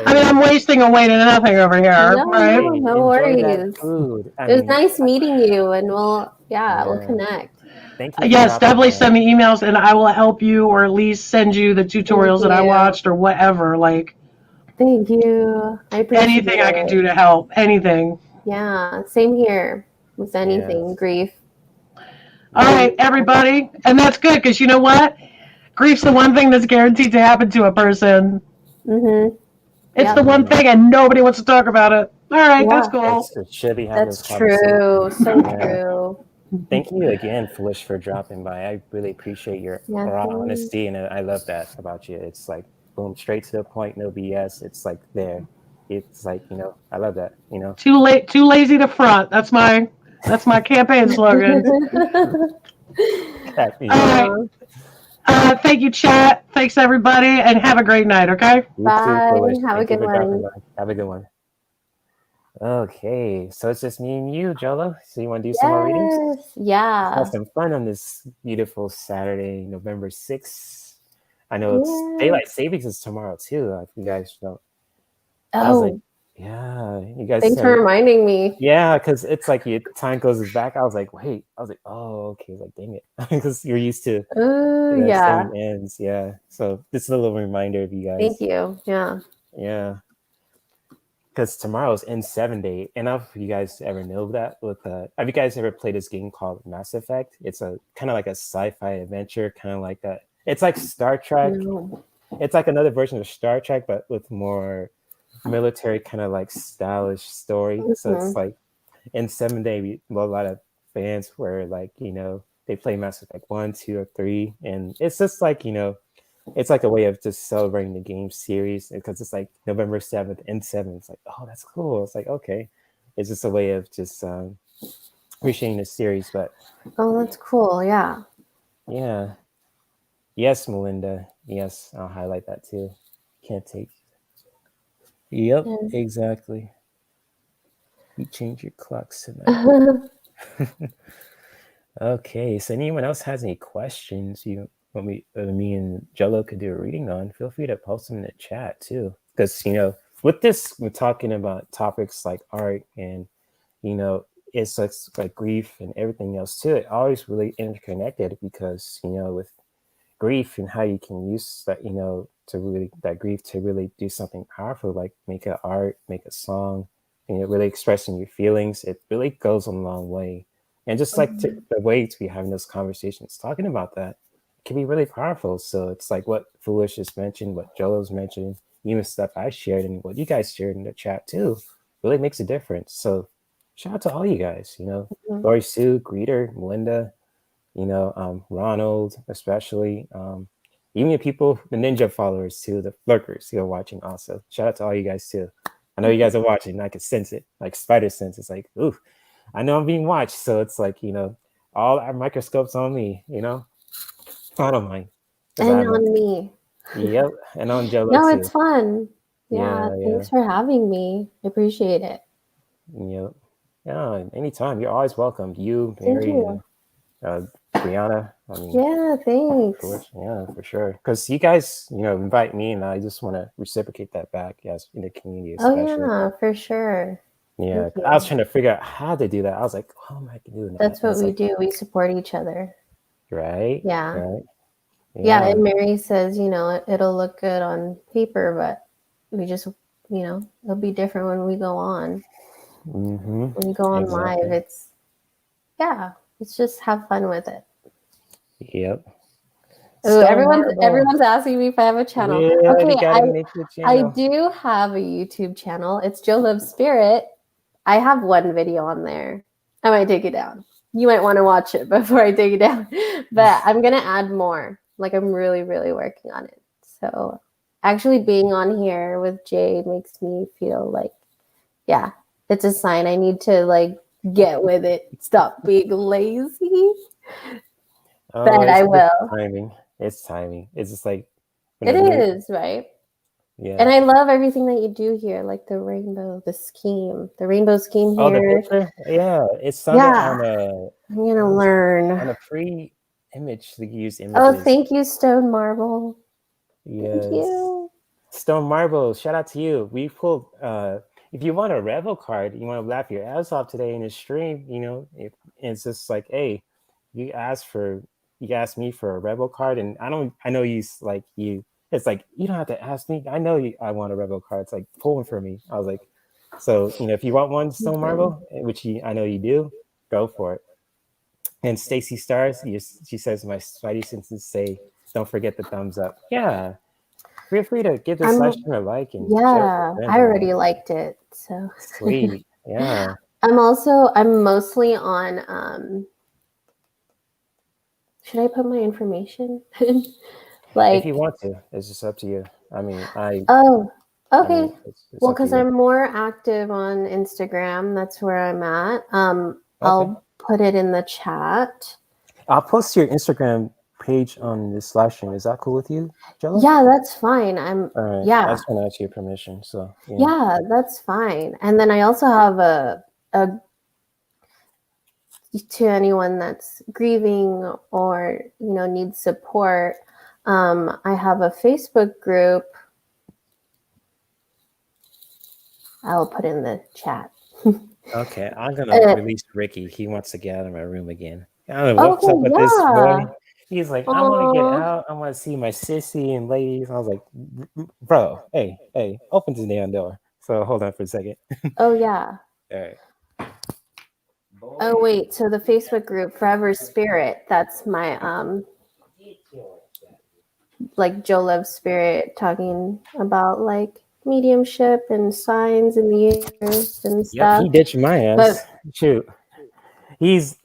I mean, I'm wasting away to nothing over here, right? No worries. It was nice meeting you, and we'll connect. Thank you. Yes, definitely send me emails, and I will help you, or at least send you the tutorials that I watched, or whatever. Like, thank you. I appreciate anything I can do to help. Anything. Yeah, same here with anything. Grief. All right, everybody, and that's good because you know what? Grief's the one thing that's guaranteed to happen to a person. It's the one thing, and nobody wants to talk about it. All right, that's cool. That's true. So true. Thank you again, Foolish, for dropping by. I really appreciate your raw honesty, and I love that about you. It's like, boom, straight to the point, no BS. It's like there. It's like, I love that, Too lazy to front. That's my campaign slogan. All right. Thank you, chat. Thanks, everybody, and have a great night, okay? Bye. Have a good one. Have a good one. Okay, so it's just me and you, Jolo. So you want to do some more readings? Yeah. Let's have some fun on this beautiful Saturday, November 6th. I know it's daylight savings is tomorrow too. If you guys don't. Oh. You guys. Thanks for reminding me. Yeah, because it's like time goes back. I was like, wait. I was like, oh, okay. Like, dang it, because you're used to. Same ends. Yeah. So this is a little reminder of you guys. Thank you. Yeah. Yeah. Because tomorrow's N7 day, and if you guys ever know that, have you guys ever played this game called Mass Effect? It's a kind of like a sci-fi adventure, kind of like that. It's like Star Trek. No. It's like another version of Star Trek, but with more military kind of like stylish story. So it's like N7 day, a lot of fans were like, they play Mass Effect 1, 2, or 3, and it's just like, it's like a way of just celebrating the game series because it's like November 7th and 7th. It's like, oh, that's cool. It's like, okay. It's just a way of just appreciating the series. But that's cool. Yeah. Yeah. Yes, Melinda. Yes, I'll highlight that too. Can't take. Yep, Yeah. exactly. You change your clocks tonight. Okay, so anyone else has any questions you want me and Jello could do a reading on, feel free to post them in the chat too. Because, with this, we're talking about topics like art and, it's like grief and everything else too. It always really interconnected because, with grief and how you can use that, to really, that grief to really do something powerful, like make an art, make a song, really expressing your feelings. It really goes a long way. And just like the way to be having those conversations, talking about that can be really powerful. So it's like what Foolish just mentioned, what Joe's mentioned, even stuff I shared and what you guys shared in the chat too, really makes a difference. So shout out to all you guys, Lori Sue, Greeter, Melinda, Ronald, especially, even the people, the ninja followers too, the lurkers who are watching also. Shout out to all you guys too. I know you guys are watching. I can sense it, like spider sense. It's like, ooh, I know I'm being watched. So it's like, all our microscopes on me, I don't mind. And on me. Yep. And on Jello No, too. it's fun. Yeah, thanks for having me. I appreciate it. Yep. Yeah, anytime. You're always welcome. You, Thank Mary, you. Brianna. Yeah, thanks. Yeah, for sure. Because you guys, invite me, and I just want to reciprocate that back, yes, in the community, especially. Oh yeah, for sure. Yeah, I was trying to figure out how to do that. I was like, how am I doing that? That's what we do. We support each other. Right. Yeah. Right. Yeah, and Mary says, it'll look good on paper, but we just, it'll be different when we go on. Mm-hmm. When you go on live, it's just have fun with it. Yep. Ooh, everyone's asking me if I have a channel. Yeah, okay, I do have a YouTube channel. It's Sheilah Spirit. I have one video on there. I might take it down. You might want to watch it before I take it down. But I'm going to add more. Like, I'm really, really working on it. So actually being on here with Jay makes me feel like, yeah, it's a sign I need to, like, get with it. Stop being lazy. But I will. It's timing. It's just like... It is, right? Yeah. And I love everything that you do here, like the rainbow scheme here. Oh, the picture? Yeah, it's started on I'm gonna learn on a free image to use images. Oh, thank you, Stone Marble. Yes. Thank you. Stone Marble, shout out to you. We pulled if you want a Revel card, you want to laugh your ass off today in the stream, it's just like, hey, you asked me for a Revel card, and I know you it's like, you don't have to ask me. I know I want a Revel card. It's like pulling for me. I was like, so, if you want one, Stone Marble, which I know you do, go for it. And Stacy Stars, she says, my spidey senses say, don't forget the thumbs up. Yeah. Feel free to give this session a like. And I already liked it. So sweet. Yeah. I'm mostly on, should I put my information? Like, if you want to, it's just up to you. I mean, okay. it's Well, because I'm more active on Instagram. That's where I'm at. I'll put it in the chat. I'll post your Instagram page on this live stream. Is that cool with you, Sheilah? Yeah, that's fine. All right. Yeah. I just want to ask your permission. So yeah, that's fine. And then I also have a to anyone that's grieving or needs support. I have a Facebook group. I'll put in the chat. Okay, I'm gonna release Ricky. He wants to get out of my room again. I don't know what's up with this boy. He's like, I want to get out. I want to see my sissy and ladies. I was like, bro, hey, open the damn door. So hold on for a second. Oh yeah. All right. Oh wait, so the Facebook group Freebird Spirit, that's my like Sheilah Spirit, talking about like mediumship and signs in the universe and stuff. Yeah, he ditched my ass. Shoot. He's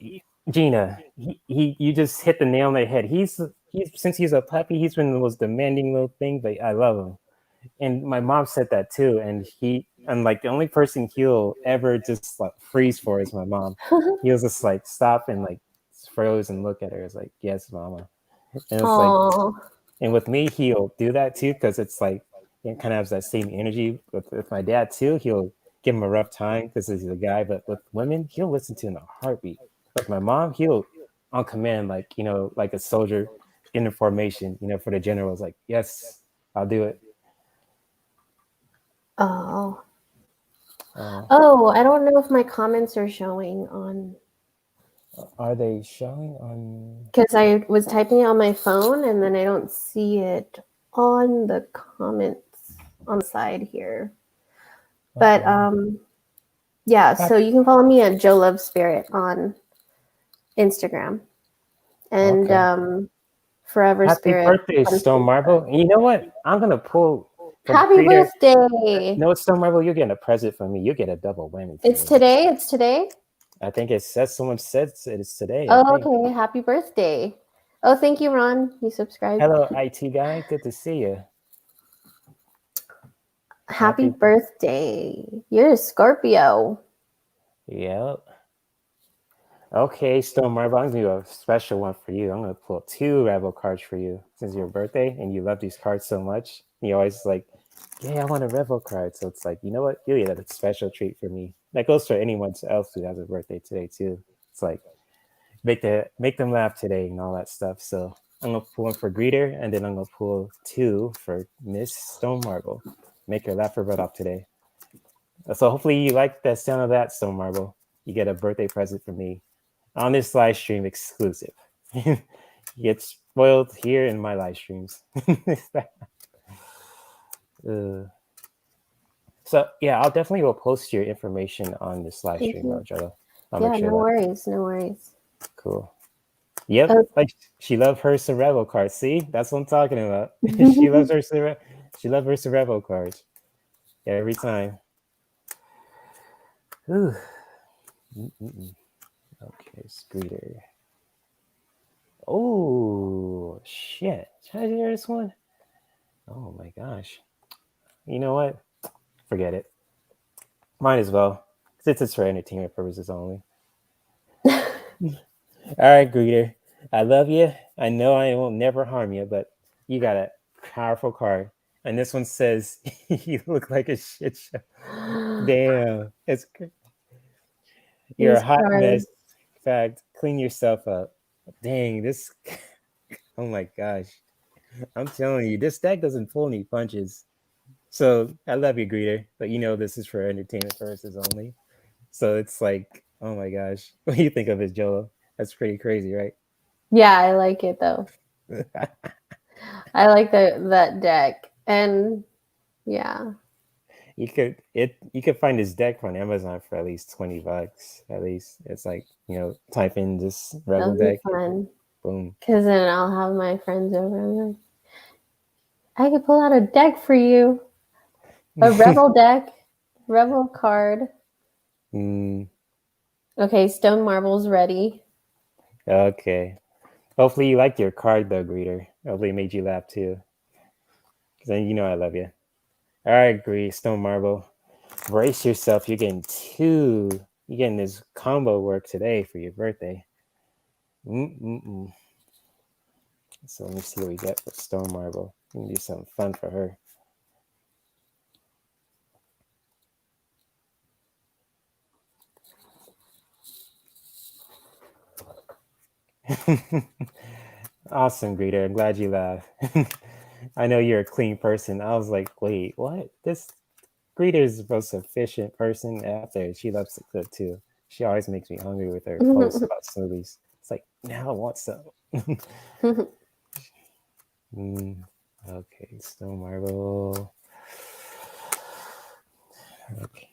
Gina. You just hit the nail on the head. He's since he's a puppy, he's been the most demanding little thing, but I love him. And my mom said that too. And like the only person he'll ever just like freeze for is my mom. He was just like stop and like froze and look at her. It's like, yes, mama. And it's like, and with me, he'll do that too, because it's like He kind of has that same energy with my dad too. He'll give him a rough time because he's a guy, but with women, he'll listen to in a heartbeat. With my mom, he'll on command, like like a soldier in the formation. For the generals, like, yes, I'll do it. Oh. Oh, Oh, I don't know if my comments are showing on. are they showing on? Because I was typing it on my phone and then I don't see it on the comments on the side here. But yeah, so you can follow me at Joe Love Spirit on Instagram. And Forever Happy Spirit. birthday, Stone Marble. And you know what? I'm gonna pull Happy birthday. No, Stone Marble, you're getting a present from me. You get a double whammy. It's today? It's today? I think it says someone said it's today. Oh, okay. Happy birthday. Oh, thank you, Ron. You subscribed. Hello, IT guy. Good to see you. Happy birthday. You're a Scorpio. Yep. Okay, Stone Marble, I'm going to do a special one for you. I'm going to pull 2 Rebel cards for you since your birthday and you love these cards so much. You always like, yeah, I want a Rebel card. So it's like, you know what? You get a special treat for me. That goes for anyone else who has a birthday today too. It's like, make them laugh today and all that stuff. So I'm going to pull one for Greeter and then I'm going to pull 2 for Miss Stone Marble. Make her laugh her butt off today. So hopefully you like the sound of that, Stone Marble. You get a birthday present from me. On this live stream exclusive. You get spoiled here in my live streams. So yeah, I'll definitely will post your information on this live stream, Rojella. Yeah, no worries, no worries. Cool. Yep, like she loved her Cerebral cards. See, that's what I'm talking about. She loves her Cerebral cards every time. Ooh. Okay, Scooter. Oh shit! Should I hear this one? Oh my gosh! You know what? Forget it. Might as well, since it's for entertainment purposes only. All right, Greeter. I love you. I know I will never harm you, but you got a powerful card, and this one says you look like a shit show. Damn, it's great. You're a hot mess. In fact, clean yourself up. Dang, this. Oh my gosh. I'm telling you, this deck doesn't pull any punches. So I love you, Greeter, but this is for entertainment purposes only. So it's like, oh my gosh. What do you think of it, Joel? That's pretty crazy, right? Yeah, I like it though. I like that deck. And yeah. You could find this deck on Amazon for at least $20. At least it's like, type in this Rebel deck. Fun. Boom. Because then I'll have my friends over and like, I could pull out a deck for you. A Rebel deck. Rebel card. Okay, Stone Marble's ready. Okay. Hopefully you liked your card though, Greeter. Hopefully it made you laugh too. Because then I love you. All right, Stone Marble. Brace yourself. You're getting this combo work today for your birthday. So let me see what we get for Stone Marble. We can do something fun for her. Awesome, Greeter. I'm glad you laughed. I know you're a clean person. I was like, wait, what? This Greeter is the most efficient person out there. She loves to cook too. She always makes me hungry with her posts about smoothies. It's like, now I want some. Okay, Stone Marble. Okay.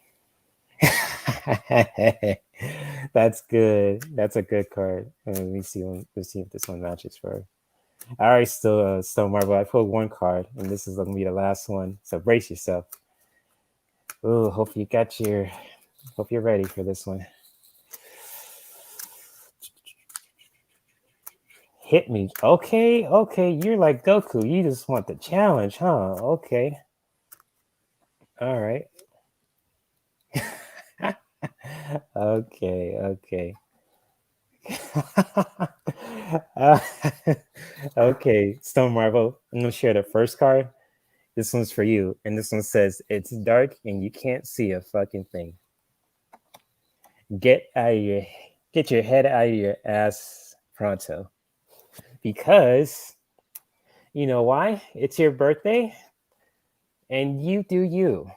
That's good. That's a good card. Let me see if this one matches for her. All right, Stone Marble. I pulled one card, and this is gonna be the last one. So brace yourself. Oh, hope you're ready for this one. Hit me. Okay. You're like Goku. You just want the challenge, huh? Okay. All right. Okay. Okay, Stone Marble. I'm gonna share the first card. This one's for you. And this one says, it's dark and you can't see a fucking thing. Get your head out of your ass pronto. Because, you know why? It's your birthday and you do you.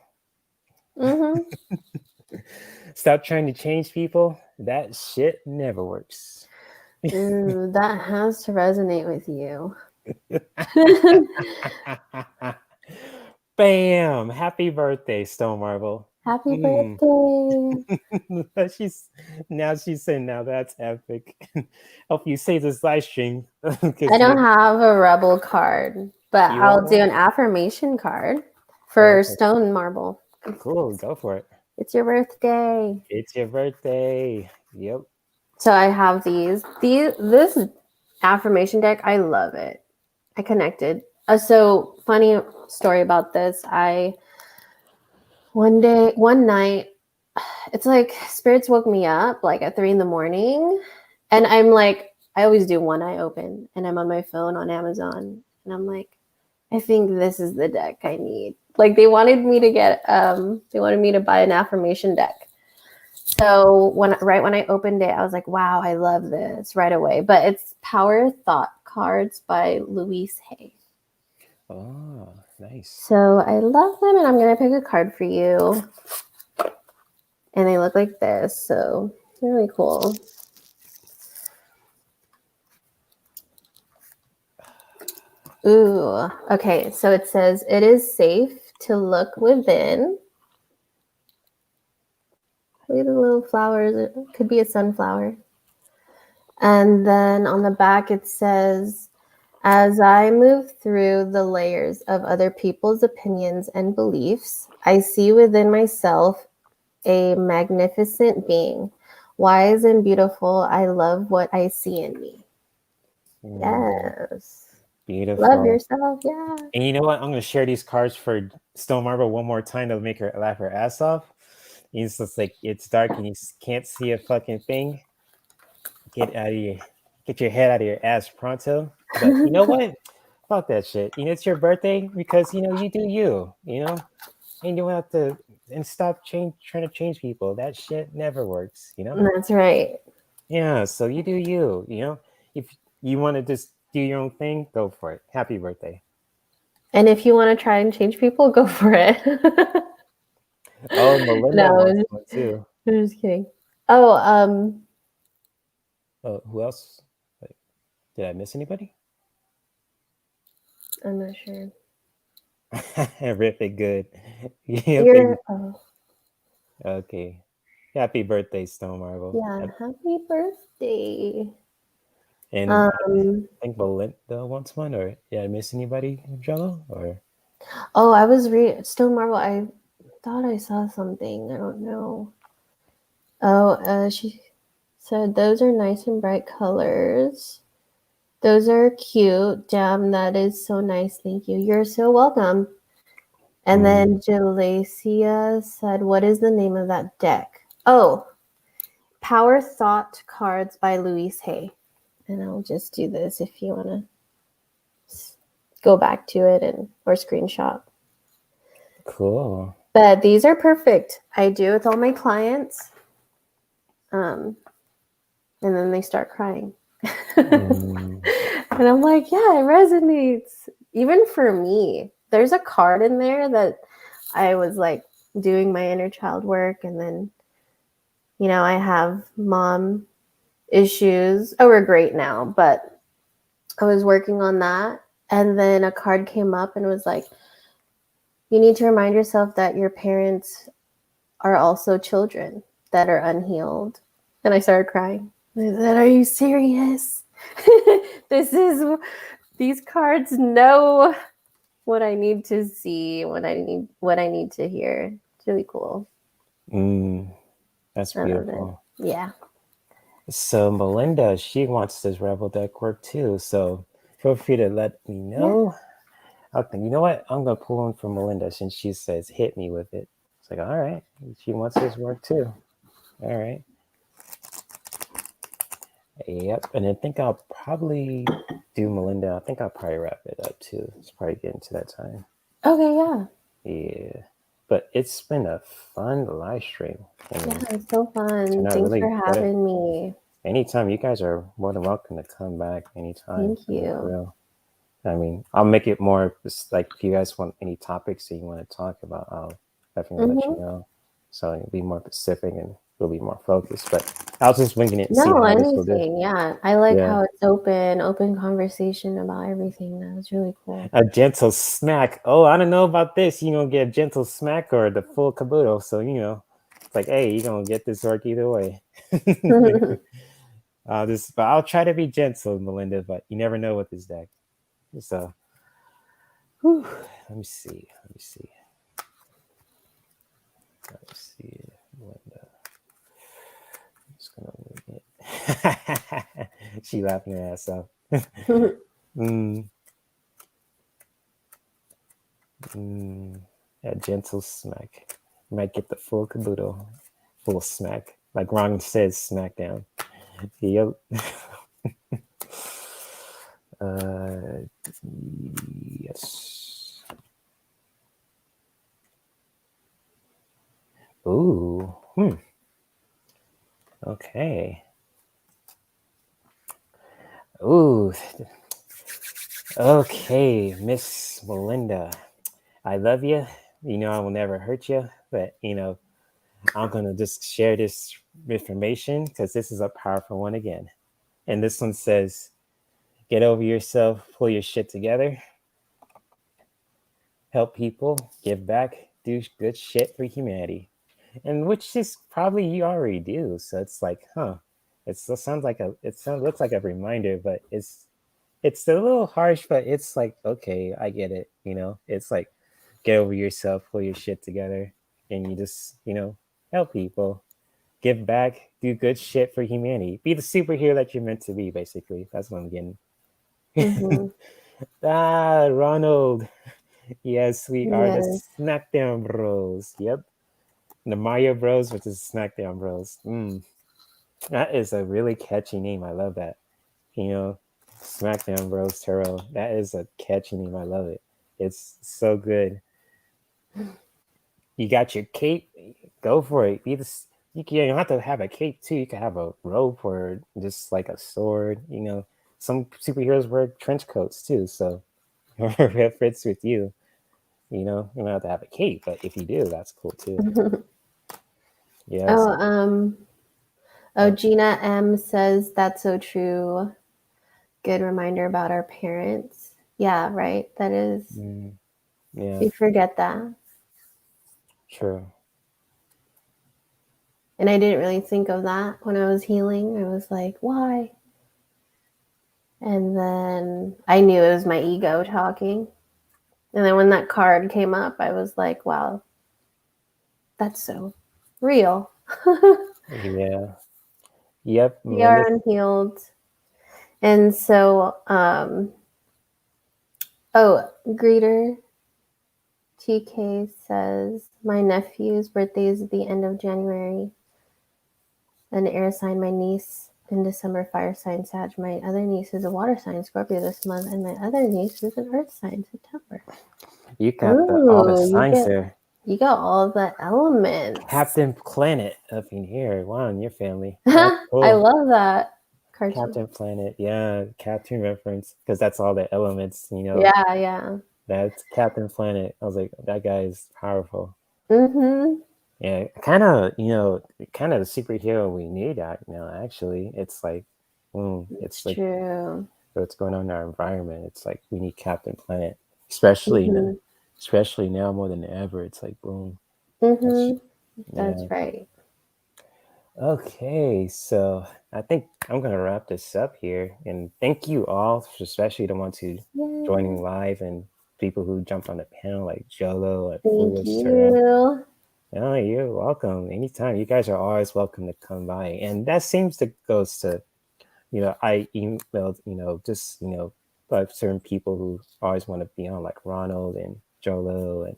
Stop trying to change people. That shit never works. Ooh, that has to resonate with you. Bam! Happy birthday, Stone Marble. Happy birthday. She's saying, now that's epic. Hope you save this live stream. I don't have a rebel card, but I'll do an affirmation card for Stone Marble. Cool, go for it. It's your birthday. It's your birthday. Yep. So I have this affirmation deck. I love it. I connected. So funny story about this. One night, it's like spirits woke me up like at 3 a.m. and I'm like, I always do one eye open, and I'm on my phone on Amazon, and I'm like, I think this is the deck I need. Like they wanted me to buy an affirmation deck. So right when I opened it, I was like, wow, I love this right away. But it's Power Thought Cards by Louise Hay. Oh, nice. So I love them, and I'm going to pick a card for you. And they look like this, so really cool. Ooh, okay. So it says, it is safe to look within. Look at the little flowers. It could be a sunflower. And then on the back, it says, as I move through the layers of other people's opinions and beliefs, I see within myself a magnificent being. Wise and beautiful, I love what I see in me. Yes. Beautiful. Love yourself, yeah. And you know what? I'm going to share these cards for Stone Marble one more time to make her laugh her ass off. It's just like, it's dark and you can't see a fucking thing. Get your head out of your ass pronto. But you know what? Fuck that shit. You know, it's your birthday because, you know, you do you, you know? And you don't have to, and stop trying to change people. That shit never works, you know? That's right. Yeah, so you do you, you know? If you want to just do your own thing, go for it. Happy birthday. And if you want to try and change people, go for it. Oh, Melinda wants one too. I'm just kidding. Oh, who else? Wait, did I miss anybody? I'm not sure. Rip it good. Okay. Happy birthday, Stone Marble. Yeah, happy birthday. And I think Melinda wants one, or did I miss anybody, Jello? Or I was Stone Marble. I thought I saw something. I don't know. She said those are nice and bright colors. Those are cute. Damn, that is so nice. Thank you. You're so welcome. And then Jalacia said, what is the name of that deck? Oh, Power Thought Cards by Louise Hay. And I'll just do this if you want to go back to it or screenshot. Cool. But these are perfect. I do with all my clients. And then they start crying. And I'm like, yeah, it resonates. Even for me, there's a card in there that I was like doing my inner child work. And then, you know, I have mom issues. Oh, we're great now. But I was working on that. And then a card came up and was like, you need to remind yourself that your parents are also children that are unhealed. And I started crying. I said, are you serious? These cards know what I need to see, what I need to hear. It's really cool. That's beautiful. Yeah. So Melinda, she wants this Rebel deck work too. So feel free to let me know. Yeah. Okay, you know what? I'm gonna pull one from Melinda since she says hit me with it. It's like, all right, she wants this work too. All right. Yep, and I think I'll probably do Melinda. I think I'll probably wrap it up too. It's probably getting to that time. Okay, yeah. Yeah. But it's been a fun live stream. I mean, Yeah, it's so fun. turned out Thanks really for good. having me. Anytime, you guys are more than welcome to come back anytime. Thank I mean, for you. real. I mean, I'll make it more just like if you guys want any topics that you want to talk about, I'll definitely let you know. So it'll be more specific and we'll be more focused. But I was just winging it and seeing No, how this will do. anything. Yeah. I like Yeah. how it's open conversation about everything. That was really cool. A gentle smack. Oh, I don't know about this. You gonna get a gentle smack or the full caboodle. So it's like, hey, you're gonna get this work either way. But I'll try to be gentle, Melinda, but you never know with this deck. So let me see. Melinda. I'm just gonna move it. She laughing her ass off. A gentle smack. You might get the full caboodle. Full smack. Like Ron says, smackdown. Yep. Yes. Ooh. Okay. Ooh. Okay, Miss Melinda. I love you. You know I will never hurt you, but I'm gonna just share this information because this is a powerful one again. And this one says, get over yourself, pull your shit together, help people, give back, do good shit for humanity. And which is probably you already do. So it's like, it looks like a reminder, but it's a little harsh, but it's like, okay, I get it. It's like, get over yourself, pull your shit together, and you just, help people, give back, do good shit for humanity, be the superhero that you're meant to be. Basically, that's what I'm getting. Ronald. Yes, we are the Smackdown Bros. Yep. The Mario Bros versus Smackdown Bros. That is a really catchy name. I love that. Smackdown Bros Tarot. That is a catchy name. I love it. It's so good. You got your cape. Go for it. You don't have to have a cape too. You can have a rope or just like a sword. Some superheroes wear trench coats too. So it fits with you. You don't have to have a cape, but if you do, that's cool too. Yes. Gina M says that's so true. Good reminder about our parents. Yeah, right. That is. Yeah. We forget that. True. And I didn't really think of that when I was healing. I was like, why? And then I knew it was my ego talking. And then when that card came up, I was like, wow, that's so real. Yeah. Yep. We are unhealed. And so, Greeter TK says, my nephew's birthday is at the end of January. An air sign, my niece in December, fire sign, Sag. My other niece is a water sign, Scorpio this month. And my other niece is an earth sign, September. You got all the signs there. You got all the elements. Captain Planet up in here. Wow, in your family. Cool. I love that cartoon. Captain Planet. Yeah, cartoon reference. Because that's all the elements, Yeah. That's Captain Planet. I was like, that guy is powerful. Yeah, kind of the superhero we need out now, actually. It's like, it's like true. What's going on in our environment. It's like we need Captain Planet, especially now more than ever. It's like, boom. That's right. Okay, so I think I'm going to wrap this up here. And thank you all, especially the ones who joining live and people who jumped on the panel like Jolo and Thank you. Oh, you're welcome. Anytime. You guys are always welcome to come by. And that seems to goes to, I emailed, just, like certain people who always want to be on, like Ronald and Jolo and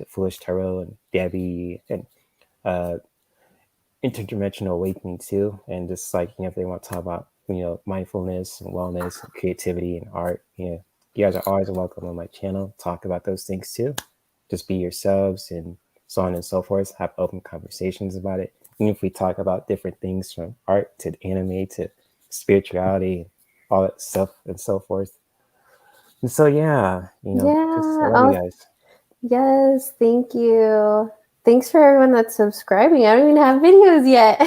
Foolish Tarot and Debbie and Interdimensional Awakening too. And just like, if they want to talk about, mindfulness and wellness and creativity and art, You guys are always welcome on my channel. Talk about those things too. Just be yourselves and so on and so forth. Have open conversations about it. Even if we talk about different things from art to anime to spirituality, all that stuff and so forth. And so yeah, you know, just I Yeah. love you Oh, guys. yes. Thank you. Thanks for everyone that's subscribing. I don't even have videos yet.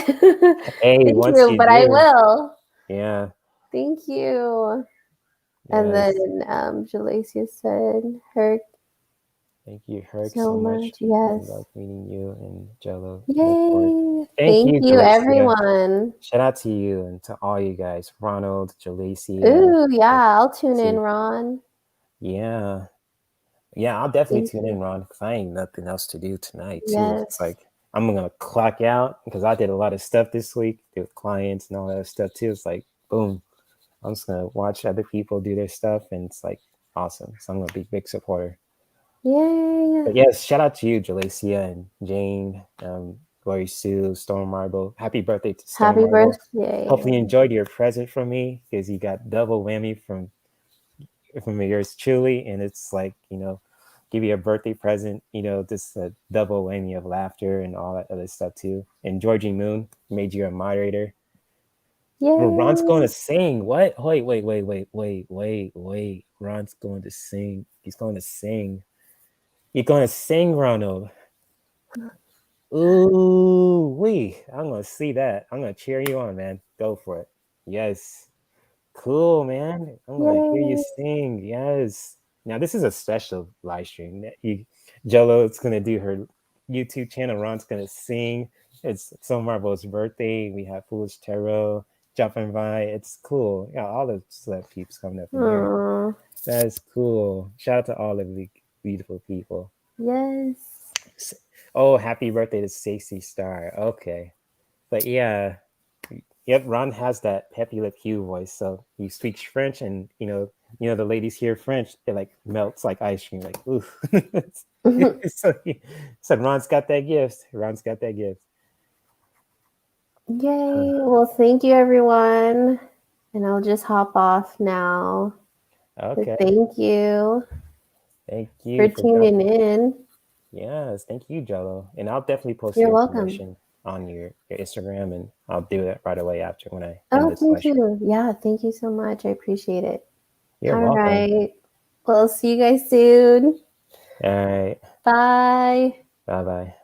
Hey, Thank once you, you but I do, will. yeah, Thank you. And yes. then Jalacia said her Thank you, Herc, so so much. much. Yes. Love meeting you and Jello. Look forward. Yay. Thank Thank you, you, Jalacia. everyone. Shout out to you and to all you guys, Ronald, Jalacia. Ooh, yeah. I'll tune in, See, Ron. yeah, yeah, I'll definitely Thank tune you. in, Ron, because I ain't nothing else to do tonight too. It's Yes. like I'm gonna clock out because I did a lot of stuff this week with clients and all that stuff too. It's like boom, I'm just gonna watch other people do their stuff, and it's like awesome. So I'm gonna be a big supporter. Yay. But yes, shout out to you, Jalacia and Jane, Glory Sue, Storm Marble. Happy birthday to Storm Happy Marble. birthday. Hopefully you enjoyed your present from me because you got double whammy from yours truly. And it's like, you know, give you a birthday present, you know, just a double whammy of laughter and all that other stuff too. And Georgie Moon made you a moderator. Yay. Oh, Ron's going to sing. What? Wait. Ron's going to sing. He's going to sing. You're going to sing, Ronald. Ooh, I'm gonna see that. I'm gonna cheer you on, man. Go for it. Yes. Cool, man. I'm gonna hear you Yay. sing. Yes. Now this is a special live stream. Jello is gonna do her YouTube channel. Ron's gonna sing. It's so Marvel's birthday. We have Foolish Tarot jumping by. It's cool. Yeah, all the celeb peeps coming up in here. Aww. That's cool. Shout out to all of the beautiful people. Yes. Oh, happy birthday to Stacey Star. Okay. But yeah, yep, Ron has that Pepe Le Pew voice. So he speaks French and the ladies hear French, it like melts like ice cream, like ooh. So he said Ron's got that gift. Ron's got that gift. Yay. Well, thank you, everyone. And I'll just hop off now. Okay. But thank you Thank you for for tuning jumping. in. Yes, thank you, Jello. And I'll definitely post You're your welcome. information on your Instagram, and I'll do that right away after when I Oh, end this thank session. you. Yeah, thank you so much. I appreciate it. You're All welcome. right. Well, see you guys soon. All right. Bye. Bye-bye.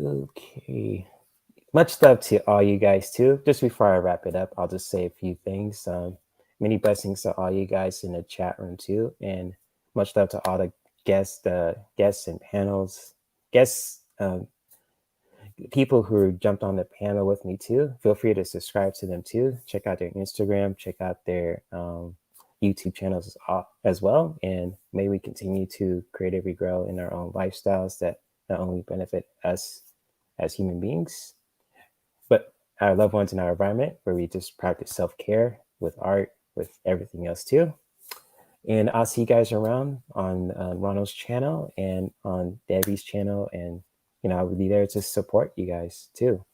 Okay. Much love to all you guys too. Just before I wrap it up, I'll just say a few things. Many blessings to all you guys in the chat room too, and much love to all the guests and panels, guests, people who jumped on the panel with me too. Feel free to subscribe to them too. Check out their Instagram. Check out their YouTube channels as well, and may we continue to creatively grow in our own lifestyles that not only benefit us as human beings, but our loved ones in our environment, where we just practice self-care with art, with everything else too. And I'll see you guys around on Ronald's channel and on Debbie's channel, and I will be there to support you guys too.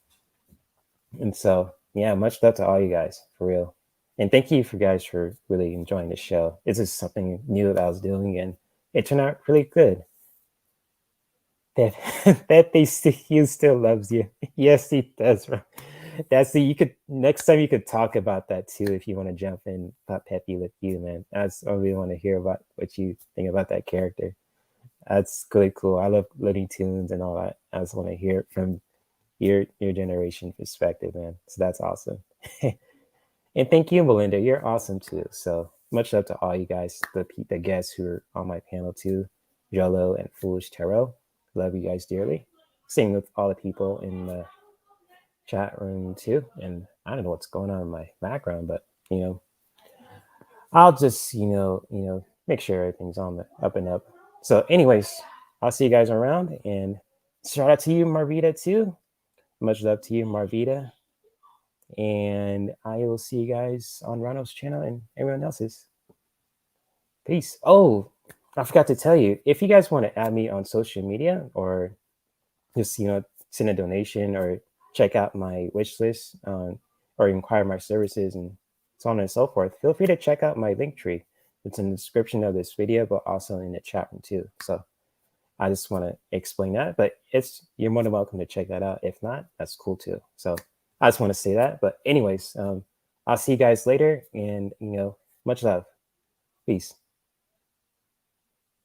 And so, yeah, much love to all you guys, for real. And thank you for guys for really enjoying the show. This is something new that I was doing, and it turned out really good. That he still loves you. Yes, he does. You could next time you could talk about that too if you want to jump in about Pepe with you, man. I really want to hear about what you think about that character. That's really cool. I love Looney Tunes and all that. I just want to hear it from your generation perspective, man. So that's awesome. And thank you, Melinda. You're awesome too. So much love to all you guys, the guests who are on my panel too, Jello and Foolish Tarot. Love you guys dearly. Same with all the people in the chat room too. And I don't know what's going on in my background, but I'll just make sure everything's on the up and up. So, anyways, I'll see you guys around, and shout out to you, Marvita, too. Much love to you, Marvita. And I will see you guys on Ronald's channel and everyone else's. Peace. Oh, I forgot to tell you, if you guys want to add me on social media or just, send a donation or check out my wish list or inquire my services and so on and so forth, feel free to check out my Linktree. It's in the description of this video, but also in the chat room too. So I just want to explain that, but you're more than welcome to check that out. If not, that's cool too. So I just want to say that. But anyways, I'll see you guys later, and much love. Peace.